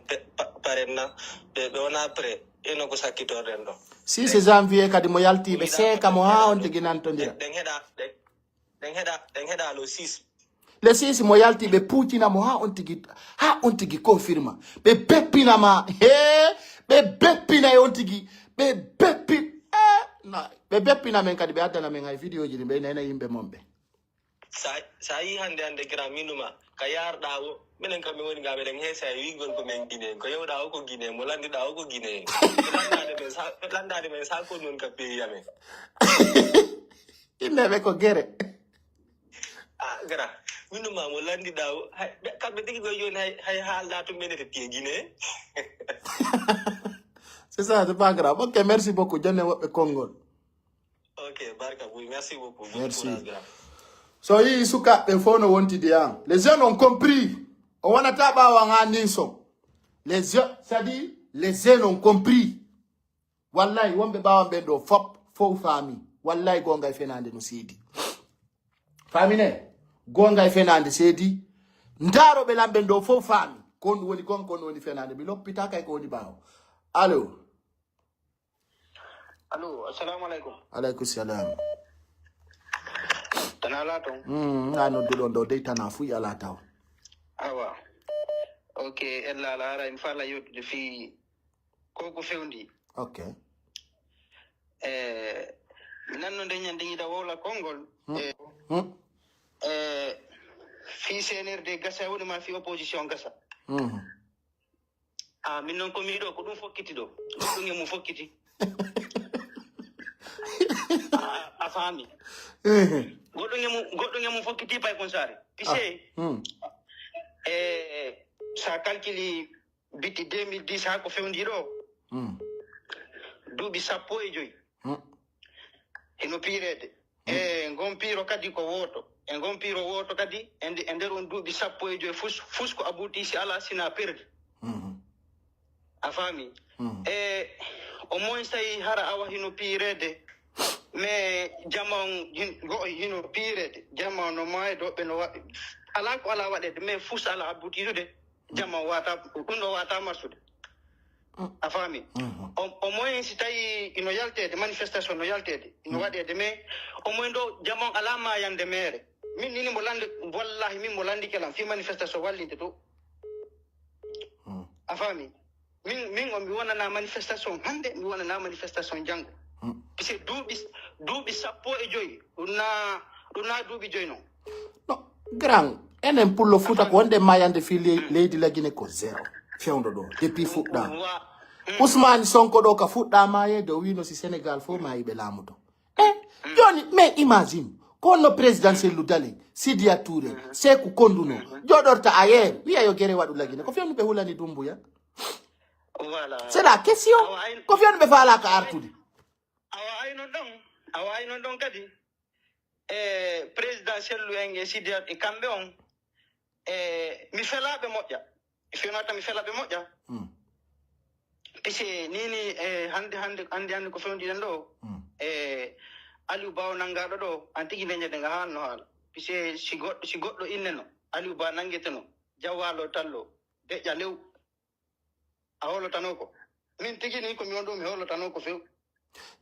parenna be wona après eno ko sakkitor den do 6 janvier kadi mo yalti be seka mo ha on tigi nantondira den heda lo 6 le 6 mo yalti be putina mo ha on tigi confirma be beppina ma be beppina on tigi be beppi na be beppina men kadi be adana men ay video ji be nena yimbe mombe sai hande gram minuma kayar dawo menen kam woni ngabe den hesa wi gon ko men gine ko yow dawo ko gine mo landi dawo ko gine landade men sa ko non ka pe yame inne be ko gere gra minuma mo landi dawo kambe tigi go yoni hay halda to men te gine c'est ça c'est pas grave. OK, merci beaucoup jonne wobbe Kongol. OK, barka vous, merci beaucoup. Merci. So yi suka be fono wonti diang. Les jeunes ont compris. On wana taba wanga ninso. Les jeunes, ça dit les jeunes ont compris. Wallahi wombe bawa bendo fop fo fami. Wallahi gonga fenande no sidi. Famine gonga fenande sedi. Ndaro be lambendo fo fami. Kon woni fenande bi lopita kay ko woni bawo. Allo. Allo, assalamu alaikum. Alaikum salam. Tanalato. Ano dulondo de tanafu ya lataw. Awa. Okay, ella lara infala yot de fi koko fewndi. Okay. Nanno de nyande da wola Kongol. Fi CNRD gasa woni ma fi opposition gasa. Min non ko mi do ko dum fokkiti do. Dum ngemu fokkiti. Afami. Goddo ngemu fokkiti pay konsare. Pise. Sa calculi biti 2010 ha ko fewndi do. Duubi sappo e joyi. Eno pirede. Ngompiro kadi ko woto. Ngompiro woto kadi ender on duubi sappo e joyi fus ko abuti si ala sina perdi. Afami. O moins say hara awa hino pirede. Me jamon hino pirede. Jamon no mai do be no ala ko ala wade me fus ala abuti de. Jamon wata uno wata masude. Afami. O moins tay ino yaltede manifestation no yaltede. Ino wade me o moins do jamon alama yande mere. Min ni mo lande wallahi min mo landi kelam fi manifestation wallinte to. Afami. Min on mi wona na manifestation hande mi wona na manifestation jango. Pise duuɓi sappo e joyi ɗuna duuɓi joyi non no grand enen pullo futa ko wonde mayande fi leydi lagine ko zéro fewndo ɗo depuis fuɗɗa Ousmane Sonko ɗo ka fuɗɗa maye do wino si Sénégal fo mayi ɓe laamu to joni mais imagine ko no présidentiel lu dali Sidia Touré Sékou Konduno joɗorta ayer wiya yo guéré waɗu lagine ko fewno ɓe hulani Dumbuya voilà c'est la question ko fewno ɓe faala ka artude awa ayno ɗon kadi présidentiel lu en e Sidia e kamɓe on mi felaɓe moƴƴa finata mi felaɓe moƴƴa pise nini hande ko fewdiɗen ɗo Aliou Ba o nangaɗo ɗo an tigui leñade nga haalno haala pise si goɗɗo inneno Aliou Ba nangueteno jawwalo tallo deƴƴa lew a holotano ko min tigui ni komi on ɗo mi holotano ko few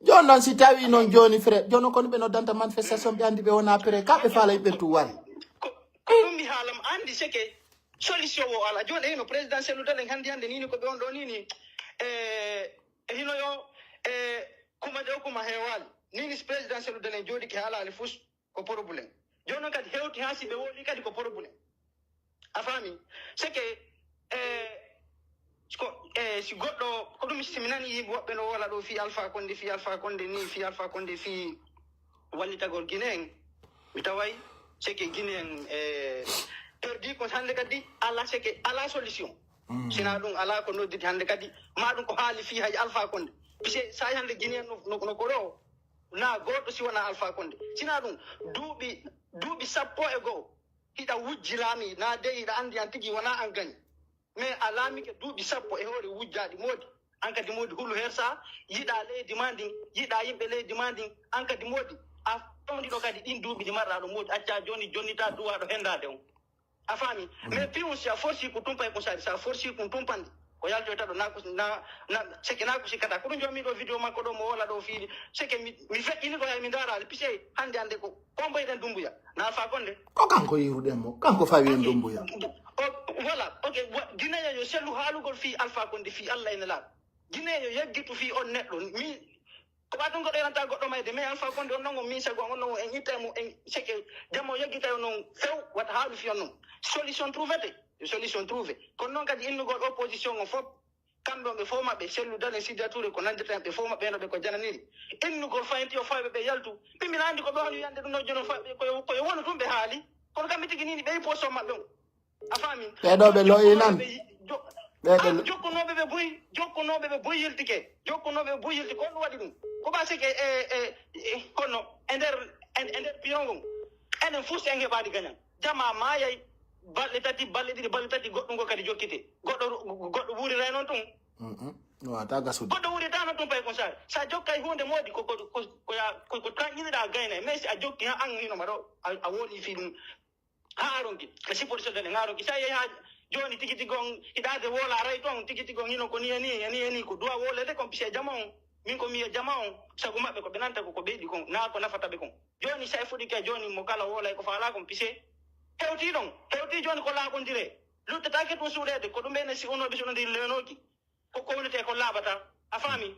jon noon si tawi noon joni frère jono kono ɓe noddanta manifestation ɓe andi ɓe wona pré kaɓe faala yiɓe tu wari ko ɗum mi haalam andi seke solution o ala joni hino présidentiel udalen hande nini ko ɓe on ɗo nini hinoyo kuma ƴew kuma heewali nini présidentiel udalen jooɗi ke haalali fus ko probléme joni noon kadi hewti ha si ɓe woɗi kadi ko probléme a faami seke si goɗɗo ko ɗum simi nani yimɓe woɓɓe no wola ɗo fi Alpha Condé ni fi wallitagol Guinée en mi taway seke Guinée en perdi ko hande kadi ala seke ala solution sina ɗum ala ko nodditi hande kadi ma ɗum ko haali fi hay Alpha Condé pise sa hande Guinée no ko ɗo na goɗɗo si wona Alpha Condé sina ɗum duuɓi sappo e goho hiɗa wujji laami na de hiɗa andi an tigui wona an gañi mais a laamike duuɓi sappo e hoore wujjaɗi moodi an kadi moodi hulu hersa yiɗa leydi ma ndin yiɗa yimɓe leydi ma ndin an kadi moodi a fawdiɗo kadi ɗin duuɓi ɗi marɗa ɗo moodi acca joni jonnita duwaɗo hendade on a faami mais pion si a forci ko tumpa e ko sari sa forci ko tumpande ko yaltoyta ɗo seke na ko sikkata ko ɗum jomi ɗo vidéo makko ɗo mo wola ɗo fiiɗi seke mi feƴƴini ɗo hay mi darali pise hande ko mboyɗen Dumbuya na Alpha Condé ko kanko yiruɗenmo kanko fawi en Dumbuya voilà ok Guinéen yo sellu haalugol fi Alpha Condé fi Allah ene laaɓa Guinéen yo yeggitu fi on neɗɗo mi ko ɓaɗum ko ɗeranta goɗɗo mayde mais Alpha Condé on nongo min sago on nongo en ittemo en seke jammo yeggitayo noon few wata haalu fi on noon solution trouvé kono noon kadi innugol opposition on fof kamɓe on ɓe fof maɓɓe selludane Sidia Touré ko nandeten ɓe fof maɓɓe eno ɓe ko jananiri innugol fayinti o fawɓe ɓe yaltu ɓe mina andi ko ɓe honi yande ɗum no jono faɓe koye wonu tum ɓe haali kono kamɓe tigi nini ɓe yi poste maɓɓe on a faami ɓeɗo ɓe loyi nan jokkunoɓe ɓe boy yiltike jokkunoɓe boy yilti ko ɗum waɗi ɗum ko ɓa sike kono e nder piyon ngon enen fus en heɓadi gañan jama mayay balɗe tati goɗɗum ngo kadi jokkite goɗɗo wuurira noon tun wata gasude goɗɗo wuurita noon tun pay kon sa jokkay hunde moodi ko tañƴiniɗa gayna mais si a jokki ha an hinoma ɗo a woni fi ɗum ha aronki e sipporto dene ha aronki sa yehi ha joni tigi tigon hiɗade wola ray toon tigi tigon hino ko ni eni ko duwa wolede kon pise jama on min ko miye jama on sagu maɓɓe ko ɓe nanta ko ɓeyɗi kon na ko nafata ɓe kon joni sa fuɗi ke joni mo kala wola ko faala kon pise hewti joni ko laaɓodire luttatake ɗum suuɗede ko ɗum ɓene si onoɓe soɗodiri lenoki ko kownete ko laaɓata a faami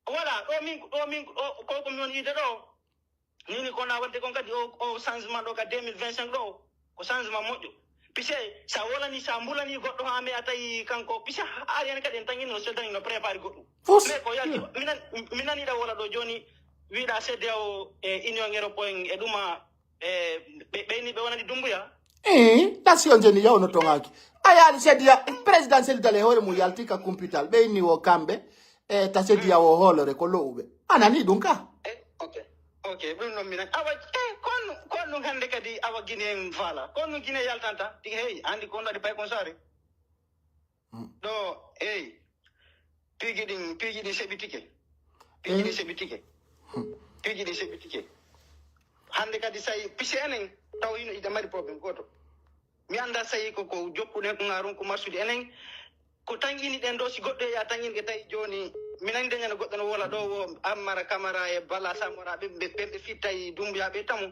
voilà ɗo min ko komi on ide ɗo nini kona wadde kon kadi o changement ɗo ka 2025 ɗo ko changement moƴƴo pise sa wolani sa mbulani goɗɗo ha me a tawi kanko pise ari hen kadi en tañino seddani no préparé goɗɗum mais ko yalti mi naniɗa wola ɗo joni wiɗa CEDEAO e union européen e ɗuma ɓeyni ɓe wonani Dumbuya nation jeni yawno tongaki a yaali Sidia présidentiel dale hoore mum yalti ka computal ɓeyni o kamɓe ta Sidia o hoolore ko lowuɓe anani ɗum ka ok ɗum noon minen awa kon ɗum hannde kadi awa Guinée en faala kon ɗum Guinée yaltanta tigi heyi anndi kon waɗi pay kon saare ɗo eyi piiji ɗin seɓitike hannde kadi sayi pise enen taw hino ida mari probléme goto mi annda sayi koko joppuɗen ko ngaron ko marsude enen ko taŋini ɗen ɗo si goɗɗo ya taŋinke tawi joni minan deñana goɗɗo no wola ɗo wo Ammara Camara e Bala Samora ɓe fittay Dumbuya ɓe tamu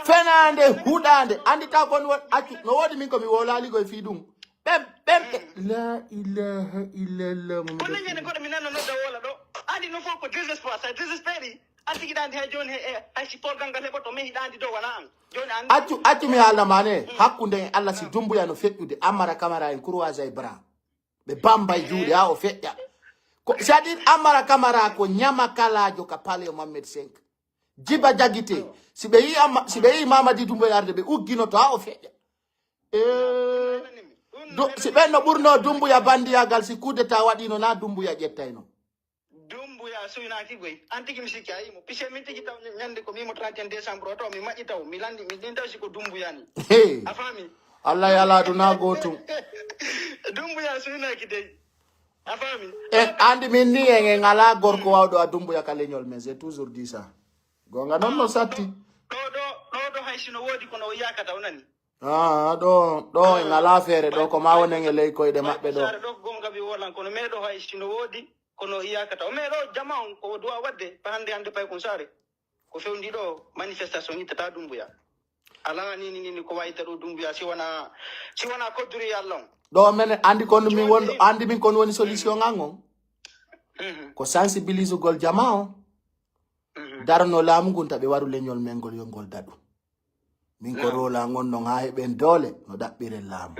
fenande huɗande andita kon won accu no woodi min komi wolaligo e fi ɗum ɓen la ilaha illallah ko leñene goɗɗo mi nanno nodda wola ɗo andi no fo ko désespoir sa désespéri anti gidandi ha joni hay si por gangal heboto me hidandi do wana an joni andi accu mi haala mane hakkunde Allah si dumbuya no feƴƴude Amara Camara en Croisé Bra be bamba juuɗe ha o feƴƴa ko c'est-à-dire Amara Camara ko nyama kalajo ka pale Mohammed 5 Jiba Jagite si be yi Mamadi Doumbouya arde be ugginoto ha o feƴƴa si ɓen no ɓurno Doumbouya bandiyagal si coup d'état waɗino na Doumbouya ƴettayno Doumbouya suynaki goy antigi mi sikki ayimo pise min tigi taw ñande ko mimo 31 décembre o taw mi maƴƴi taw mi landi mi ɗin taw siko Doumbouya ni a faami Allah yala duna gotum Doumbouya suynaki dey a faami andi min ni en ngala gorko wawɗo a Doumbouya ka leñol mais j'ai toujours dit ça gonga non no satti ɗo hay sino woodi kono o yakata o nani ɗo en ngala feere ɗo ko ma wonen e ley koyɗe maɓɓe ɗo sare ɗo gonga mi wolan kono meɗo hay sino woodi kono yakata o meɗo jama on ko duwa wadde pa hande pay kon sare ko fewndi ɗo manifestation ittata Doumbouya ala ni ko wayita ɗo Doumbouya si wona kodduri Allah on ɗo men andi kon min wonɗo andi min kon woni solution ngan on ko sensibilise gol jama o darno laamu ngun taɓe waru leñol men ngol yo ngol daɗu min ko rola ngon non ha heɓen doole no ɗaɓɓiren laamu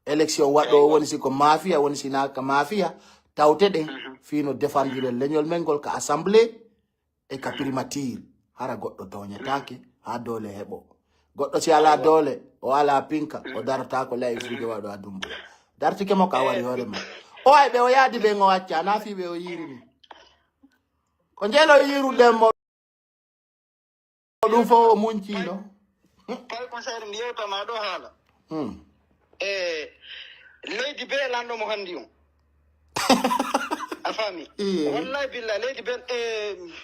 élection waɗɗo woni si ko mafia woni si naka mafia tawte ɗen fino défendiren leñol men ngol ka assemblée e ka primature hara goɗɗo doñetake ha doole heɓo goɗɗo si ala doole o ala pinka o darata ko lay fuude waɗo a Doumbouya dartike mo ka wari hoore ma o ay ɓe o yaadi ɓe ngo wacca na fiɓe o yirini ko jeelo yiruɗen mo ɗum fo o muncino pay conseil mi yewtama ɗo haala leydi be lanɗo mo hanndi on a faami wallahi billah leydi be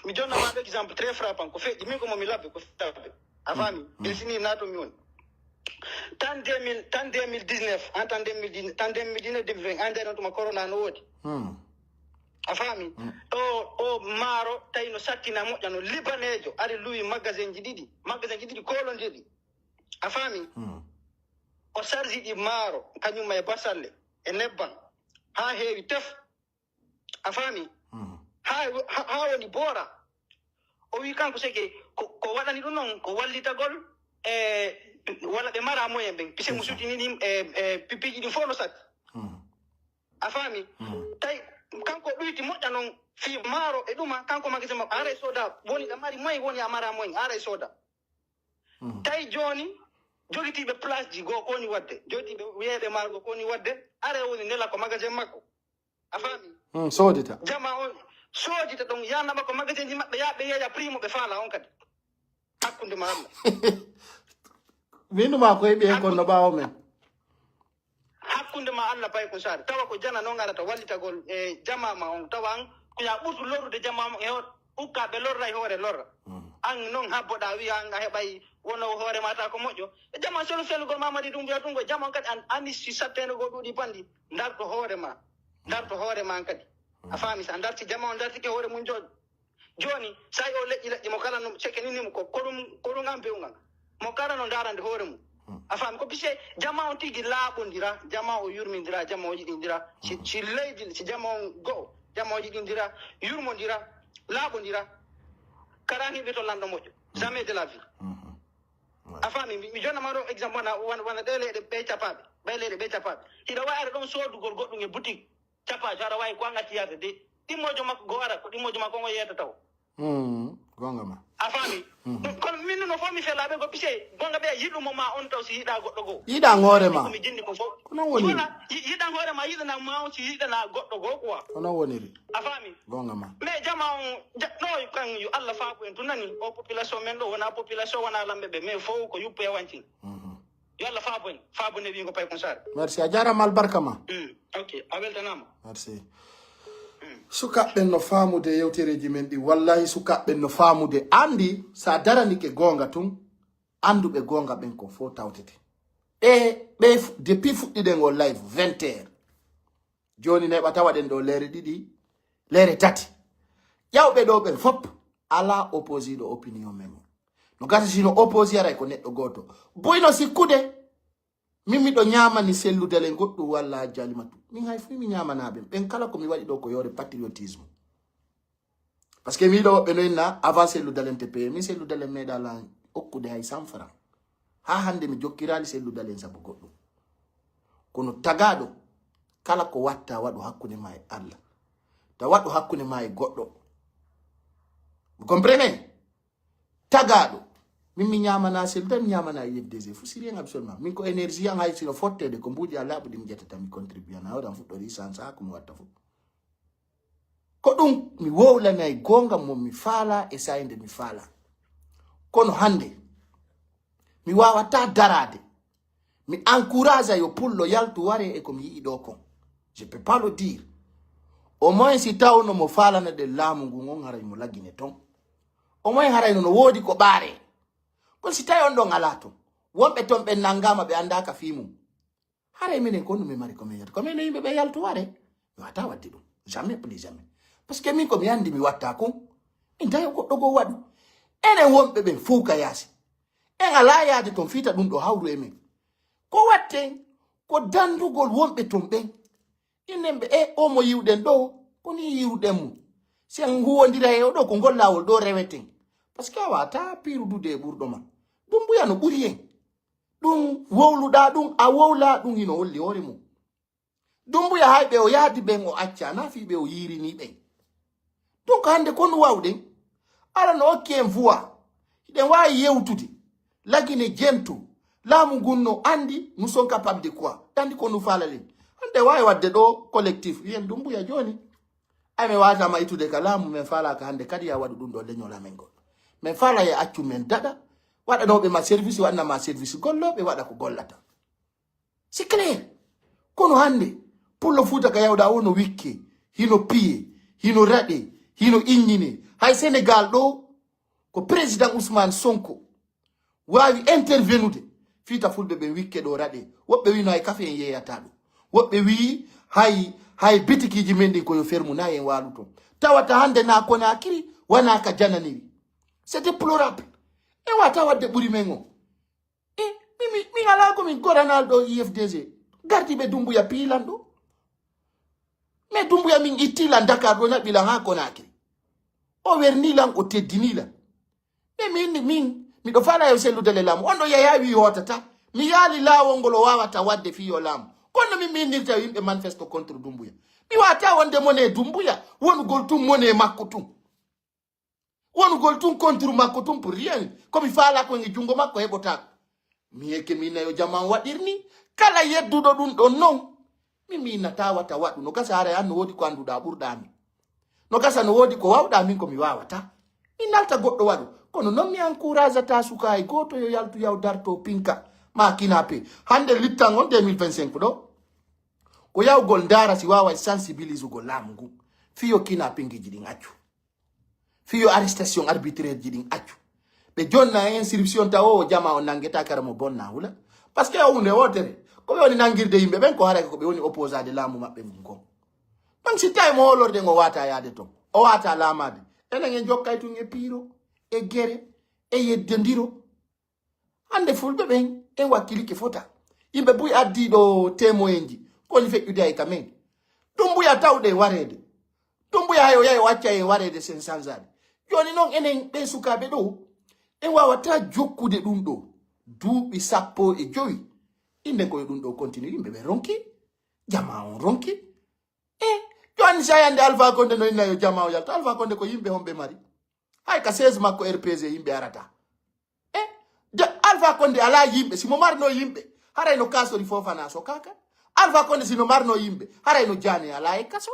mi jonnama ɗo exemple très frappant ko feƴƴi min ko momi labbe ko tabbe a faami ɓesini nato mi woni tan 2019 en tan 2019 2020 ande non tuma corona no woodi a faami o maaro tawi no sattina moƴƴa no libanejo ari luwi magasin ji ɗiɗi kolondirɗi a faami o sarji ɗi maaro kañumma e basalle e nebban ha heewi tef a faami ha woni boora o wi kanko seke ko waɗani ɗum noon ko wallitagol walla ɓe mara moyen ɓen pise mo sutiniɗi pipiiji ɗin fof no satti a faami tawi kanko ɗoyti moƴƴa noon fi maaro e ɗuma kanko magasin makko ara e soda woni ɗa mari moyen woni a mara moyen ara e soda tawi joni jogitiɓe place ji goo kowoni wadde jogitiɓe wiyeɓe maargo kowoni wadde ara woni ndela ko magasin makko a faami sodita jama on sodita ɗum yannaɓa ko magasin ji maɓɓe yaɓe yeeya primo ɓe faala on kadi hakkunde ma Allah winduma ko heɓi hen kon no ɓawo men hakkunde ma Allah pay ko sare tawa ko jana noon arata wallitagol e jamama on tawa an ko ya ɓurtu lorrude jamama e ukkaɓe lorra e hoore lorra an noon habboɗa wiya an a heɓay wono hoore mata ko moƴƴo e jama solo felugol Mamadi Doumbouya ɗum ko jama on kadi andi si satteno go ɗuuɗi bandi darto hoore ma an kadi a faami sa darti jama on dartike hoore mum joni sa o leƴƴi mo kala no cekeninimo ko ɗum an bewgal mo kala no darande hoore mum a faami ko bise jama on tigi laaɓodira jama o yurmidira jama o yiɗindira si leydi si jama on go'o jama o yiɗindira yurmodira laaɓodira karaniɓe to lanɗo moƴƴo jamais de la vie a faami mi jonnama ɗo exemple wona ɗe leyɗe ɓe capaɓe hiɗa wawi ara ɗon sodugol goɗɗum e boutique capajo aɗa wawi ko an acci yarde de ɗimmojo makko go ara ko ɗimmojo makko on o yeyta taw gonga ma a faami kono min no fof mi felaɓe ko pise gonga ɓe yiɗumo ma on taw si yiɗa goɗɗo goo yiɗan hoore ma mi jinni ko fof kono woniri yiɗan hoore ma yiɗana ma on si yiɗana goɗɗo goo quoi kono woniri a faami gonga ma mais jama on ɗo kan yo Allah faabo en tu nani o population men ɗo wona population wona lamɓe ɓe mais fof ko yuppo e wancin yo Allah faabo en faabo ne wi ko pay kon sare merci a jarama albarka ma ok a weltanama merci sukaɓɓen no faamude yewtereji men ɗi wallahi sukaɓɓen no faamude andi sa daranike gonga tun anduɓe gonga ɓen ko fo tawtete ɓe depuis fuɗɗiɗen o live 20h joni neɓa tawaɗen ɗo leere ɗiɗi leere tati ƴawɓe ɗo ɓen fop ala opposiɗo opinion men no gata sino opposi aray ko neɗɗo goto boyno sikkude min miɗo ñamani selludele goɗɗum walla Hajji Alimatu min hay fu mi ñamanaɓe ɓen kala ko mi waɗi ɗo ko yore patriotisme parce que mi do be noina avancer lu dalen te paye mi c'est lu dalen me dala okkude hay 100 francs ha hande mi jokkirali c'est lu dalen sabu goddo kono tagado kala ko watta wadu hakkunde ma e Allah ta wadu hakkunde ma e goddo vous comprenez tagado mi nyamana sel tan nyamana yebdese fu sirien absolument min ko énergie an hay sino fottede ko mbuudi Allah budi mi jettata mi contribuer na wada fuddori sansa ko mi watta fu ko dum mi wowlana e gonga mo mi fala e sayinde mi fala kono hande mi wawata darade mi encourage yo pullo yaltu ware e ko mi yido ko je peux pas le dire au moins si tawno mo fala na de lamu ngon haray mo lagine ton au moins haray no wodi ko bare ko si tawi on do ngalato wonbe ton be nangama be anda ka fimu haray minen ko no mi mari ko mi yata ko men yimbe be yaltu ware mi wata waddi dum jamais plus jamais parce que min ko mi andi mi watta ko min tawi ko dogo wadu enen wonbe be fuka yasi en ala yaade ton fita dum do hawru e min ko watten ko dandugol wonbe ton ben inembe o mo yiwden do ko ni yiwden mu sen huwondira e do ko gollawol do reweten parce que wata piru dude burdo ma dum buya no buri en dum wowluda dum a wowla dum hino holli hore mu dum buya haybe o yaadi ben o acca na fi be o yiri ni ben donc hande ko no wawden ala no okken voix den wa yewtude lagine jentu lamu gunno andi nous sommes capables de quoi tandi ko no falale ande way wadde do collectif yen dum buya joni ay me wata ma itude kalamu men fala ka hande kadi ya wadu dum do lenyola men gol men fala ya accu men dada wada no be ma service wadna ma service gollo be wada ko gollata c'est clair kono hande pullo futa ka yawda wono wikke hino piye hino rade hino inyine hay Sénégal do ko président Ousmane Sonko wawi intervenude fita fulbe be wikke do rade wobbe wi no ay kafe en yeyata do wobbe wi hay bitikiji mendi ko yo fermu na en waluto tawata hande na ko na kiri wana ka janani c'est déplorable e wata wadde buri mengo mi ala ko min Ronaldo IFDG gardi be dumbu ya pilando me dumbu ya min itila Dakar do na bila ha ko na kiri o wernila o teddinila min mi do fala yo selu dele lam ondo yawi hotata mi yali lawo ngolo wawata wadde fi yo lam kono mi nirta yimbe manifesto contre dumbuya mi wata wonde mone dumbuya wonu goltum mone makutum wonu goltum contre makutum pour rien comme fala ko ngi jungo makko hebota mi yeke mi nayo jaman wadirni kala yeddudo dum don non mi nata wata wadu no kasa ara an wodi ko anduda burdami no kasa no wodi ko wawda min ko mi wawata inalta goddo wadu kono non mi encourage ta suka e goto yo yaltu yaw darto pinka ma kinape hande littangon 2025 do ko yaw gol ndara si wawa sensibiliser go lamgu fiyo kinape ngiji din accu fiyo arrestation arbitraire jidin accu be jonna inscription ta o jama on nangeta karamo bonna hula parce que on e wotere ko woni nangirde yimbe ben ko harake ko be woni opposant de lamu mabbe ngon man si tay mo lorde ngo wata yaade to o wata lamade enen en jokkaytu nge piro e gere e yeddendiro hande fulbe ben en wakili ke fota yimbe buy addi do témoinji ko ni fekkude ay kamen dum buya tawde warede dum buya hayo yayo wacca e warede sen sanzade joni non enen be sukabe do en wawata jokkude dum do duubi sappo e joyi inde ko dum do continue yimbe be ronki jama on ronki joni sayande Alpha Condé no inayo jama o yalta Alpha Condé ko yimbe hombe mari hay ka 16 makko RPG yimbe arata de Alpha Condé ala yimbe si mo marno yimbe haray no kaso di Fofana so kaka Alpha Condé si no marno yimbe haray no jani ala e kaso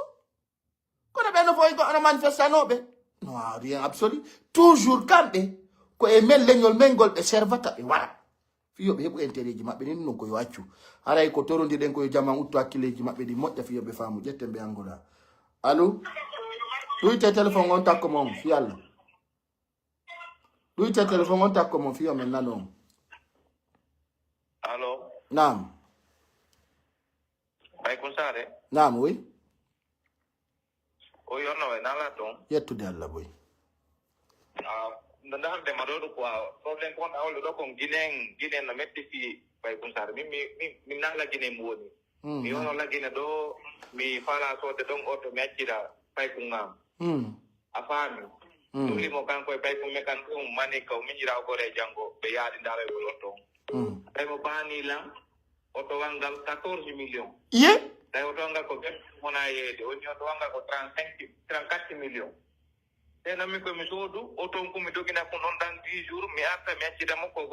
kono be no foy ko na manifestano be no rien absolu toujours kambe ko e mel leñol mengol be servata e wara fiyo be hebu intereji mabbe ni non ko yo accu haray ko torondi den ko yo jama utto hakkileji mabbe di modda fiyo be faamu jettembe angola allo duite telephone on takko mom fi Allah duite telephone on takko mom fiyo men nanon allo naam bay ko sare naam oui o yorno e nala ton yettude Allah boy ndax de madodo ko problème ko awlo do ko ginen na metti fi bay ko sare mi nala gine mo woni mi wono la gine do mi fala so de don auto mi accira bay ko ngam afami Tuli mo kan ko bay ko mekan ko mani ko mi ira ko re jango be yaadi ndare ko lotto. Tay mo bani lang auto wangal 14 millions. Ye? Tay auto wangal ko get mona yede oni auto wangal ko 34 millions. Tena mi ko mi sodu auto ko mi dogina ko non dan 10 jours mi arta mi accida mo ko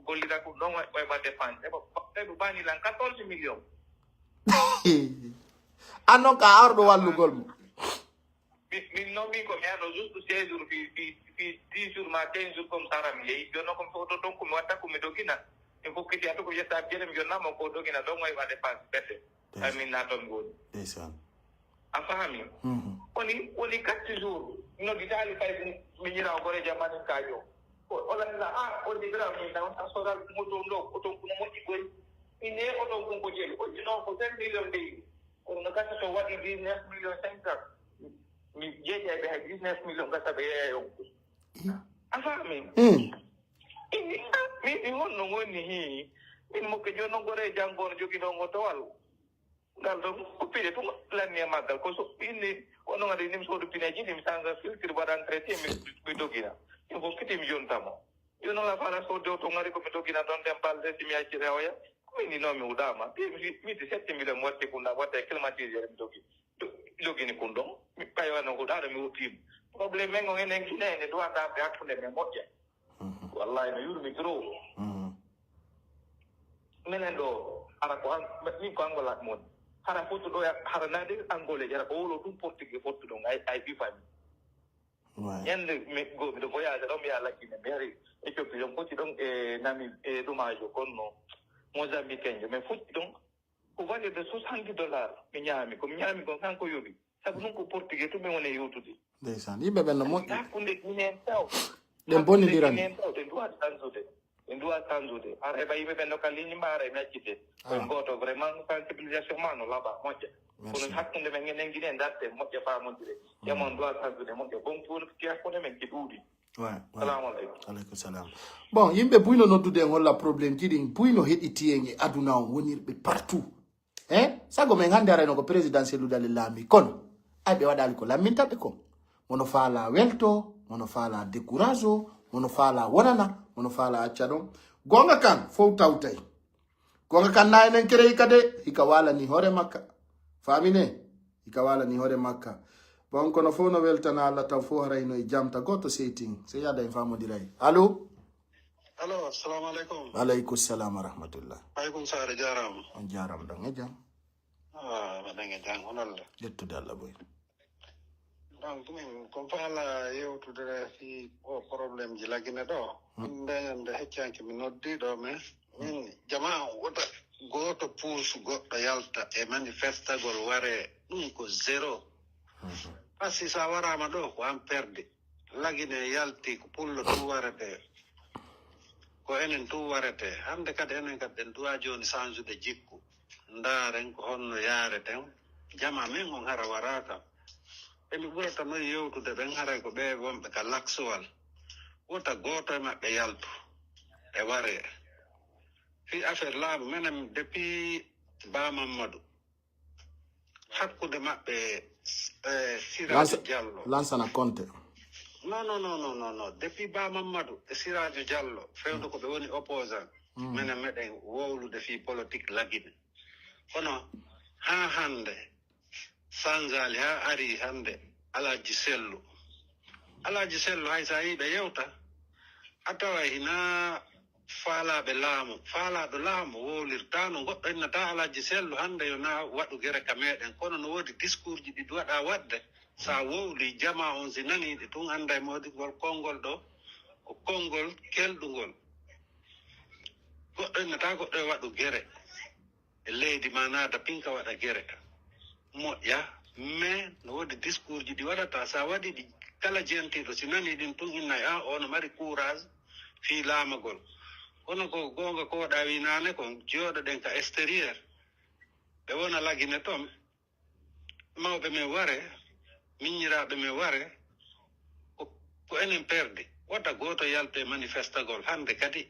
gollida ko don way ba défense tay mo bani lang 14 millions. Anon ka ardo wallu gol mo. Min no mi ko mi ardo juste 16 jours fi 10 jours ma 15 jours comme ça ram yeyi jono ko auto don ko mi watta ko mi dogina e ko kiti ato ko yetta jere mi jonna mo ko dogina don way ba défense bete amin na ton gol Ndeysaan. afahami woni 4 jours no ditali kay mi ñira ko re jamani kajo wala la o di gra mi na asora mo to ndo ko to ko mo ci goy ine o to ko jeli o ci no ko 10 million de ko no ka to wadi 19 million 5 mi jeje be 19 million ka sabe yo afahami mi wonno woni hi min mo ke jono gore jangon jogi do ngoto wal ngal do ko pide to lanne magal ko so inni wono ngade nim so do pineji nim sanga filtre badan traité mi dogina e ko kiti mi jontamo jono la fala so do to ngari ko mi dogina don dem balde si mi acci rewya ko ni no mi udama mi 7 million motte kunda wata climatiseur mi dogini kundon mi paywana ko dara mi utim problème ngo ngene ngine do anda be akunde me motte wallahi no yurmi gro menen do ara ko ni ko angola mon hara foto do ya hara nade angole jara ko wolo dum portugais foto do ay bi fami yande me go do voyage do mi ala kine beri e ko pion ko ti don nami do majo konno mozambique me foto don ko vale de $60 mi nyami ko kanko yobi sabu non ko portugais to me woni yotude Ndeysaan. Yimɓe ɓen no moƴƴi. kunde minen taw Ɗen bonnidirani. Ndua tanzude ara ba yimɓe ɓen no ka ligne mbaara mi accite koye goto vraiment sensibilisation ma no laaɓa moƴƴa kono hakkunde men enen guine darde moƴƴa famodire yamon doit tanzude moƴƴa bon pour ki hakkunde men ki ɗuuɗi salamu aleykum Aleykum salam. Bon, yimɓe buyno noddude en holla probléme ji ɗin buyno heɗiti en e aduna o wonirɓe partout. Sago men hannde arayno ko présidentiel udale laami kono ay ɓe waɗali ko lammintaɓe ko mono faala welto mono faala décourage o mono faala wonana mono faala acca ɗon gonga kan fof tawtay gonga kan na enen kere hika de hika walani hoore makka famine hika walani hoore makka bon kono fof no weltana Allah taw fof harayno e jamta goto seytin se yada en famodiray allo assalamu alaikum aleykum salam wa rahmatullah aleykum sare jarama on jaram ɗon e jam waɗange jang honolle ƴettude Allah boy donc min ko faala yewtude fi o probléme ji lagine ɗo nde heccanke mi noddi ɗo mais min jama wota goto puus goɗɗo yalta e manifestagol ware ɗum ko zéro par ce que sa warama ɗo ko an perde lagine yalti ko pullo tu warete ko enen tu warete hande kadi enen kadi en duwa joni change jikku ndaren ko honno yareten jama min on hara waraka emi ɓurata noon yewtude ɓen haray ko ɓe wonɓe ka laksuwal wota goto e maɓɓe yaltu e ware fi affaire laamu minen depuis Ba Mamadou hakkude maɓɓe Sirajo Diallo Lansana Conte non depuis Ba Mamadou e Sirajo Diallo fewde ko ɓe woni opposant minen meɗen wowlude fi politique lagine kono ha hande sangali ha ari hande alaji sellu hay sa yiɓe yewta a tawa hina faalaɓe laamu wowlirta no goɗɗo innata alaji sellu hande yo na waɗu gere ka meɗen kono no woodi discours ji ɗi waɗa wadde sa wowli jama on si naniɗi tun anda e modigol konngol ɗo ko konngol kelɗugol goɗɗo innata goɗɗo e waɗu gere e leydi ma naada pinka waɗa gere moƴƴa mais no woodi discours ji ɗi waɗata sa waɗi ɗi kala jentiɗo si nani ɗin tun innay ono mari courage fi laamagol kono ko gonga ko waɗa winane ko jooɗoɗen ka extérieur ɓe wona lagine toon mawɓe men ware miññiraɓe men ware ko enen perde wota goto yalte manifestagol hande kadi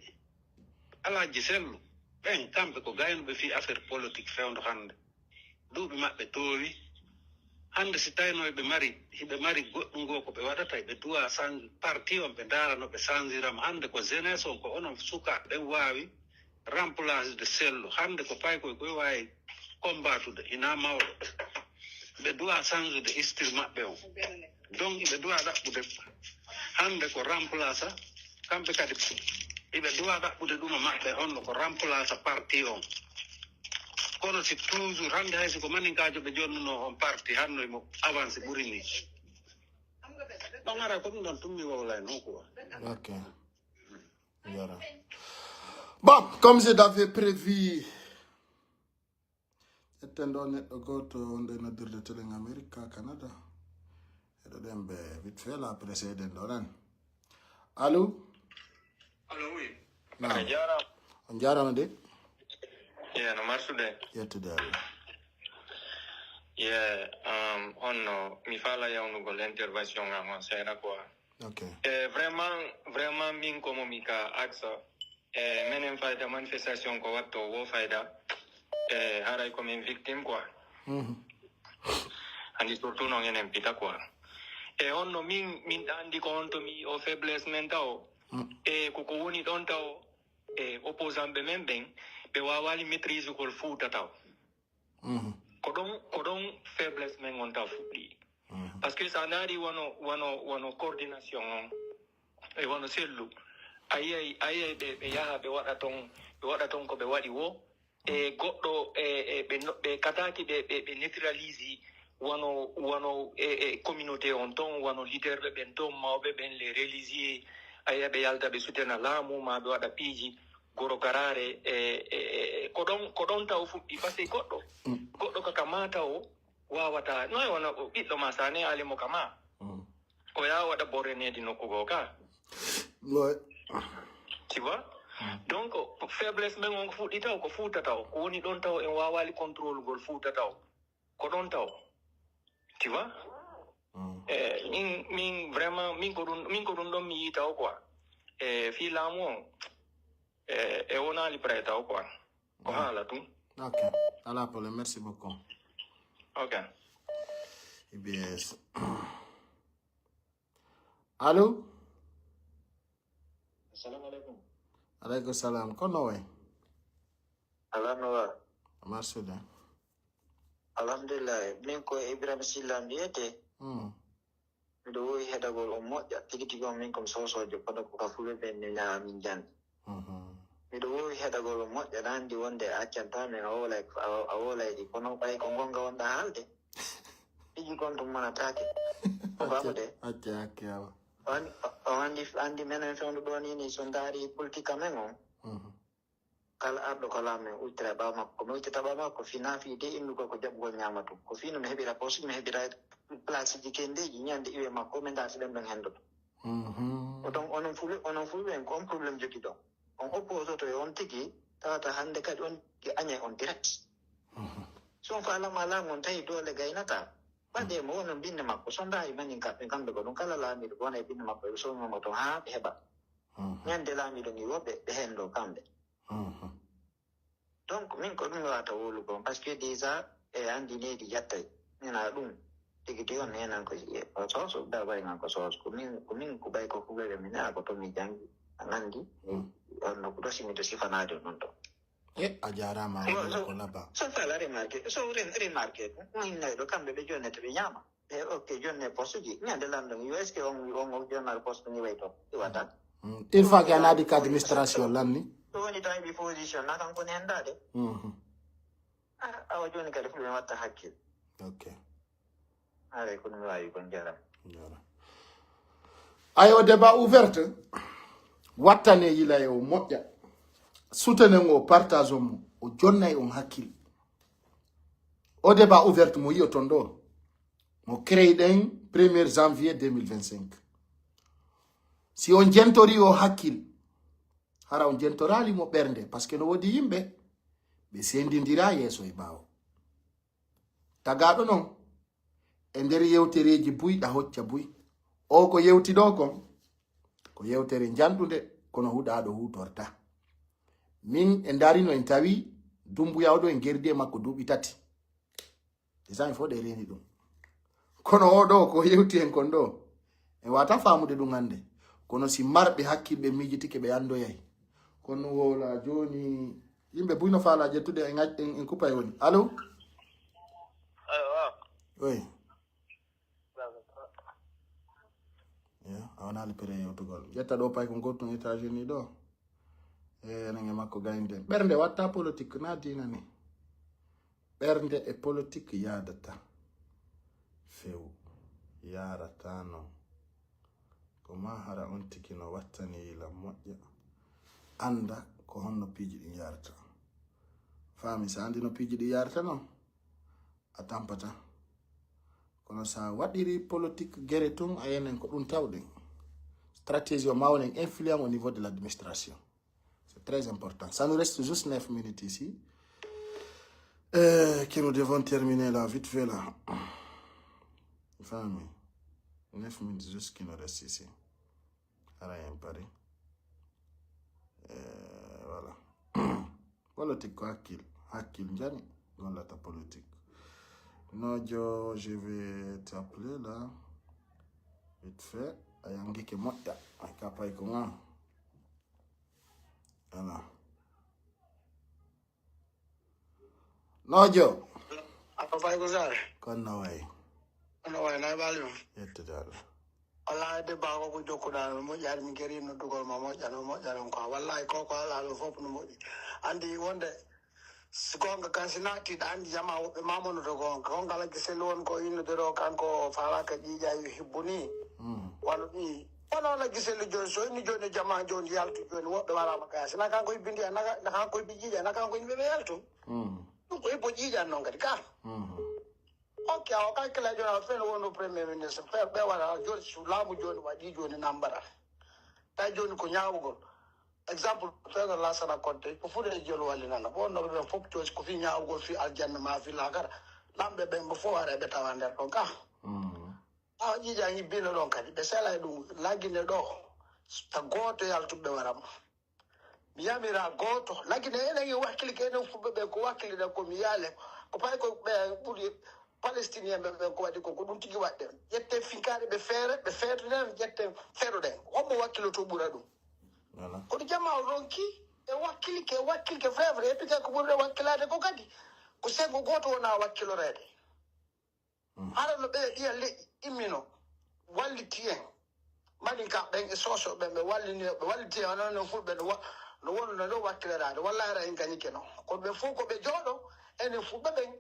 alaji sellu ɓen kamɓe ko gaynoɓe fi affaire politique fewdo hande duuɓi maɓɓe toowi hande si tawino hiɓe mari goɗɗum go ko ɓe waɗata ɓe duwa parti on ɓe ndaara no ɓe sanjirama hande ko jeunesse on ko onon suka ɓen wawi remplace de sello hande ko pay koye koye wawi combattude hina mawɗo ɓe duwa change histoire maɓɓe o donc ɓe duwa ɗaɓɓude hande ko remplace kamɓe kadi ɓe duwa ɗaɓɓude ɗum maɓɓe honno ko remplace parti on kono si toujours hande haysi ko maninkajo ɓe jonnuno on parti hanno mo avancé ɓuri ni ɗon ara ko ɗum ɗon tummi wowlay non quoi. Ok. Voilà. Bon, comme je l'avais prévu, c'était donné au goût de notre télé en Amérique, Canada. Et de l'embe vite fait la précédente d'Oran. Allô? Allô, oui. Non. On diara on dit? Yeah, no marsude. Yeah, today. Yeah, on mi fa la yawnugo l'intervention ngamon sera quoi. Ok. Vraiment min komo mika aksa menen fayda manifestation ko watto wo fayda haray ko min victime quoi. Andi surtout non enen pita quoi. Onno min andi ko on to mi o faiblesse men taw ko woni don taw opposant be men ben be wawali maîtrise ko fuuta taw. Ko don faiblesse men on taw fuɗɗi. Parce que ça nari wano coordination e wano sellu ayi be yaha be wada ton ko be wadi wo goddo be kataki be neutralise wano communauté on ton wano leader be ben ton mawbe ben les religieux ayi be yalda be soutena lamu ma be wada piji goro garare ko don taw fuɗɗi parce que goddo ka kamata o wawata no wona ɓiɗɗo ma sane alimo kama o ya waɗa borrenedi nokkugo ka tu vois donc faiblesse men on fuɗɗi taw ko fuuta taw ko woni ɗon taw en wawali contrôle gol fuuta taw ko ɗon taw tu vois min vraiment min ko ɗum ɗon mi yi taw quoi fi laamu on wonali prêt taw quoi ko haala tum. Ok, ala problème, merci beaucoup. Ok. EBS. Allô? Assalamu alaikum. Alaikum salam. Kono way? Alhamdulillah. Marsude. Alhamdulillah. Min ko Ibrahim Sillam yete. Miɗo wowi heɗagol o moƴƴa tigi tigi on min kom sosojo kono ko kafule ɓe ne ñaamin jan. Miɗo wowi heɗagol o moƴƴa nandi wonde accantamin a wolay ɗi kono ɓay ko gonga wonɗa haalde ɗiji gon tum manatake bamude acce awa o andi menen fewnu ɗon ini so ndaari politique amen on kala arɗo ko laamen ultira ɓaw makko mi ultita ɓaw makko fina fi de innugol ko jaɓugol ñamatu ko fino mi heɓira poste mi heɓira place ji kendeji ñande iwe makko min darti ɗen ɗon hendoto oɗon onon fulɓe en ko on probléme jogi ɗon on opposoto e on tigi tawata hande kadi on aña on direct so on falama laamu on tawi doole gaynata ɓaɗe mo wono binne makko so ndaari manin kamɓe ko ɗum kala laamiɗo wona e binne makko ɓe somimo to haa ɓe heɓa ñande laamiɗo ni woɓɓe ɓe hendo kamɓe donc min ko ɗum wata wolugo par ce que déjà e andi neydi yattay mina ɗum tigi ti on henan ko soso dabaygan ko soso ko min ko ɓay ko fuɓeɓe mi nea ko to mi jangi an andi onno ko ɗosimiɗo sifanade noon ɗo a jarama ko laba so fala remarque so remarque innaɗo kamɓe ɓe jonnete ɓe ñaama e ok jonne poste ji ñande lamɗon yo est ce que on jonnal poste ni way to iwata une fois que anaɗi ka administration lanni so woni tawi ɓi position na kan koni hendade awa joni kadi fulɓe watta hakkille ok aray ko ɗum wawi kon jaram ay o débat ouverte wattane yilay o moƴƴa soutenen o partage on o jonnay on hakkille o débat ouverte mo yiyo ton ɗo mo créé ɗen 1er janvier 2025 si on jentori o hakkille hara on jentorali mo ɓernde par ce que no wodi yimɓe ɓe sendidira yeeso e ɓaawo tagaɗo noon e nder yewtereji buyɗa hocca buy o ko yewti ɗo kon ko yewtere janɗude kono huɗaɗo hutorta min e darino en tawi dumbuyawɗo en gerdi e makko duuɓi tati desan fo ɗe reni ɗum kono odo ko yewti en kondo e wata famude dum hande kono si marbe hakkilbe mijitike be ando yayi kono wola joni yimbe buyno faala jettude en kupa woni allo oui ya awana le pere yo to gol jetta do pay ko gotto États-Unis do nange makko gaynde bernde watta politique na dina ni bernde e politique yadata few yaratano ko mahara on tikino wattani la moƴƴa anda ko honno piiji ɗi yarata faami sa andi no piiji ɗi yarata non a tampata kono sa waɗiri politique guerre tun a yenen ko ɗum tawɗen stratégie o mawnen influent au niveau de l'administration. C'est très important. Ça nous reste juste 9 minutes ici que nous devons terminer là vite fait là. Famille 9 minutes juste qui nous reste ici. Rien Paris. Voilà. Politique quoi Hakil Njani. Dans la politique. Nojo, je vais t'appeler là. Vite fait. Ayangi ke motta. Akapa ikonga. Voilà. Nojo. Apa iko zare? Konna way. Konna way na balu. Yette dal. Wallahi de ba ko jokku dal mo jaar mi geri no dugol ma mo jano ko wallahi ko ala lo fop no mo andi wonde sigonga kansinati andi jama wobe mamono to gonga la giselon ko ino dero kanko fala ka jija hibbuni wala ni ono la giselu jon so ni joni jama joni yaltu joni wobe wala makasi na kanko ibindi na kanko ibijija na kanko imbe yaltu ko ibo jija non kadi ka okay o ka kala jona fe wono premier ministre fe be wala joni sulamu joni wadi joni nambara ta joni ko nyaawugol exemple fe la sala konte ko fude jolo wali nana bo no be fop to ko fi nyaawugol fi aljanna ma fi la gara lambe be mo fo wara be tawander don ka jija ngi bino don kadi be sala dum lagine do ta goto yaltube waram mi yamira goto lagine ene ngi wakili kene fubbe be ko wakili da ko mi yale ko pay ko be buri palestinien be ko wadi ko dum tigi wadde yette finkade be fere den yette fero den o mo wakilo to bura dum wala ko jama ronki e wakili ke frère e pika ko burde wakilade ko kadi ko sego goto na wakilo rede ara no be dia le imino walli tien mani ka ben e soso be walli tien ona no fulbe no wono no wakilade wallahi ra en gani keno ko be fu ko be jodo ene fu be ben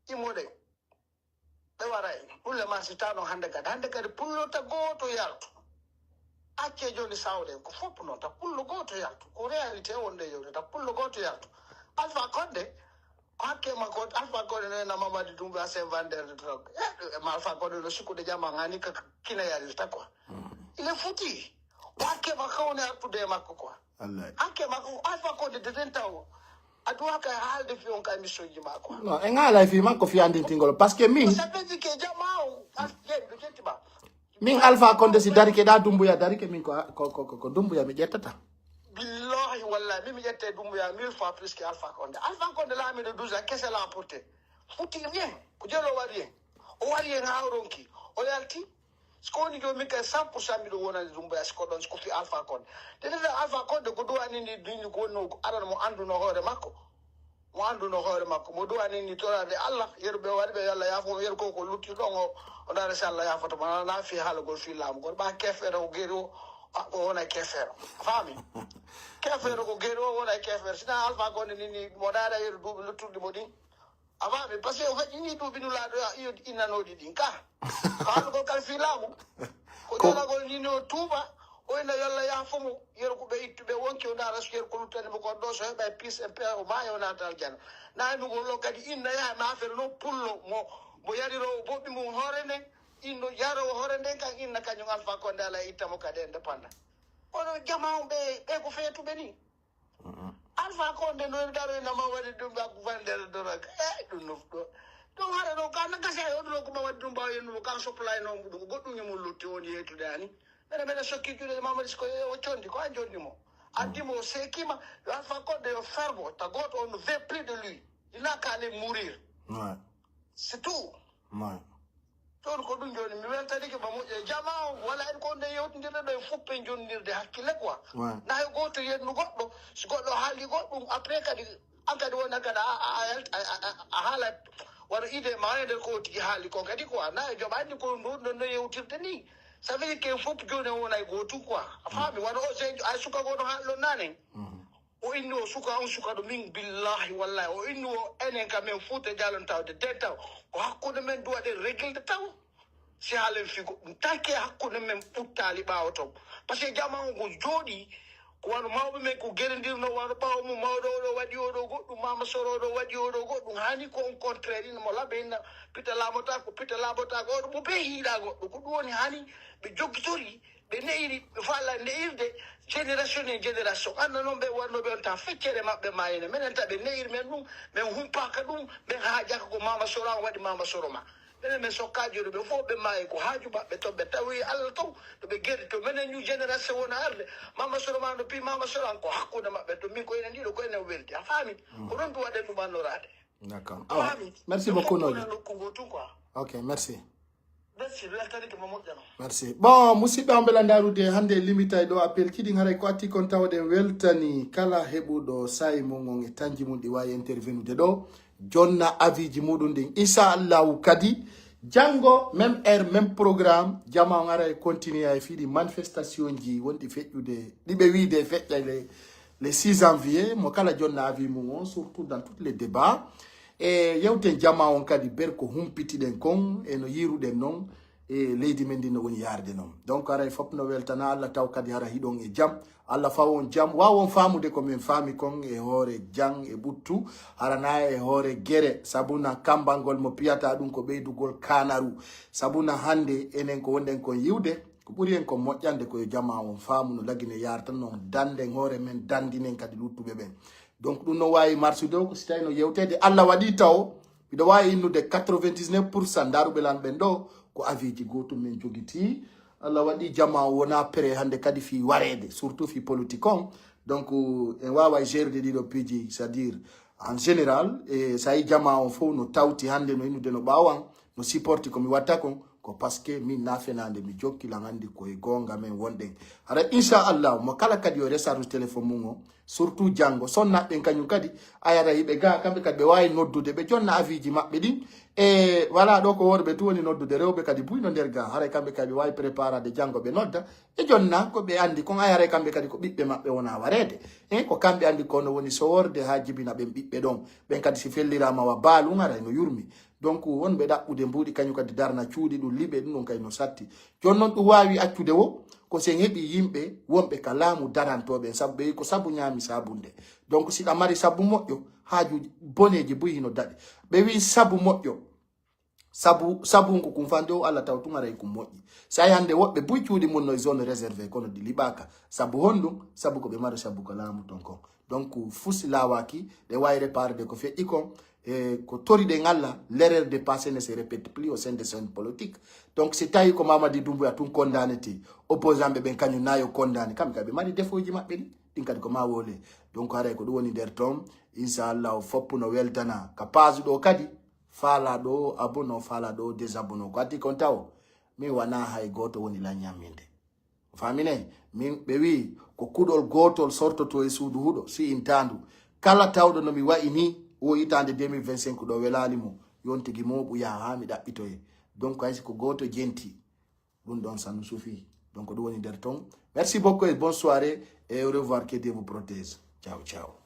imode be waray ulle ma sitano hande kadi pullo ta goto yalto acce joni sawde ko fop non ta pullo goto yalto ko reality wonde yewde ta pullo goto yalto alfa konde hakke makko alfa konde na mamadi dumbe ase vender de drogue ma alfa konde no sukude jama ngani ka kina yalta quoi il est foutu hakke makko ne artude makko quoi Allah hakke makko alfa konde de dentawo adwa ka halde fi on ka misoji makko no e ngala fi makko fi andi tingolo parce que min ça veut dire que jama min alpha konde si darike da dumbuya darike min ko dumbuya mi jettata billahi wallahi mi jette dumbuya 1000 fois plus que alpha konde la mi de 12 ans qu'est-ce qu'elle a apporté fouti rien ko jelo wari en hawronki o yalti skoni do mi ka 100% mi do wona dumbuya ko don ko fi alpha konde de alpha konde ko do anini dini ko no aran mo andu no hore makko mo do anini to rade Allah yerbe warbe yalla ya fo yer ko lutti don o dara salla ya foto na fi halagol fi lam gol ba kefere o gero ko wona kefere fami kefere ko gero wona kefere sina alfa ko ni mo dara yer dubi luttude mo din avami parce que o fati ni dubi no la do yo inanodi din ka ko kal fi lam ko dara gol ni no tuba o ina yalla ya fomo yer ko be ittube wonki o dara yer ko luttade mo ko do so be peace and paix o ma yo na dal jan na mi go lo kadi inna ya ma fer no pullo mo yariro bobi mu horene indo yaro horende kan inna kanyo alfa konde ala itamo kade independent ono jama be ko fetu beni alfa konde no daro na ma wadi dumba ku vender dorag do nofdo do hare do kan ka se do ko ma wadi dumba yenu kan supply no mudu goddu nyum lutti woni yetu dani bene sokki jude ma mari ko o chondi ko anjoni mo adimo sekima alfa konde yo ferbo ta goto on veut plus de lui il n'a qu'à aller mourir. Ouais. C'est tout. Ouais. ton ko ɗum joni mi weltani ke ba moƴƴe jama wala en ko nde yewtidira ɗo e foppe jondirde hakkille quoi na hay goto yennu goɗɗo so goɗɗo haali goɗɗum après kadi an kadi wona kadi a haala waɗa ide ma nder ko tigi haali ko kadi quoi na e joɓani ko no yewtirde ni ça veut dire que fof joni wona e gotum quoi a faami wona o se ay suka goɗo haalɗo nanen o inni o suka on suka ɗo min billahi wallahi o inni o enen kam men fuuta jalon tawde de taw ko hakkude men duwaɗe réglde taw si haalen figo ɗum tanke hakkude men ɓuttali ɓaawa taw par ce que jama on ko jooɗi ko wano mawɓe men ko guerendirno wano ɓaawa mum mawɗo oɗo waɗi oɗo goɗɗum mama soro oɗo waɗi oɗo goɗɗum hani ko on contraire ina mo laɓe inna pita laamotako oɗo mo ɓe hiiɗa goɗɗo ko ɗum woni hani ɓe joggitori ɓe neyiri ɓe falla neyirde génération e génération anda noon ɓe wannoɓe on ta feccere maɓɓe mayene minen ta ɓe neyiri men ɗum min humpaka ɗum ɓen haajaka ko mama soro an waɗi mama soro ma minen min sokkajoɗo ɓe fof ɓe maayi ko haaju maɓɓe to ɓe tawi allah taw to ɓe guerdi to minen ñu génération wona arde mama soro ma no pi mama soro an ko hakkude maɓɓe to min ko enen ndiɗo ko enen welti a faami ko ɗon ɗum waɗen ɗum annorade d'accord merci beaucoup Noji nokkugo tun quoi ok merci merci bon musidɓe on beela darude hande limitay ɗo appel kiɗin haray ko atti kon tawɗen weltani kala heɓuɗo sayi mum on e tanji mum ɗi wawi intervenude ɗo jonna aviji muɗum ɗin inchallahu kadi janggo même heure même programme jama on ara e continue e fiiɗi manifestation ji wonɗi feƴƴude ɗiɓe wiide feƴƴa le 6 janvier mo kala jonna avi mum on surtout dans tous les débats e yewten jama on kadi ber ko humpitiɗen kon e no yiruɗen noon e leydi men ndi no woni yarde noon donc aray fof no weltana allah taw kadi hara hiɗon e jaam allah fawon jaam wawon famude ko min faami kon e hoore jang e ɓuttu harana e hoore guere sabuna kambangol mo piyata ɗum ko ɓeydugol kanaru sabuna hande enen ko wonɗen kon yiwde ko ɓuri en ko moƴƴande koye jama on faamu no lagine yarta noon danden hoore men dandinen kadi luttuɓe ɓen donc ɗum no wawi marsude o ko si tawi no yewtede allah waɗi taw mbiɗo wawi innude 99% daruɓe lan ɓen ɗo ko aviji gotum min jogiti Allah waɗi jama wona pré hande kadi fi warede surtout fi politique on donc en wawa gérde ɗiɗo piiji c'est à dire en général e sa yi jama on fof no tawti hande no innude no ɓawan no supporti komi watta kon ko parce que min nafenade mi jokkilan andi koye gonga men wonɗen hara inchallah mo kala kadi o resatu téléphone mum o surtout janggo sonnaɓɓen kañum kadi ayara yiɓe ga kamɓe kadi ɓe wawi noddude ɓe jonna aviji maɓɓe ɗin e voilà ɗo ko worɓe tu woni noddude rewɓe kadi buyno nder ga haray kamɓe kadi ɓe wawi préparade janggo ɓe nodda e jonna ko ɓe andi kon ayaray kamɓe kadi ko ɓiɓɓe maɓɓe wona warede e ko kamɓe andi kono woni so worde ha jibina ɓen ɓiɓɓe ɗon ɓen kadi si fellirama wa baalum aray no yurmi donc wonɓe ɗaɓɓude mbuɗi kañum kadi darna cuuɗi ɗum liɓe ɗum ɗon kadi no satti joni noon ɗum wawi accude wo ko sen heɓi yimɓe wonɓe ka laamu darantoɓen sabu ɓe ko sabu ñaami sabunde donc siɗa mari sabu moƴƴo haaju boneji boyi hino daɗi ɓe wi sabu moƴƴo sabunko kum fande o allah taw tumaray kum moƴƴi sa yi hande woɓɓe boyi cuuɗi mum no zone réservé kono ɗi liɓaka sabu honɗum sabu ko ɓe mari sabu ko laamu ton kon donc fusi lawaki ɗe wawi réparde ko feƴƴi kon e ko toriɗen allah l'erreur de passé ne se répète plus au sein des scènes politiques donc si tawi ko Mamadi Doumbouya tun condamnete opposant ɓe ɓen kañum nayo condamné kamɓe kadi ɓe mari défauji maɓɓe ɗi ɗin kadi ko ma wole donc haray ko ɗum woni nder toon inchallah foppu no weltana ka page ɗo kadi faala ɗo abono faala ɗo désabonno ko addi kon taw min wana hay goto woni lañamminde famine min ɓe wi ko kuɗol gotol sortoto e suudu huɗo si intandu kala tawɗo no mi wayi ni o hitande 2025 ɗo welali mo yontigi moɓu yaha ha mi ɗaɓɓitoye donc haysi ko goto jenti ɗum ɗon sanu suufi donc ɗum woni nder ton merci beaucoup et bonne soirée et au revoir, que Dieu vous protège. Ciao ciao.